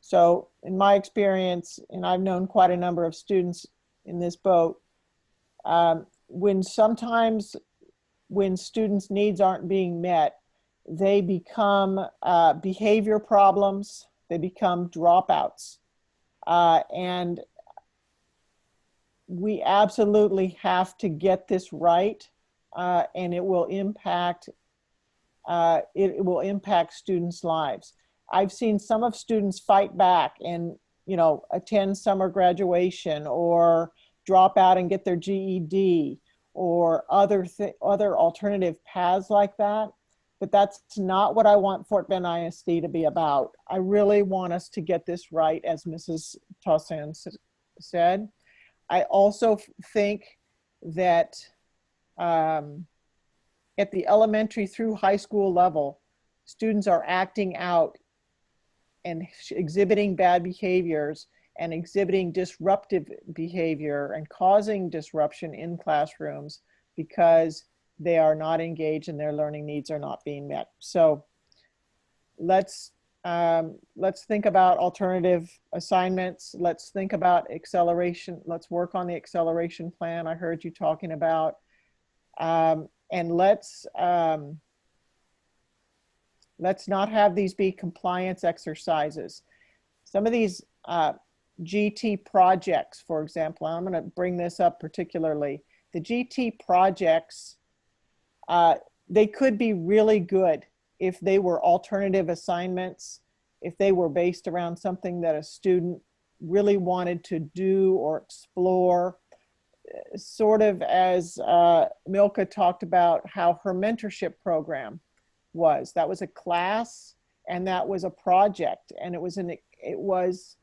S3: So in my experience, and I've known quite a number of students in this boat, when students' needs aren't being met, they become behavior problems, they become dropouts. And we absolutely have to get this right, and it will impact students' lives. I've seen some of students fight back and, you know, attend summer graduation or drop out and get their GED or other alternative paths like that. But that's not what I want Fort Bend ISD to be about. I really want us to get this right, as Mrs. Tossan said. I also think that at the elementary through high school level, students are acting out and exhibiting bad behaviors and exhibiting disruptive behavior and causing disruption in classrooms because they are not engaged and their learning needs are not being met. So let's think about alternative assignments. Let's think about acceleration. Let's work on the acceleration plan I heard you talking about. And let's not have these be compliance exercises. Some of these GT projects, for example, I'm going to bring this up particularly. The GT projects, they could be really good if they were alternative assignments, if they were based around something that a student really wanted to do or explore. Sort of as Milka talked about how her mentorship program was. That was a class and that was a project, and it was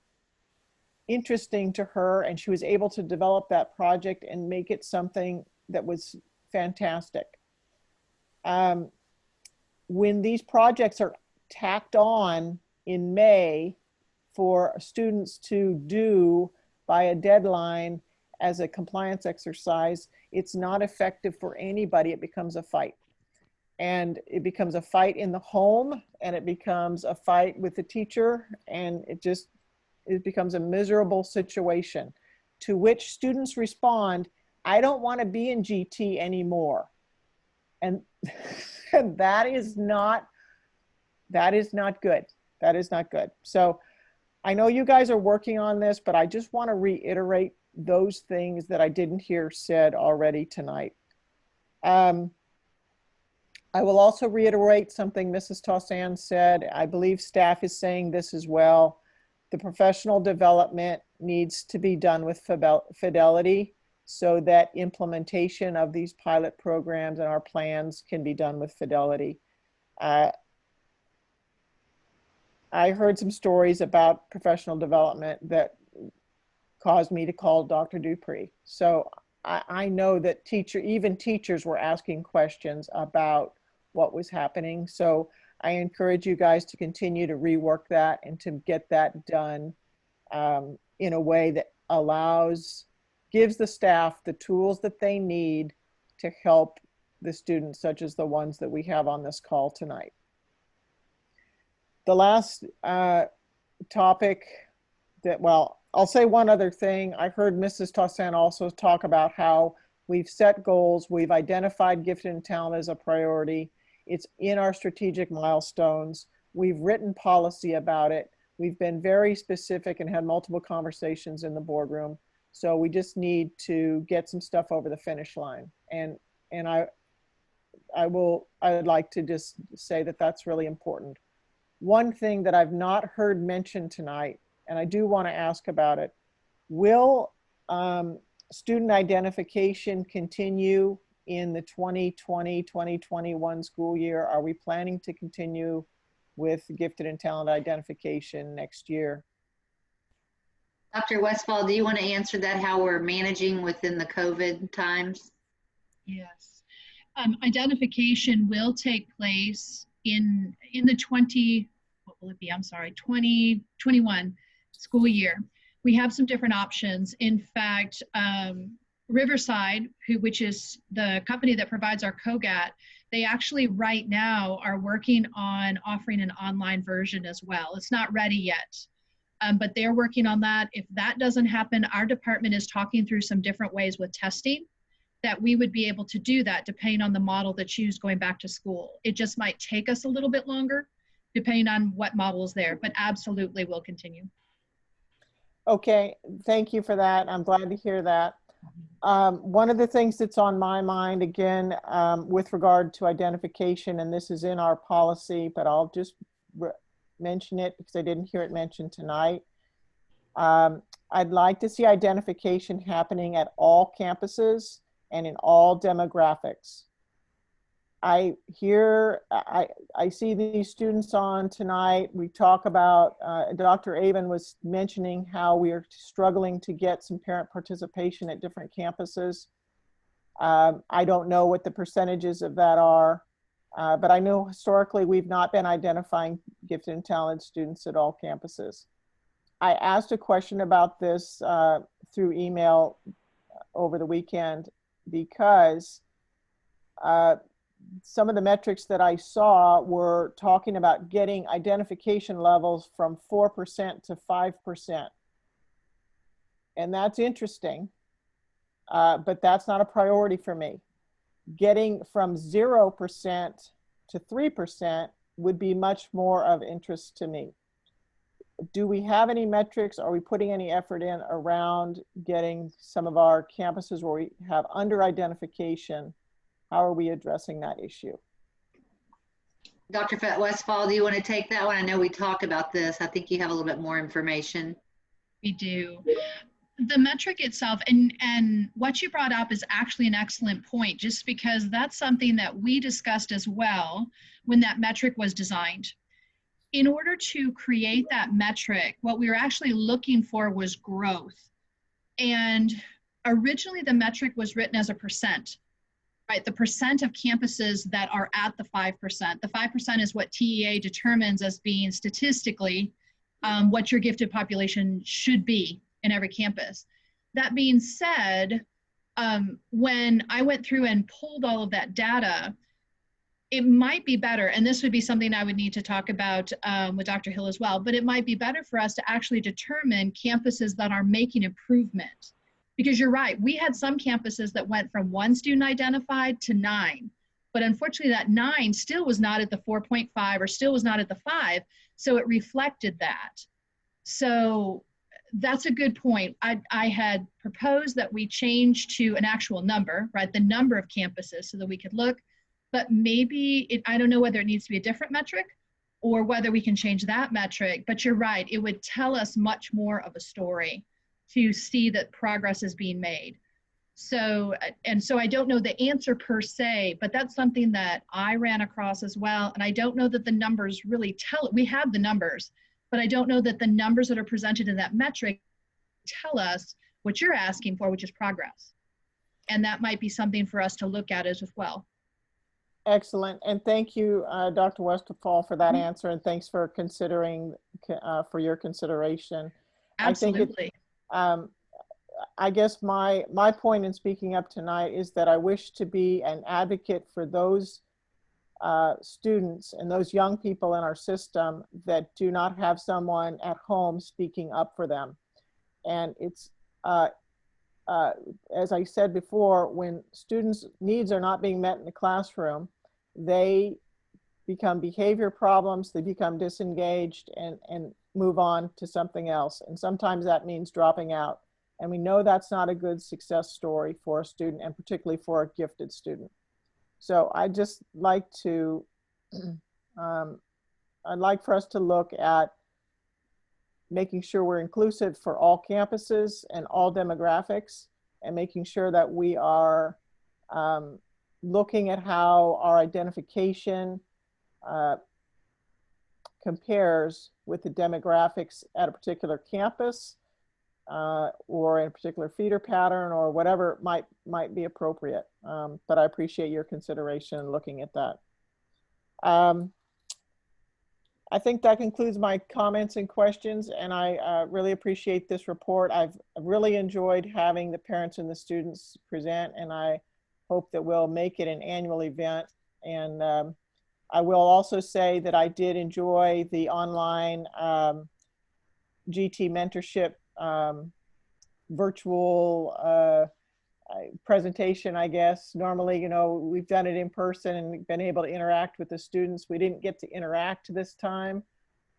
S3: interesting to her, and she was able to develop that project and make it something that was fantastic. When these projects are tacked on in May for students to do by a deadline as a compliance exercise, it's not effective for anybody. It becomes a fight. And it becomes a fight in the home, and it becomes a fight with the teacher, and it becomes a miserable situation to which students respond, I don't want to be in GT anymore. And that is not good. That is not good. So I know you guys are working on this, but I just want to reiterate those things that I didn't hear said already tonight. I will also reiterate something Mrs. Tossan said. I believe staff is saying this as well. The professional development needs to be done with fidelity so that implementation of these pilot programs and our plans can be done with fidelity. I heard some stories about professional development that caused me to call Dr. Dupree. So I know that even teachers were asking questions about what was happening. So I encourage you guys to continue to rework that and to get that done in a way that gives the staff the tools that they need to help the students, such as the ones that we have on this call tonight. The last topic I'll say one other thing. I heard Mrs. Tossan also talk about how we've set goals, we've identified gifted and talent as a priority. It's in our strategic milestones. We've written policy about it. We've been very specific and had multiple conversations in the boardroom. So we just need to get some stuff over the finish line. And I would like to just say that that's really important. One thing that I've not heard mentioned tonight, and I do want to ask about it, will student identification continue in the 2020-2021 school year? Are we planning to continue with gifted and talent identification next year?
S7: Dr. Westfall, do you want to answer that, how we're managing within the COVID times?
S11: Yes. Identification will take place in the 2021 school year. We have some different options. In fact, Riverside, which is the company that provides our COGAT, they actually right now are working on offering an online version as well. It's not ready yet, but they're working on that. If that doesn't happen, our department is talking through some different ways with testing that we would be able to do that depending on the model that's used going back to school. It just might take us a little bit longer depending on what model is there, but absolutely will continue.
S3: Okay, thank you for that. I'm glad to hear that. One of the things that's on my mind, again, with regard to identification, and this is in our policy, but I'll just mention it because I didn't hear it mentioned tonight. I'd like to see identification happening at all campuses and in all demographics. I see these students on tonight. We talk about, Dr. Avon was mentioning how we are struggling to get some parent participation at different campuses. I don't know what the percentages of that are, but I know historically we've not been identifying gifted and talented students at all campuses. I asked a question about this through email over the weekend because some of the metrics that I saw were talking about getting identification levels from 4% to 5%. And that's interesting, but that's not a priority for me. Getting from 0% to 3% would be much more of interest to me. Do we have any metrics? Are we putting any effort in around getting some of our campuses where we have under identification? How are we addressing that issue?
S7: Dr. Westfall, do you want to take that one? I know we talked about this. I think you have a little bit more information.
S11: We do. The metric itself, and what you brought up is actually an excellent point, just because that's something that we discussed as well when that metric was designed. In order to create that metric, what we were actually looking for was growth. And originally the metric was written as a percent. Right, the percent of campuses that are at the 5%. The 5% is what TEA determines as being statistically what your gifted population should be in every campus. That being said, when I went through and pulled all of that data, it might be better, and this would be something I would need to talk about with Dr. Hill as well, but it might be better for us to actually determine campuses that are making improvement. Because you're right, we had some campuses that went from 1 student identified to 9, but unfortunately that 9 still was not at the 4.5 or still was not at the 5, so it reflected that. So that's a good point. I had proposed that we change to an actual number, right? The number of campuses so that we could look, but maybe I don't know whether it needs to be a different metric or whether we can change that metric, but you're right. It would tell us much more of a story to see that progress is being made. So, and so I don't know the answer per se, but that's something that I ran across as well. And I don't know that the numbers really tell it. We have the numbers, but I don't know that the numbers that are presented in that metric tell us what you're asking for, which is progress. And that might be something for us to look at as well.
S3: Excellent. And thank you, Dr. Westphal, for that answer. And thanks for considering, for your consideration.
S11: Absolutely.
S3: I guess my point in speaking up tonight is that I wish to be an advocate for those students and those young people in our system that do not have someone at home speaking up for them. And it's, as I said before, when students' needs are not being met in the classroom, they become behavior problems, they become disengaged and move on to something else. And sometimes that means dropping out. And we know that's not a good success story for a student, and particularly for a gifted student. So I'd just like to, I'd like for us to look at making sure we're inclusive for all campuses and all demographics, and making sure that we are looking at how our identification compares with the demographics at a particular campus or in a particular feeder pattern or whatever might be appropriate. But I appreciate your consideration in looking at that. I think that concludes my comments and questions, and I really appreciate this report. I've really enjoyed having the parents and the students present, and I hope that we'll make it an annual event. And I will also say that I did enjoy the online GT mentorship virtual presentation, I guess. Normally, you know, we've done it in person and been able to interact with the students. We didn't get to interact this time,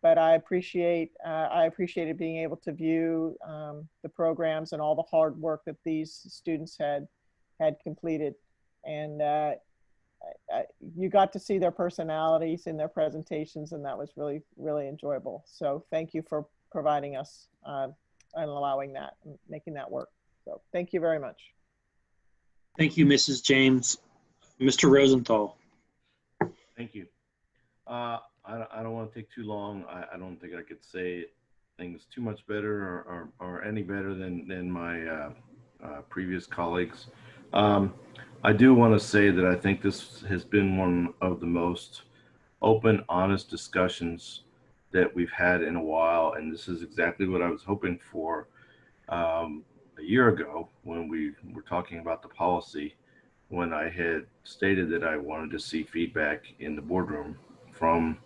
S3: but I appreciated being able to view the programs and all the hard work that these students had completed. And you got to see their personalities in their presentations, and that was really, really enjoyable. So thank you for providing us and allowing that, and making that work. So thank you very much.
S1: Thank you, Mrs. James. Mr. Rosenthal.
S6: Thank you. I don't want to take too long. I don't think I could say things too much better or any better than my previous colleagues. I do want to say that I think this has been one of the most open, honest discussions that we've had in a while, and this is exactly what I was hoping for a year ago when we were talking about the policy, when I had stated that I wanted to see feedback in the boardroom from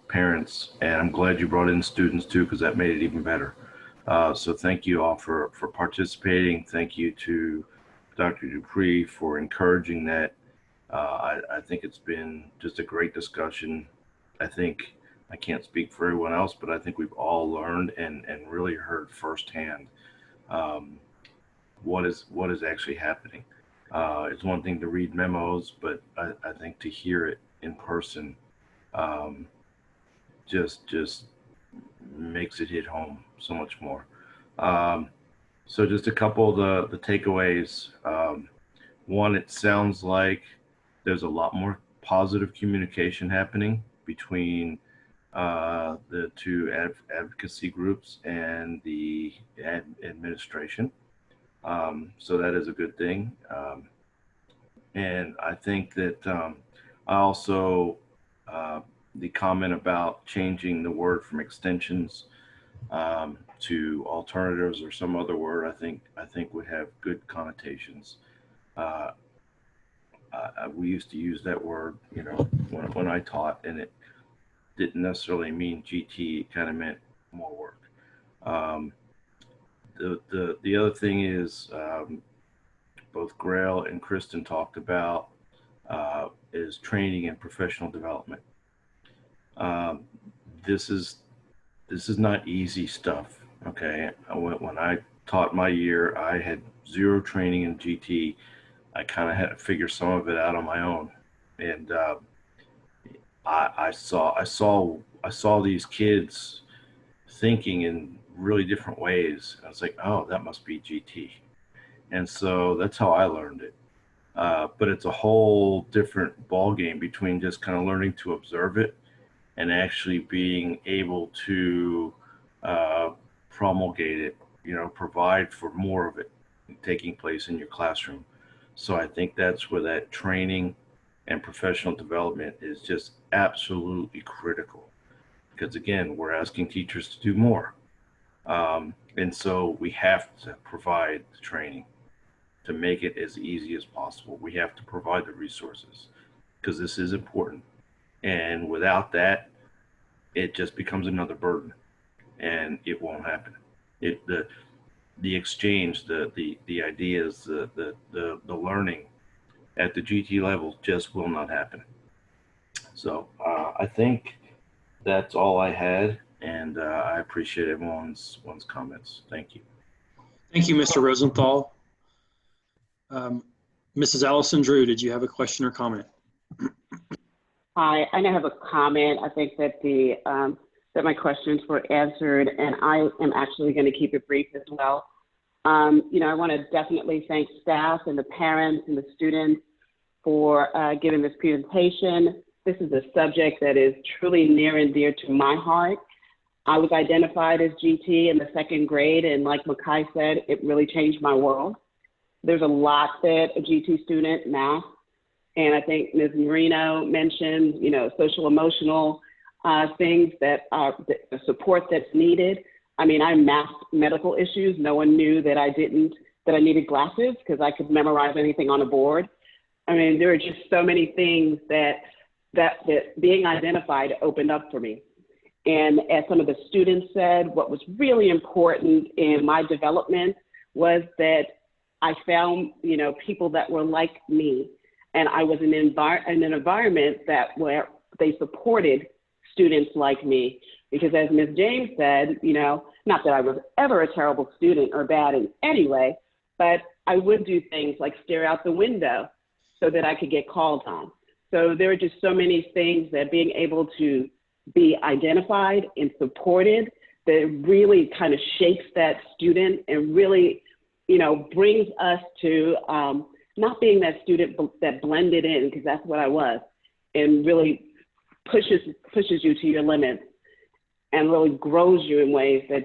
S6: parents, and I'm glad you brought in students too, because that made it even better. So thank you all for participating. Thank you to Dr. Dupree for encouraging that. I think it's been just a great discussion. I think, I can't speak for everyone else, but I think we've all learned and really heard firsthand what is actually happening. It's one thing to read memos, but I think to hear it in person just makes it hit home so much more. So just a couple of the takeaways. One, it sounds like there's a lot more positive communication happening between the two advocacy groups and the administration. So that is a good thing. And I think that I also, the comment about changing the word from extensions to alternatives or some other word, I think would have good connotations. We used to use that word, you know, when I taught, and it didn't necessarily mean GT, it kind of meant more work. The other thing is both Grail and Kristen talked about is training and professional development. This is not easy stuff. Okay, when I taught my year, I had zero training in GT. I kind of had to figure some of it out on my own, and I saw these kids thinking in really different ways. I was like, oh, that must be GT, and so that's how I learned it. But it's a whole different ballgame between just kind of learning to observe it and actually being able to promulgate it, provide for more of it taking place in your classroom. So I think that's where that training and professional development is just absolutely critical. Because again, we're asking teachers to do more. And so we have to provide the training to make it as easy as possible. We have to provide the resources because this is important. And without that, it just becomes another burden and it won't happen. The exchange, the ideas, the learning at the GT level just will not happen. So I think that's all I had, and I appreciate everyone's comments. Thank you.
S1: Thank you, Mr. Rosenthal. Mrs. Allison Drew, did you have a question or comment?
S17: Hi, I now have a comment. I think that that my questions were answered, and I am actually going to keep it brief as well. I want to definitely thank staff and the parents and the students for giving this presentation. This is a subject that is truly near and dear to my heart. I was identified as GT in the 2nd grade, and like Makai said, it really changed my world. There's a lot that a GT student, math, and I think Ms. Marino mentioned, social emotional things that are the support that's needed. I mean, I masked medical issues. No one knew that I needed glasses because I could memorize anything on a board. I mean, there are just so many things that being identified opened up for me. And as some of the students said, what was really important in my development was that I found, people that were like me. And I was in an environment where they supported students like me. Because as Ms. James said, not that I was ever a terrible student or bad in any way, but I would do things like stare out the window so that I could get called on. So there are just so many things that being able to be identified and supported that really kind of shapes that student and really, brings us to not being that student that blended in, because that's what I was, and really pushes you to your limits and really grows you in ways that,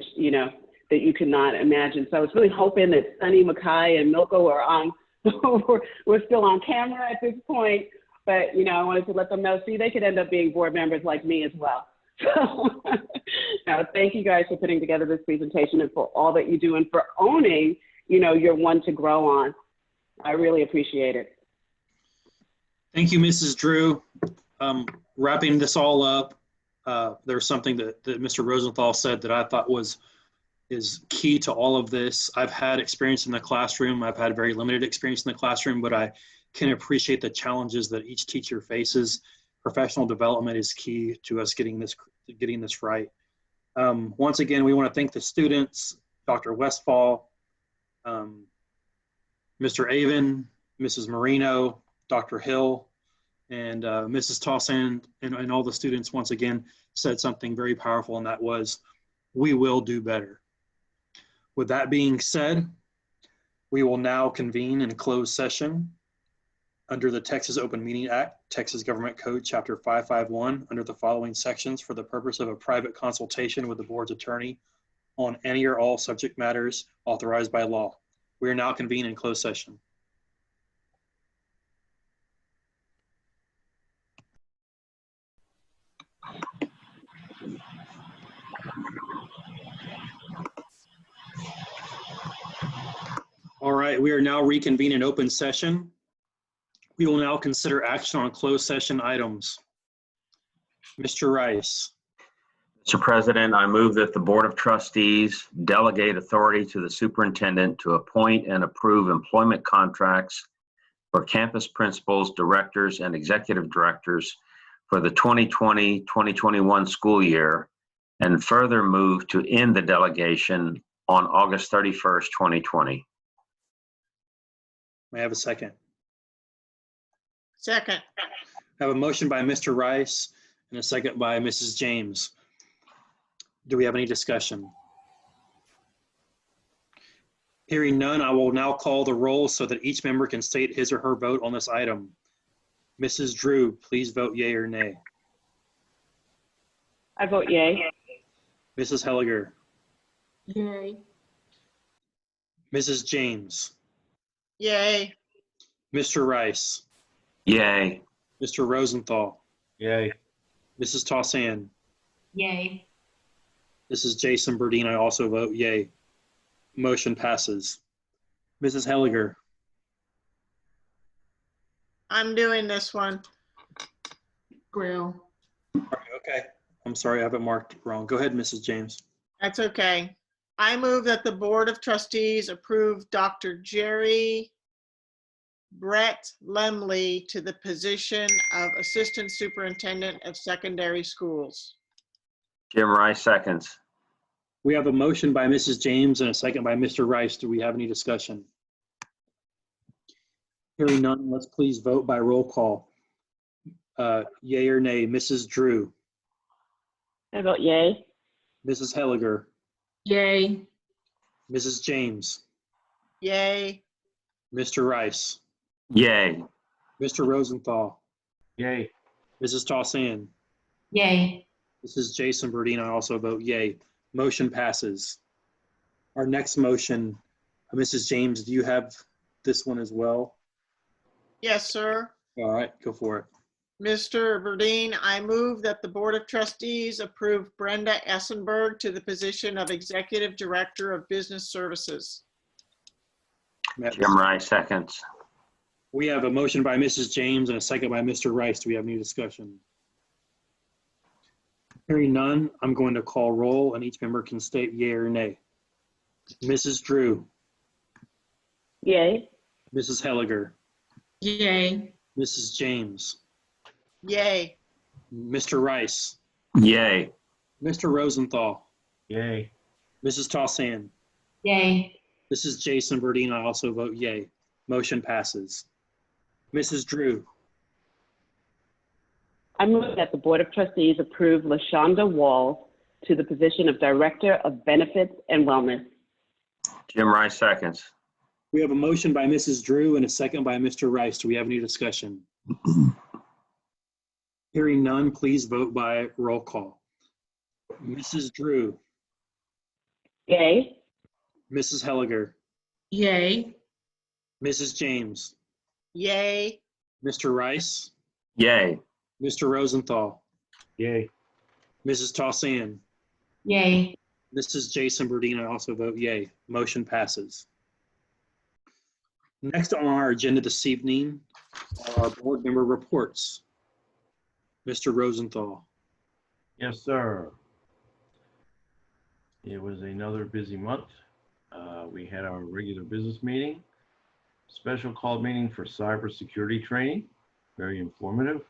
S17: that you cannot imagine. So I was really hoping that Sunny, Makai, and Milko are on, we're still on camera at this point, but, I wanted to let them know, they could end up being board members like me as well. So thank you guys for putting together this presentation and for all that you do and for owning, your one to grow on. I really appreciate it.
S1: Thank you, Mrs. Drew. Wrapping this all up, there's something that Mr. Rosenthal said that I thought is key to all of this. I've had experience in the classroom. I've had very limited experience in the classroom, but I can appreciate the challenges that each teacher faces. Professional development is key to us getting this right. Once again, we want to thank the students, Dr. Westphal, Mr. Avon, Mrs. Marino, Dr. Hill, and Mrs. Tossan, and all the students once again said something very powerful, and that was, we will do better. With that being said, we will now convene in closed session under the Texas Open Meeting Act, Texas Government Code, Chapter 551, under the following sections for the purpose of a private consultation with the board's attorney on any or all subject matters authorized by law. We are now convened in closed session. All right, we are now reconvened in open session. We will now consider action on closed session items. Mr. Rice.
S12: Mr. President, I move that the Board of Trustees delegate authority to the superintendent to appoint and approve employment contracts for campus principals, directors, and executive directors for the 2020-2021 school year, and further move to end the delegation on August 31st, 2020.
S1: May I have a second?
S3: Second.
S1: I have a motion by Mr. Rice and a second by Mrs. James. Do we have any discussion? Hearing none, I will now call the roll so that each member can state his or her vote on this item. Mrs. Drew, please vote yea or nay.
S17: I vote yay.
S1: Mrs. Helliger,
S18: Yay.
S1: Mrs. James,
S3: Yay.
S1: Mr. Rice,
S12: Yay.
S1: Mr. Rosenthal,
S6: Yay.
S1: Mrs. Tossan.
S14: Yay.
S1: This is Jason Burdine. I also vote yay. Motion passes. Mrs. Helliger,
S3: I'm doing this one.
S18: Grill.
S1: okay. I'm sorry, I have it marked wrong. Go ahead, Mrs. James.
S3: That's okay. I move that the Board of Trustees approve Dr. Jerry Brett Lemley to the position of Assistant Superintendent of Secondary Schools.
S12: Jim Rice seconds.
S1: We have a motion by Mrs. James and a second by Mr. Rice. Do we have any discussion? Hearing none, let's please vote by roll call. Yay or nay. Mrs. Drew,
S17: I vote yay.
S1: Mrs. Helliger,
S18: Yay.
S1: Mrs. James,
S3: Yay.
S1: Mr. Rice,
S12: Yay.
S1: Mr. Rosenthal,
S6: Yay.
S1: Mrs. Tossan.
S14: Yay.
S1: This is Jason Burdine. I also vote yay. Motion passes. Our next motion, Mrs. James, do you have this one as well?
S3: Yes, sir.
S1: All right, go for it.
S3: Mr. Burdine, I move that the Board of Trustees approve Brenda Essenberg to the position of Executive Director of Business Services.
S12: Jim Rice seconds.
S1: We have a motion by Mrs. James and a second by Mr. Rice. Do we have any discussion? Hearing none, I'm going to call roll and each member can state yea or nay. Mrs. Drew,
S17: Yay.
S1: Mrs. Helliger,
S18: Yay.
S1: Mrs. James,
S3: Yay.
S1: Mr. Rice,
S12: Yay.
S1: Mr. Rosenthal,
S6: Yay.
S1: Mrs. Tossan.
S14: Yay.
S1: This is Jason Burdine. I also vote yay. Motion passes. Mrs. Drew,
S17: I move that the Board of Trustees approve LaShonda Wall to the position of Director of Benefits and Wellness.
S12: Jim Rice seconds.
S1: we have a motion by Mrs. Drew and a second by Mr. Rice. Do we have any discussion? Hearing none, please vote by roll call. Mrs. Drew,
S17: Yay.
S1: Mrs. Helliger,
S18: Yay.
S1: Mrs. James,
S3: Yay.
S1: Mr. Rice,
S12: Yay.
S1: Mr. Rosenthal,
S6: Yay.
S1: Mrs. Tossan.
S14: Yay.
S1: This is Jason Burdine. I also vote yay. Motion passes. Next on our agenda this evening are our board member reports. Mr. Rosenthal.
S6: Yes, sir. It was another busy month. We had our regular business meeting, special call meeting for cybersecurity training, very informative,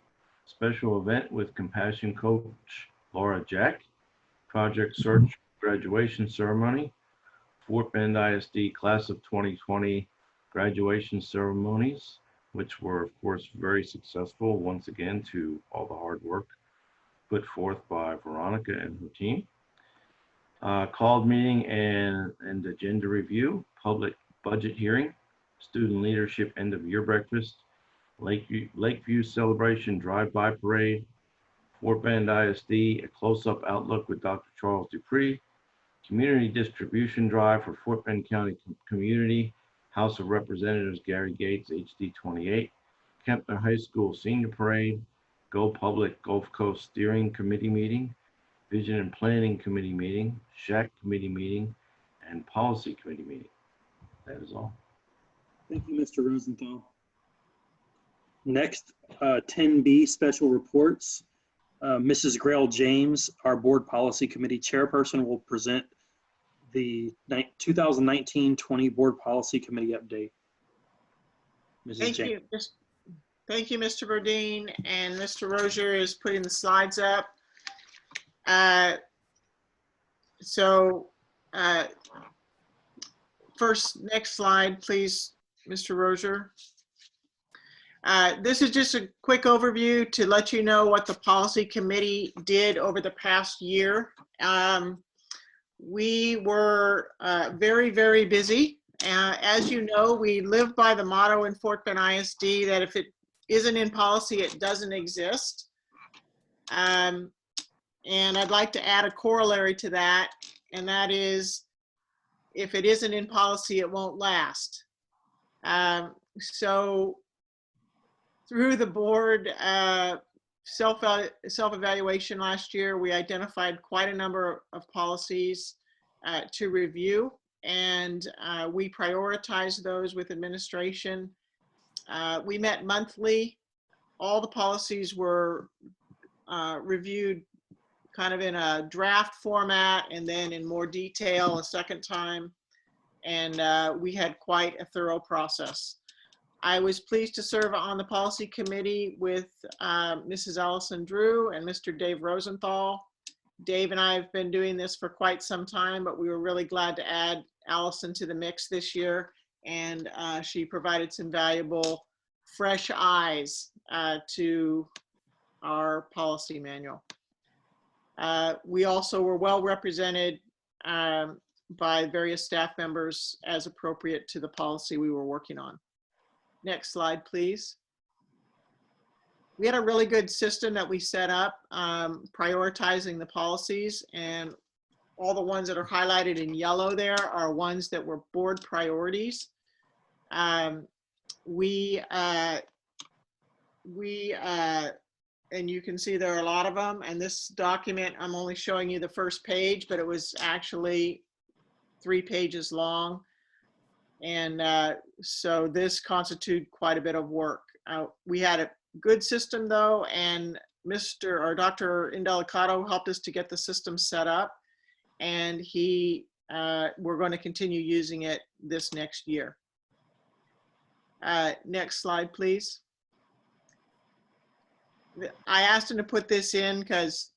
S6: special event with Compassion Coach Laura Jack, Project Search graduation ceremony, Fort Bend ISD Class of 2020 graduation ceremonies, which were, of course, very successful, once again, to all the hard work put forth by Veronica and her team. Called meeting and agenda review, public budget hearing, student leadership end of year breakfast, Lakeview celebration drive-by parade, Fort Bend ISD, a close-up outlook with Dr. Charles Dupree, community distribution drive for Fort Bend County community, House of Representatives Gary Gates, HD 28, Kempner High School senior parade, Go Public Gulf Coast Steering Committee meeting, Vision and Planning Committee meeting, SHAC Committee meeting, and Policy Committee meeting. That is all.
S1: Thank you, Mr. Rosenthal. Next, 10B special reports. Mrs. Grail James, our Board Policy Committee Chairperson, will present the 2019-20 Board Policy Committee update. Mrs.
S3: Thank
S1: James.
S3: you. Thank you, Mr. Burdine, and Mr. Rozier is putting the slides up. So first, next slide, please, Mr. Rozier. This is just a quick overview to let you know what the policy committee did over the past year. We were very, very busy. As you know, we live by the motto in Fort Bend ISD that if it isn't in policy, it doesn't exist. And I'd like to add a corollary to that, and that is, if it isn't in policy, it won't last. So through the board self-evaluation last year, we identified quite a number of policies to review, and we prioritized those with administration. We met monthly. All the policies were reviewed kind of in a draft format and then in more detail a second time. And we had quite a thorough process. I was pleased to serve on the policy committee with Mrs. Allison Drew and Mr. Dave Rosenthal. Dave and I have been doing this for quite some time, but we were really glad to add Allison to the mix this year. And she provided some valuable fresh eyes to our policy manual. We also were well represented by various staff members as appropriate to the policy we were working on. Next slide, please. We had a really good system that we set up, prioritizing the policies, and all the ones that are highlighted in yellow there are ones that were board priorities. And you can see there are a lot of them. And this document, I'm only showing you the first page, but it was actually 3 pages long. And so this constituted quite a bit of work. We had a good system though, and Dr. Indelicato helped us to get the system set up, and we're going to continue using it this next year. Next slide, please. I asked him to put this in because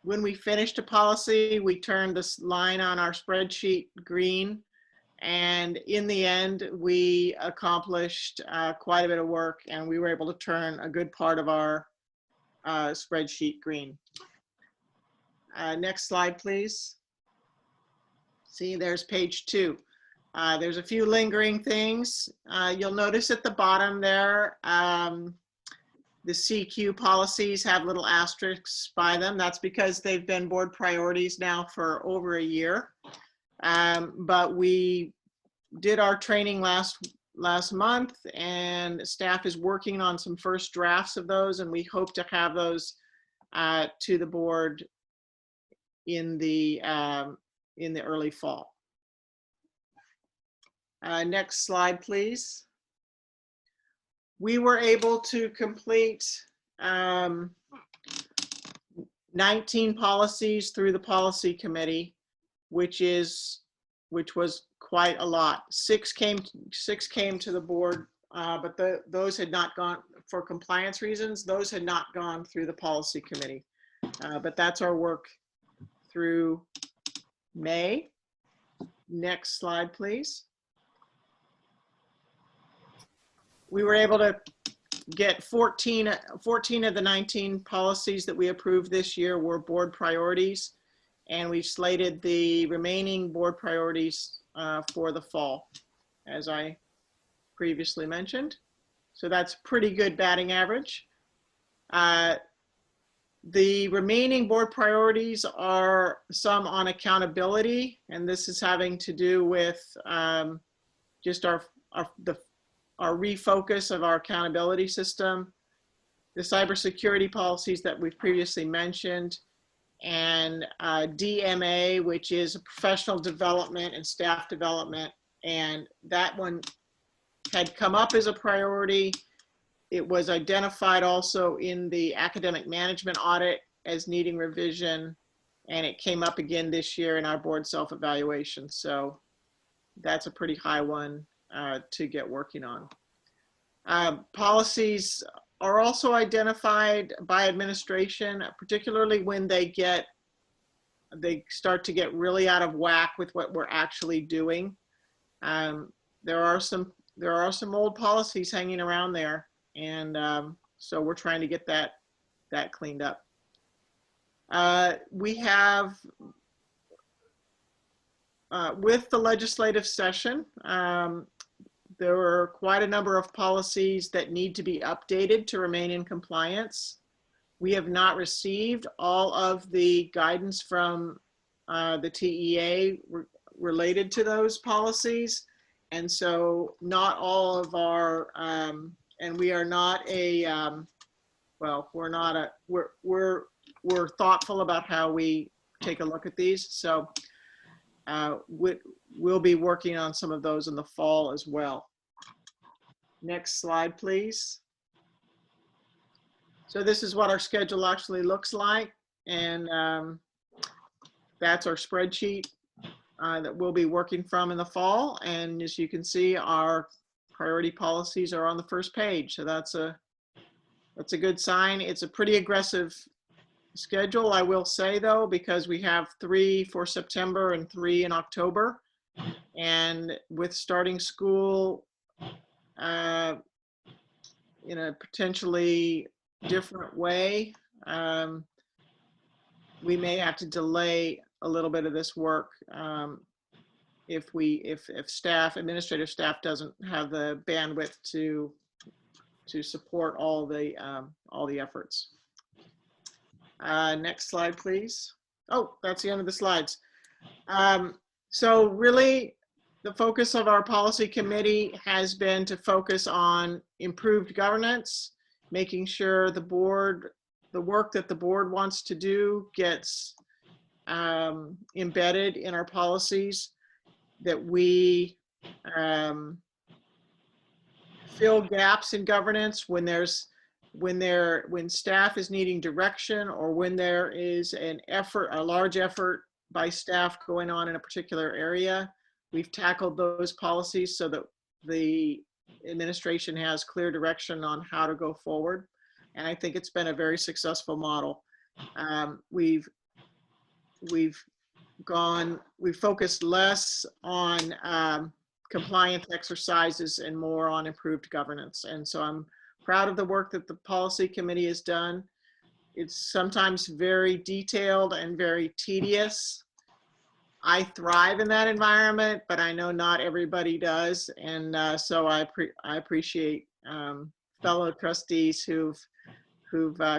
S3: when we finished a policy, we turned this line on our spreadsheet green. And in the end, we accomplished quite a bit of work, and we were able to turn a good part of our spreadsheet green. Next slide, please. See, there's page 2. There's a few lingering things. You'll notice at the bottom there, the CQ policies have little asterisks by them. That's because they've been board priorities now for over a year. But we did our training last month, and staff is working on some first drafts of those, and we hope to have those to the board in the early fall. Next slide, please. We were able to complete 19 policies through the policy committee, which was quite a lot. 6 came to the board, but those had not gone, for compliance reasons, those had not gone through the policy committee. But that's our work through May. Next slide, please. We were able to get 14 of the 19 policies that we approved this year were board priorities, and we've slated the remaining board priorities for the fall, as I previously mentioned. So that's pretty good batting average. The remaining board priorities are some on accountability, and this is having to do with just our refocus of our accountability system, the cybersecurity policies that we've previously mentioned, and DMA, which is professional development and staff development. And that one had come up as a priority. It was identified also in the academic management audit as needing revision, and it came up again this year in our board self-evaluation. So that's a pretty high one to get working on. Policies are also identified by administration, particularly when they get they start to get really out of whack with what we're actually doing. There are some old policies hanging around there, and so we're trying to get that cleaned up. We have, with the legislative session, there are quite a number of policies that need to be updated to remain in compliance. We have not received all of the guidance from the TEA related to those policies. And so not all of our, and we are not a, well, we're thoughtful about how we take a look at these. So we'll be working on some of those in the fall as well. Next slide, please. So this is what our schedule actually looks like. And that's our spreadsheet that we'll be working from in the fall. And as you can see, our priority policies are on the first page. So that's a good sign. It's a pretty aggressive schedule, I will say, though, because we have 3 for September and 3 in October. And with starting school in a potentially different way, we may have to delay a little bit of this work if administrative staff doesn't have the bandwidth to support all the efforts. Next slide, please. Oh, that's the end of the slides. So really, the focus of our policy committee has been to focus on improved governance, making sure the work that the board wants to do gets embedded in our policies, that we fill gaps in governance when staff is needing direction, or when there is a large effort by staff going on in a particular area. We've tackled those policies so that the administration has clear direction on how to go forward. And I think it's been a very successful model. We've focused less on compliance exercises and more on improved governance. And so I'm proud of the work that the policy committee has done. It's sometimes very detailed and very tedious. I thrive in that environment, but I know not everybody does. And so I appreciate fellow trustees who've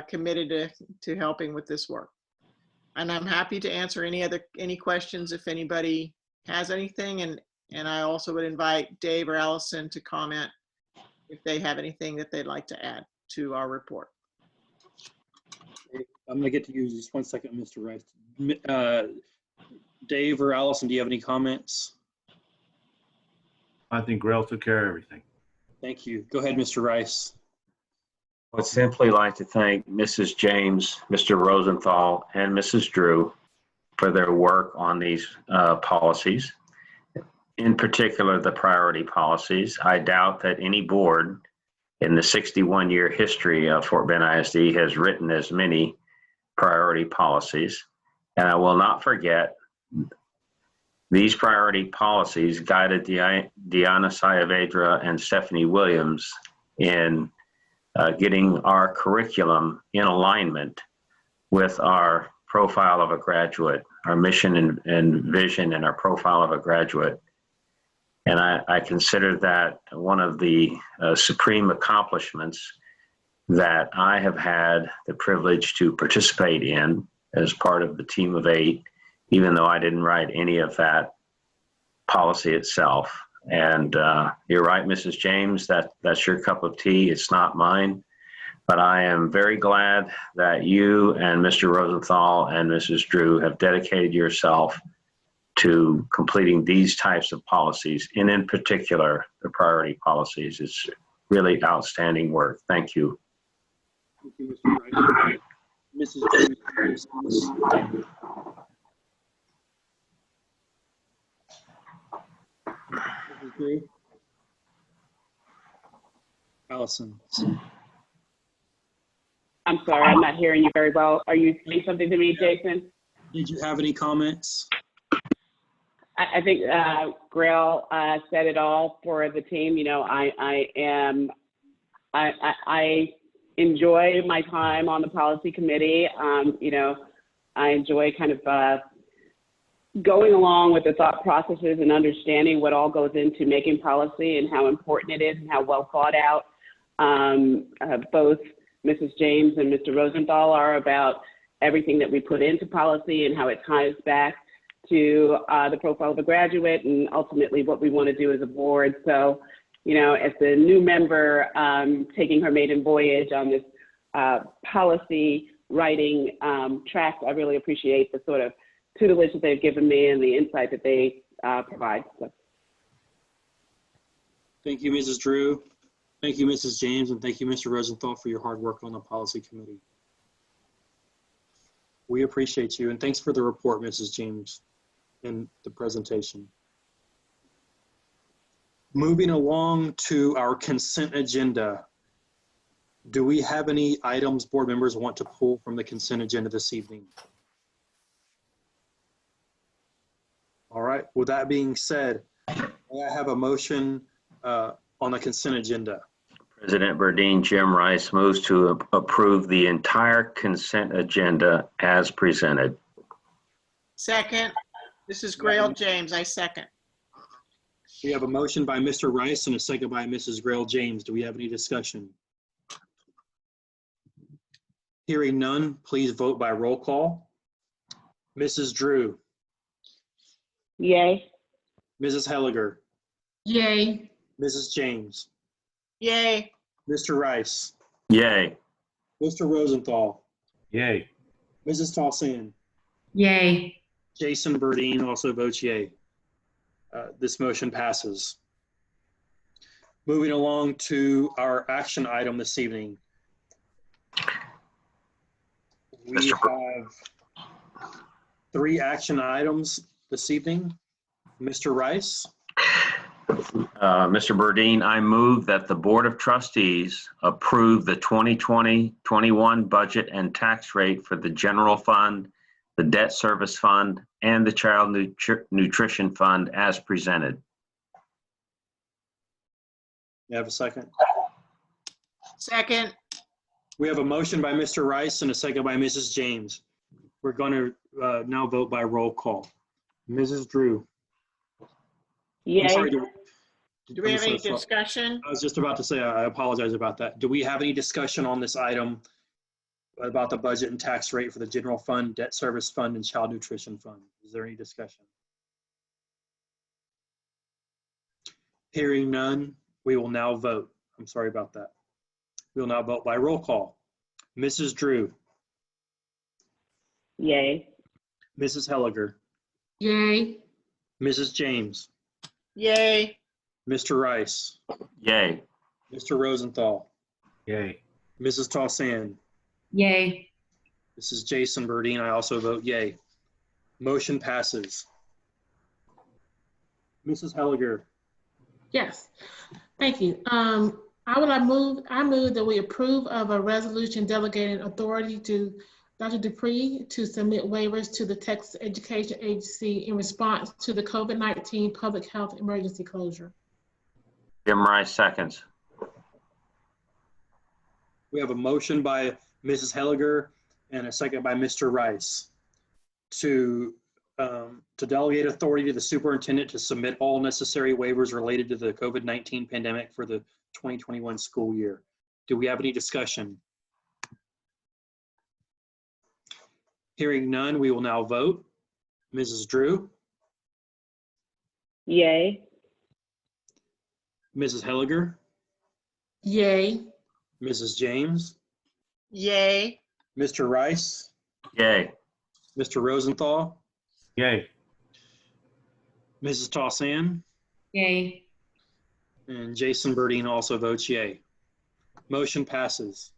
S3: committed to helping with this work. And I'm happy to answer any questions if anybody has anything. And I also would invite Dave or Allison to comment if they have anything that they'd like to add to our report.
S1: I'm gonna get to you just 1 second, Mr. Rice. Dave or Allison, do you have any comments?
S6: I think Grail took care of everything.
S1: Thank you. Go ahead, Mr. Rice.
S12: I would simply like to thank Mrs. James, Mr. Rosenthal, and Mrs. Drew for their work on these policies. In particular, the priority policies. I doubt that any board in the 61-year history of Fort Bend ISD has written as many priority policies. And I will not forget, these priority policies guided Diana Saavedra and Stephanie Williams in getting our curriculum in alignment with our profile of a graduate, our mission and vision, and our profile of a graduate. And I consider that one of the supreme accomplishments that I have had the privilege to participate in as part of the team of 8, even though I didn't write any of that policy itself. And you're right, Mrs. James, that's your cup of tea. It's not mine. But I am very glad that you and Mr. Rosenthal and Mrs. Drew have dedicated yourself to completing these types of policies, and in particular, the priority policies. It's really outstanding work. Thank you.
S1: Thank you, Mr. Rice. Mrs. James. Mrs. Drew. Allison.
S17: I'm sorry, I'm not hearing you very well. Are you saying something to me, Jason?
S1: Did you have any comments?
S17: I think Grail said it all for the team. You know, I enjoy my time on the policy committee. You know, I enjoy kind of going along with the thought processes and understanding what all goes into making policy and how important it is and how well thought out both Mrs. James and Mr. Rosenthal are about everything that we put into policy and how it ties back to the profile of a graduate and ultimately what we want to do as a board. So, you know, as the new member taking her maiden voyage on this policy writing track, I really appreciate the sort of tutelage that they've given me and the insight that they provide. So.
S1: Thank you, Mrs. Drew. Thank you, Mrs. James, and thank you, Mr. Rosenthal, for your hard work on the policy committee. We appreciate you, and thanks for the report, Mrs. James, and the presentation. Moving along to our consent agenda. Do we have any items board members want to pull from the consent agenda this evening? All right, with that being said, may I have a motion on the consent agenda?
S12: President Burdine, Jim Rice moves to approve the entire consent agenda as presented.
S3: Second. This is Grail James. I second.
S1: We have a motion by Mr. Rice and a second by Mrs. Grail James. Do we have any discussion? Hearing none, please vote by roll call. Mrs. Drew.
S17: Yay.
S1: Mrs. Helliger.
S18: Yay.
S1: Mrs. James.
S3: Yay.
S1: Mr. Rice.
S12: Yay.
S1: Mr. Rosenthal.
S6: Yay.
S1: Mrs. Tolson.
S21: Yay.
S1: Jason Burdine also votes yay. This motion passes. Moving along to our action item this evening. We have 3 action items this evening. Mr. Rice.
S12: Mr. Burdine, I move that the Board of Trustees approve the 2020-21 budget and tax rate for the general fund, the debt service fund, and the child nutrition fund as presented.
S1: You have a second?
S3: Second.
S1: We have a motion by Mr. Rice and a second by Mrs. James. We're going to now vote by roll call. Mrs. Drew.
S17: Yay.
S1: I'm sorry,
S3: Do we have any discussion?
S1: I was just about to say, I apologize about that. Do we have any discussion on this item about the budget and tax rate for the general fund, debt service fund, and child nutrition fund? Is there any discussion? Hearing none, we will now vote. I'm sorry about that. We will now vote by roll call. Mrs. Drew.
S17: Yay.
S1: Mrs. Helliger.
S18: Yay.
S1: Mrs. James.
S3: Yay.
S1: Mr. Rice.
S12: Yay.
S1: Mr. Rosenthal.
S6: Yay.
S1: Mrs. Tolson.
S21: Yay.
S1: This is Jason Burdine. I also vote yay. Motion passes. Mrs. Helliger.
S18: Yes. Thank you. I move that we approve of a resolution delegating authority to Dr. Dupree to submit waivers to the Texas Education Agency in response to the COVID-19 public health emergency closure.
S12: Jim Rice seconds.
S1: We have a motion by Mrs. Helliger and a second by Mr. Rice to delegate authority to the superintendent to submit all necessary waivers related to the COVID-19 pandemic for the 2021 school year. Do we have any discussion? Hearing none, we will now vote. Mrs. Drew.
S17: Yay.
S1: Mrs. Helliger.
S18: Yay.
S1: Mrs. James.
S3: Yay.
S1: Mr. Rice.
S12: Yay.
S1: Mr. Rosenthal.
S6: Yay.
S1: Mrs. Tolson.
S21: Yay.
S1: And Jason Burdine also votes yay. Motion passes.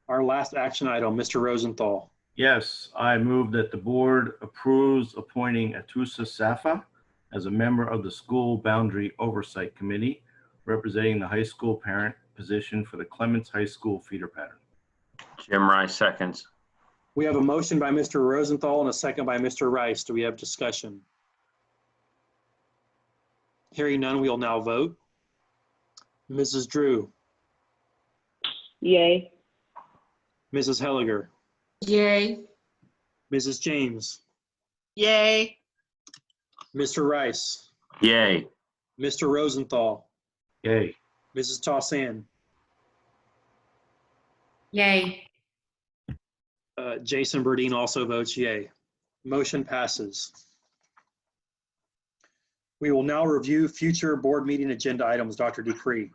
S1: Our last action item, Mr. Rosenthal.
S6: Yes, I move that the board approves appointing Atusa Safa as a member of the School Boundary Oversight Committee, representing the high school parent position for the Clements High School feeder pattern.
S12: Jim Rice seconds.
S1: We have a motion by Mr. Rosenthal and a second by Mr. Rice. Do we have discussion? Hearing none, we'll now vote. Mrs. Drew,
S17: Yay.
S1: Mrs. Helliger,
S18: Yay.
S1: Mrs. James,
S3: Yay.
S1: Mr. Rice,
S12: Yay.
S1: Mr. Rosenthal,
S6: Yay.
S1: Mrs. Tossan,
S21: Yay.
S1: Jason Burdine also votes yay. Motion passes. We will now review future board meeting agenda items. Dr. Dupree.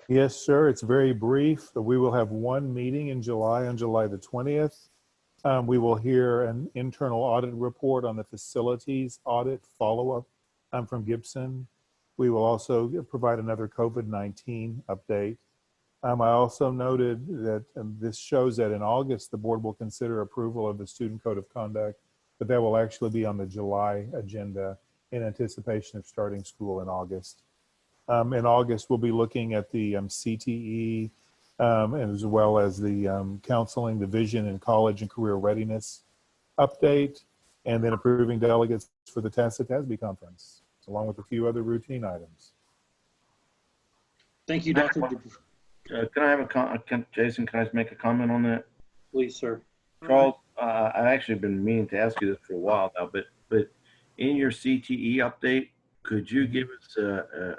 S2: Yes, sir. It's very brief. We will have one meeting in July, on July the 20th. We will hear an internal audit report on the facilities audit follow-up from Gibson. We will also provide another COVID-19 update. I also noted that this shows that in August, the board will consider approval of the student code of conduct, but that will actually be on the July agenda in anticipation of starting school in August. In August, we'll be looking at the CTE as well as the counseling, the vision and college and career readiness update, and then approving delegates for the Tacit TASB conference, along with a few other routine items.
S1: Thank you, Dr. Dupree.
S6: Can I have Jason, can I make a comment on that?
S1: Please, sir.
S6: Charles, I've actually been meaning to ask you this for a while now, but in your CTE update, could you give us a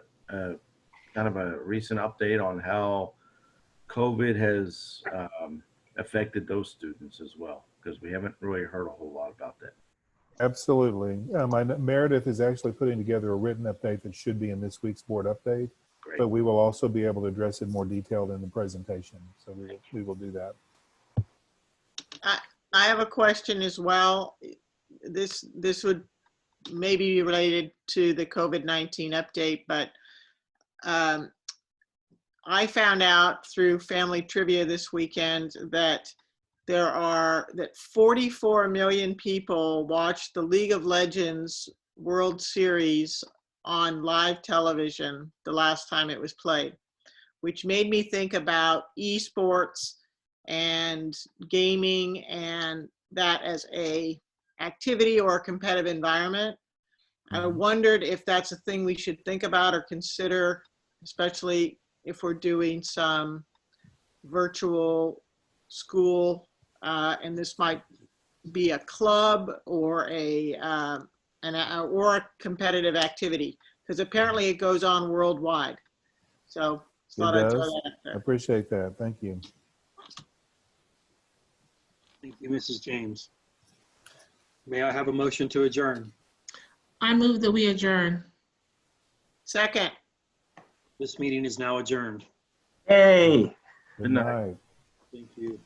S6: kind of a recent update on how COVID has affected those students as well? Because we haven't really heard a whole lot about that.
S2: Absolutely. Meredith is actually putting together a written update that should be in this week's board update.
S6: Great.
S2: But we will also be able to address it more detailed in the presentation. So we will do that.
S3: I have a question as well. This would maybe be related to the COVID-19 update, but I found out through family trivia this weekend that 44 million people watched the League of Legends World Series on live television the last time it was played, which made me think about esports and gaming and that as a activity or a competitive environment. I wondered if that's a thing we should think about or consider, especially if we're doing some virtual school, and this might be a club or a competitive activity, because apparently it goes on worldwide. So thought I'd throw that out there.
S2: I appreciate that. Thank you.
S1: Thank you, Mrs. James. May I have a motion to adjourn?
S18: I move that we adjourn.
S3: Second.
S1: This meeting is now adjourned.
S12: Hey.
S2: Good night.
S1: Thank you.